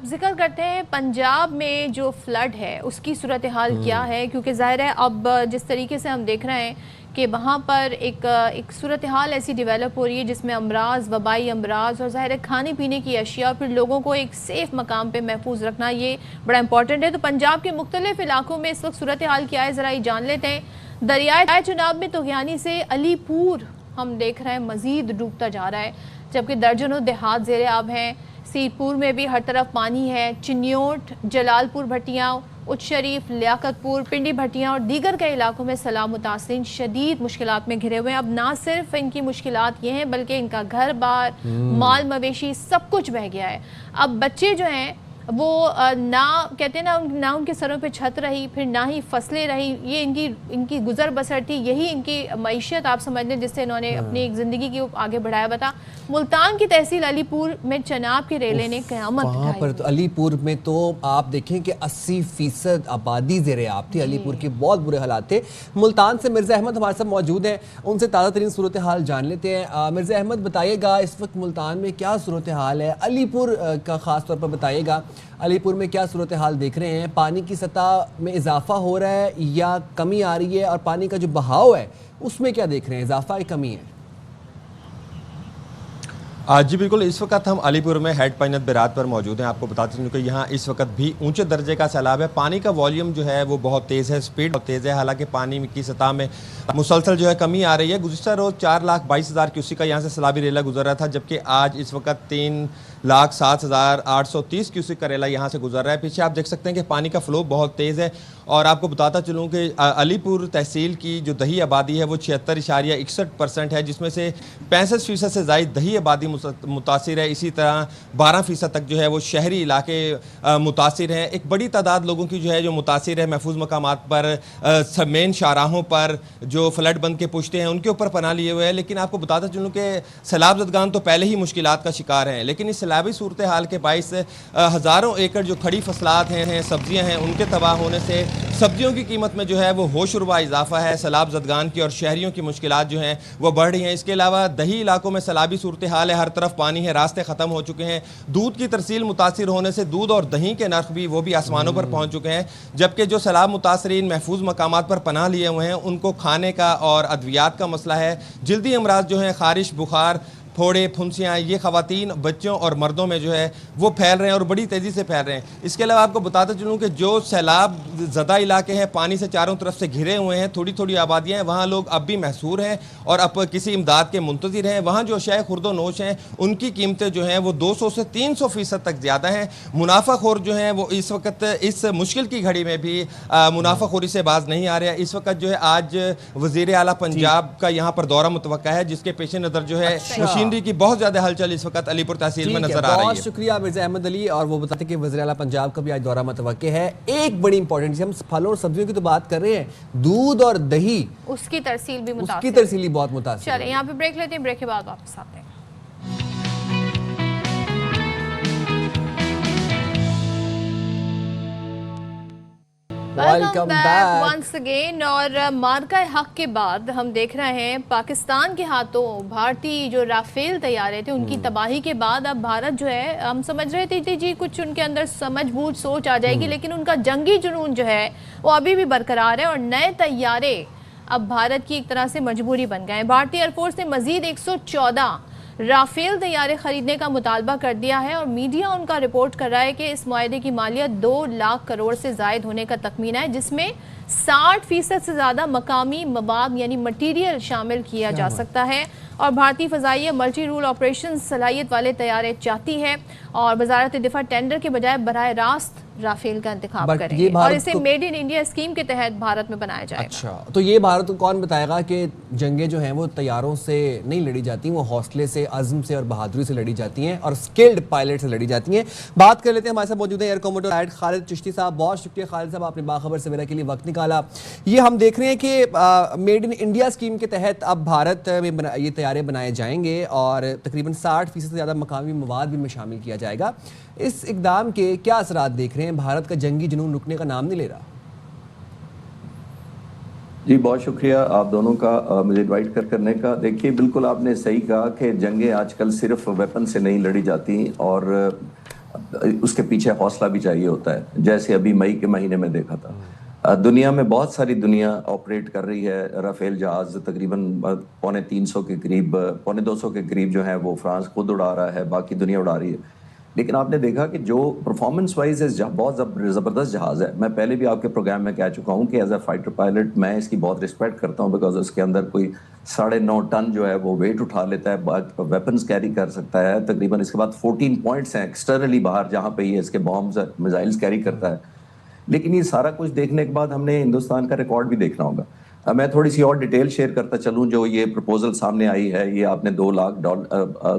जिक्र करते हैं पंजाब में जो फ्लड है उसकी सूरत हाल क्या है, क्योंकि ज़ाहिर है अब जिस तरीके से हम देख रहे हैं कि वहाँ पर एक सूरत हाल ऐसी डेवलप हो रही है जिसमें अमराज, वबाई अमराज और ज़ाहिर है खाने पीने की अशिया, फिर लोगों को एक सेफ़ मकाम पे महफूज रखना, ये बड़ा इंपॉर्टेंट है। तो पंजाब के मुख्तलिफ इलाकों में इस वक्त सूरत हाल क्या है, ज़रा ये जान लेते हैं। दरियाए चुनाब में तोगयानी से अलीपुर हम देख रहे हैं मज़ीद डूबता जा रहा है, जबकि दर्जनों देहात ज़ेरे आब हैं। सीरपुर में भी हर तरफ पानी है। चिन्योट, जलालपुर भट्टियाँ, उच्च शरीफ, लियाकतपुर, पिंडी भट्टियाँ और दीगर कई इलाकों में सैलाब मुतासिरीन शदीद मुश्किलात में घिरे हुए हैं। अब ना सिर्फ इनकी मुश्किलात ये हैं बल्कि इनका घर बार, माल मवेशी सब कुछ बह गया है। अब बच्चे जो हैं वो ना कहते हैं ना उनके सरों पे छत रही, फिर ना ही फसलें रही। ये इनकी गुजर बसर थी, यही इनकी मईशत आप समझ लें जिससे इन्होंने अपनी एक ज़िंदगी की आगे बढ़ाया। बता, मुल्तान की तहसील अलीपुर में चनाब के रेले ने क़यामत वहाँ पर तो अलीपुर में तो आप देखें कि 80% आबादी ज़ेरे आब थी। अलीपुर के बहुत बुरे हालात थे। मुल्तान से मिर्ज़ा अहमद हमारे साथ मौजूद हैं, उनसे ताज़ा तरीन सूरत हाल जान लेते हैं। मिर्ज़ा अहमद, बताइएगा इस वक्त मुल्तान में क्या सूरत हाल है, अलीपुर का ख़ास तौर पर बताइएगा, अलीपुर में क्या सूरत हाल देख रहे हैं? पानी की सतह में इजाफा हो रहा है या कमी आ रही है, और पानी का जो बहाव है उसमें क्या देख रहे हैं, इजाफा या कमी है? जी बिल्कुल, इस वक्त हम अलीपुर में हेड पंचायत बिरात पर मौजूद हैं। आपको बताते चलूँ कि यहाँ इस वक्त भी ऊंचे दर्जे का सैलाब है। पानी का वॉल्यूम जो है वो बहुत तेज़ है, स्पीड बहुत तेज़ है। हालांकि पानी की सतह में मुसलसल जो है कमी आ रही है। गुज़िश्ता रोज़ 4,22,000 क्यूसेक का यहाँ से सैलाबी रेला गुजर रहा था, जबकि आज इस वक्त 3,07,830 क्यूसेक का रेला यहाँ से गुजर रहा है। पीछे आप देख सकते हैं कि पानी का फ्लो बहुत तेज़ है। और आपको बताता चलूँ कि अलीपुर तहसील की जो दही आबादी है वो 76.61% है, जिसमें से 65% से ज़ायद दही आबादी मुतासिर है। इसी तरह 12% तक जो है वो शहरी इलाके मुतासिर हैं। एक बड़ी तादाद लोगों की जो है जो मुतासिर है महफूज मकामात पर, मेन शाहराहों पर जो फ्लड बंद के पुश्ते हैं उनके ऊपर पनाह लिए हुए हैं। लेकिन आपको बताता चलूँ कि सैलाब ज़दगान तो पहले ही मुश्किलात का शिकार हैं, लेकिन इस सैलाबी सूरत हाल के बाइस हज़ारों एकड़ जो खड़ी फसलात हैं, सब्जियाँ हैं, उनके तबाह होने से सब्जियों की कीमत में जो है वो होशरुबा इजाफा है। सैलाब ज़दगान की और शहरियों की मुश्किलात जो हैं वो बढ़ रही हैं। इसके अलावा दही इलाकों में सैलाबी सूरत हाल है, हर तरफ पानी है, रास्ते ख़त्म हो चुके हैं। दूध की तरसील मुतासिर होने से दूध और दही के नर्ख भी वो भी आसमानों पर पहुँच चुके हैं। जबकि जो सैलाब मुतासरीन महफूज मकामात पर पनाह लिए हुए हैं उनको खाने का और अद्वियात का मसला है। जल्दी अमराज जो हैं, खारिश, बुखार, फोड़े फुंसियाँ ये ख़वातीन बच्चों और मर्दों में जो है वो फैल रहे हैं और बड़ी तेज़ी से फैल रहे हैं। इसके अलावा आपको बताता चलूँ कि जो सैलाब ज़दा इलाके हैं, पानी से चारों तरफ से घिरे हुए हैं, थोड़ी थोड़ी आबादियाँ हैं, वहाँ लोग अब भी महसूर हैं और अब किसी इमदाद के मुंतज़िर हैं। वहाँ जो अशाए खुर्दो नोश हैं उनकी कीमतें जो हैं वो 200 से 300% तक ज़्यादा हैं। मुनाफाखोर जो हैं वो इस वक्त इस मुश्किल की घड़ी में भी मुनाफाखोरी से बाज नहीं आ रहे हैं। इस वक्त जो है आज वज़ीर आला पंजाब का यहाँ पर दौरा मुतवक्का है, जिसके पेश नज़र जो है मशीनरी की बहुत ज़्यादा हलचल इस वक्त अलीपुर तहसील में नजर आ रही है। बहुत शुक्रिया मिर्जा अहमद अली। और वो बताते कि वज़ीर आला पंजाब का भी आज दौरा मुतवक्के है। एक बड़ी इंपॉर्टेंट, हम फलों और सब्जियों की तो बात कर रहे हैं, दूध और दही उसकी तरसील भी मुतासिर, उसकी तरसीली बहुत मुतासिर। चलिए यहाँ पे ब्रेक लेते हैं, ब्रेक के बाद वापस आते हैं। Welcome back once again. और मार्का हक के बाद हम देख रहे हैं पाकिस्तान के हाथों भारतीय जो राफेल तैयारे थे उनकी तबाही के बाद अब भारत जो है, हम समझ रहे थे जी कुछ उनके अंदर समझ बूझ सोच आ जाएगी, लेकिन उनका जंगी जुनून जो है वो अभी भी बरकरार है और नए तैयारे अब भारत की एक तरह से मजबूरी बन गए हैं। भारतीय एयरफोर्स ने मजीद 114 राफेल तैयारे खरीदने का मुतालबा कर दिया है और मीडिया उनका रिपोर्ट कर रहा है कि इस मुआहदे की मालियत 2 लाख करोड़ से जायद होने का तखमीना है, जिसमें 60% से ज़्यादा मकामी मवाद यानी मटीरियल शामिल किया जा सकता है। और भारतीय फ़ज़ाइया मल्टी रूल ऑपरेशन सलाहियत वाले तैयारे चाहती है और वजारत दिफा टेंडर के बजाय बराह रास्त राफेल का इंतखाब करेंगे और इसे मेड इन इंडिया स्कीम के तहत भारत में बनाया जाएगा। अच्छा, तो ये भारत को कौन बताएगा कि जंगें जो हैं वो तैयारों से नहीं लड़ी जाती, वो हौसले से, अज़्म से और बहादुरी से लड़ी जाती हैं और स्किल्ड पायलट से लड़ी जाती हैं। बात कर लेते हैं, हमारे साथ मौजूद है air commodore Lloyd Khalid Chishti साहब। बहुत शुक्रिया खालिद साहब, आपने बाखबर सवेरा के लिए वक्त निकाला। ये हम देख रहे हैं कि मेड इन इंडिया स्कीम के तहत अब भारत में ये तैयारे बनाए जाएंगे और तकरीबन 60% से ज़्यादा मकामी मवाद भी में शामिल किया जाएगा। इस इकदाम के क्या असरात देख रहे हैं? भारत का जंगी जुनून रुकने का नाम नहीं ले रहा। जी बहुत शुक्रिया आप दोनों का मुझे इनवाइट करने का। देखिए बिल्कुल आपने सही कहा कि जंगें आजकल सिर्फ वेपन से नहीं लड़ी जाती और उसके पीछे हौसला भी चाहिए होता है, जैसे अभी मई के महीने में देखा था। दुनिया में बहुत सारी दुनिया ऑपरेट कर रही है राफेल जहाज, तकरीबन 350 के करीब, 250 के करीब जो है वो फ्रांस खुद उड़ा रहा है, बाकी दुनिया उड़ा रही है। लेकिन आपने देखा कि जो परफॉर्मेंस वाइज बहुत ज़बरदस्त जहाज़ है। मैं पहले भी आपके प्रोग्राम में कह चुका हूँ कि एज अ फाइटर पायलट मैं इसकी बहुत रिस्पेक्ट करता हूँ, बिकॉज उसके अंदर कोई 9.5 टन जो है वो वेट उठा लेता है, वेपन्स कैरी कर सकता है। तकरीबन इसके बाद 14 पॉइंट्स हैं एक्सटर्नली बाहर जहाँ पे ये इसके बॉम्ब्स मिसाइल्स कैरी करता है। लेकिन ये सारा कुछ देखने के बाद हमने हिंदुस्तान का रिकॉर्ड भी देखना होगा। मैं थोड़ी सी और डिटेल शेयर करता चलूँ। जो ये प्रपोजल सामने आई है, ये आपने 2 लाख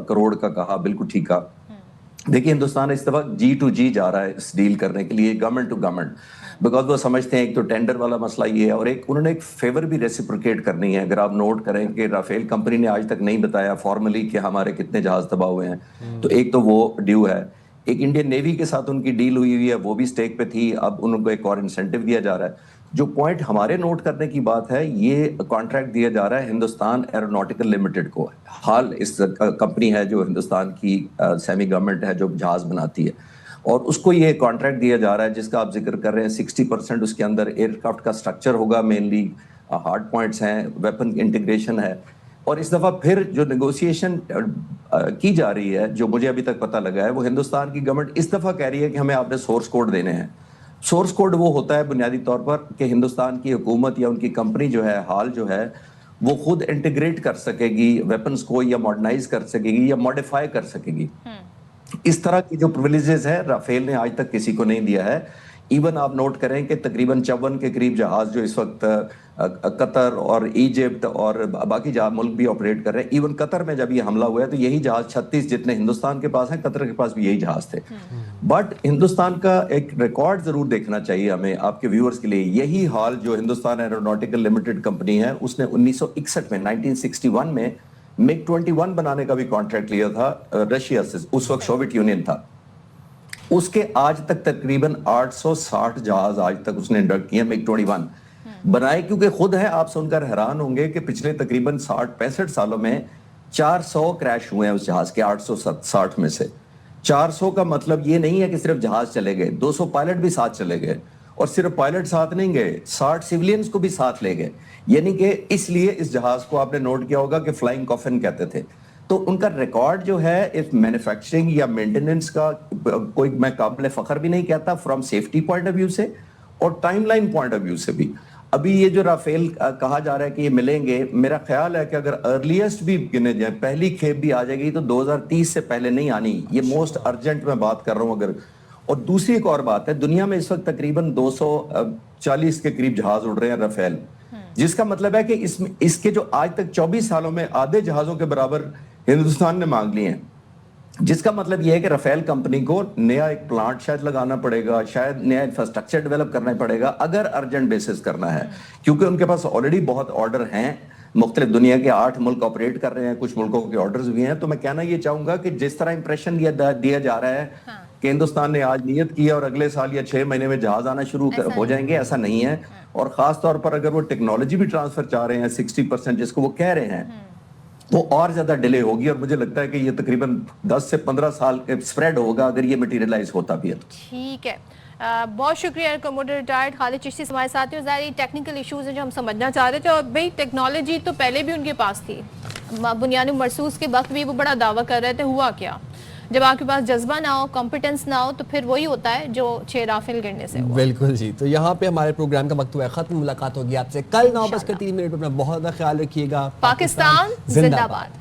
करोड़ का कहा, बिल्कुल ठीक कहा। देखिए हिंदुस्तान इस दफा G2G जा रहा है इस डील करने के लिए, गवर्नमेंट टू गवर्नमेंट, बिकॉज वो समझते हैं एक तो टेंडर वाला मसला ये है और एक उन्होंने एक फेवर भी रेसिप्रोकेट करनी है। अगर आप नोट करें कि राफेल कंपनी ने आज तक नहीं बताया फॉर्मली कि हमारे कितने जहाज तबाह हुए हैं, तो एक तो वो ड्यू है। एक इंडियन नेवी के साथ उनकी डील हुई है, वो भी स्टेक पे थी, अब उनको एक और इंसेंटिव दिया जा रहा है। जो पॉइंट हमारे नोट करने की बात है, ये कॉन्ट्रैक्ट दिया जा रहा है हिंदुस्तान एरोनॉटिकल लिमिटेड को। हाल इस कंपनी है जो हिंदुस्तान की सेमी गवर्नमेंट है जो जहाज बनाती है, और उसको ये कॉन्ट्रैक्ट दिया जा रहा है जिसका आप जिक्र कर रहे हैं। 60% उसके अंदर एयरक्राफ्ट का स्ट्रक्चर होगा, मेनली हार्ड पॉइंट्स हैं, वेपन इंटीग्रेशन है। और इस दफ़ा फिर जो नेगोशिएशन की जा रही है, जो मुझे अभी तक पता लगा है, वो हिंदुस्तान की गवर्नमेंट इस दफ़ा कह रही है कि हमें आपने सोर्स कोड देने हैं। सोर्स कोड वो होता है बुनियादी तौर पर कि हिंदुस्तान की हुकूमत या उनकी कंपनी जो है हाल जो है वो खुद इंटीग्रेट कर सकेगी वेपन्स को, या मॉडर्नाइज कर सकेगी या मॉडिफाई कर सकेगी। इस तरह की जो प्रिविलेजेस है राफेल ने आज तक किसी को नहीं दिया है। इवन आप नोट करें कि तकरीबन 54 के करीब जहाज जो इस वक्त कतर और इजिप्ट और बाकी मुल्क भी ऑपरेट कर रहे हैं। इवन कतर में जब ये हमला हुआ है तो यही जहाज 36 जितने हिंदुस्तान के पास हैं, कतर के पास भी यही जहाज थे। बट हिंदुस्तान का एक रिकॉर्ड जरूर देखना चाहिए हमें, आपके व्यूअर्स के लिए। यही हाल जो हिंदुस्तान एरोनॉटिकल लिमिटेड कंपनी है, उसने 1961 में 1961 में मिग 21 बनाने का भी कॉन्ट्रैक्ट लिया था रशिया से, उस वक्त सोवियत यूनियन था। उसके आज तक तकरीबन 860 जहाज आज तक उसने इंडक्ट किए मिग 21 बनाए, क्योंकि खुद है। आप सुनकर हैरान होंगे कि पिछले तकरीबन 65 सालों में 400 क्रैश हुए हैं उस जहाज के 860 में से। 400 का मतलब ये नहीं है कि सिर्फ जहाज चले गए, 200 पायलट भी साथ चले गए, और सिर्फ पायलट साथ नहीं गए, 60 सिविलियंस को भी साथ ले गए। यानी कि इसलिए इस जहाज को आपने नोट किया होगा कि फ्लाइंग कॉफिन कहते थे। तो उनका रिकॉर्ड जो है इस मैन्युफैक्चरिंग या मेंटेनेंस का कोई मैं काबिल फख्र भी नहीं कहता from safety point of view से और टाइमलाइन पॉइंट ऑफ व्यू से भी। अभी ये जो राफेल कहा जा रहा है कि ये मिलेंगे, मेरा ख्याल है कि अगर अर्लीस्ट भी गिने जाए, पहली खेप भी आ जाएगी तो 2030 से पहले नहीं आनी। ये मोस्ट अर्जेंट मैं बात कर रहा हूं अगर। और दूसरी एक और बात है, दुनिया में इस वक्त तकरीबन 240 के करीब जहाज उड़ रहे हैं राफेल, जिसका मतलब है कि इसके जो आज तक 24 सालों में आधे जहाजों के बराबर हिंदुस्तान ने मांग लिए हैं, जिसका मतलब यह है कि राफेल कंपनी को नया एक प्लांट शायद लगाना पड़ेगा, शायद नया इंफ्रास्ट्रक्चर डेवलप करना पड़ेगा अगर अर्जेंट बेसिस करना है, क्योंकि उनके पास ऑलरेडी बहुत ऑर्डर हैं। मुख्तलिफ दुनिया के 8 मुल्क ऑपरेट कर रहे हैं, कुछ मुल्कों के ऑर्डर्स भी हैं। तो मैं कहना ये चाहूंगा कि जिस तरह इंप्रेशन दिया जा रहा है कि हिंदुस्तान ने आज नियत किया और अगले साल या 6 महीने में जहाज आना शुरू हो जाएंगे, ऐसा नहीं है। और खास तौर पर अगर वो टेक्नोलॉजी भी ट्रांसफर चाह रहे हैं 60% जिसको वो कह रहे हैं, वो और ज्यादा डिले होगी। और मुझे लगता है कि ये तकरीबन 10 से 15 साल स्प्रेड होगा अगर ये मटेरियलाइज होता भी है। ठीक है, बहुत शुक्रिया कमोडर रिटायर्ड खालिद चिश्ती हमारे साथ हैं। ज़ाहिर टेक्निकल इश्यूज हैं जो हम समझना चाह रहे थे, और भाई टेक्नोलॉजी तो पहले भी उनके पास थी, बुनियादी मरसूस के वक्त भी वो बड़ा दावा कर रहे थे। हुआ क्या, जब आपके पास जज्बा ना हो, कॉम्पिटेंस ना हो, तो फिर वही होता है जो 6 राफेल गिरने से हुआ। बिल्कुल जी। तो यहाँ पे हमारे प्रोग्राम का वक्त हुआ है खत्म। मुलाकात होगी आपसे कल 9:03 पर। अपना बहुत ज़्यादा ख्याल रखिएगा। पाकिस्तान जिंदाबाद।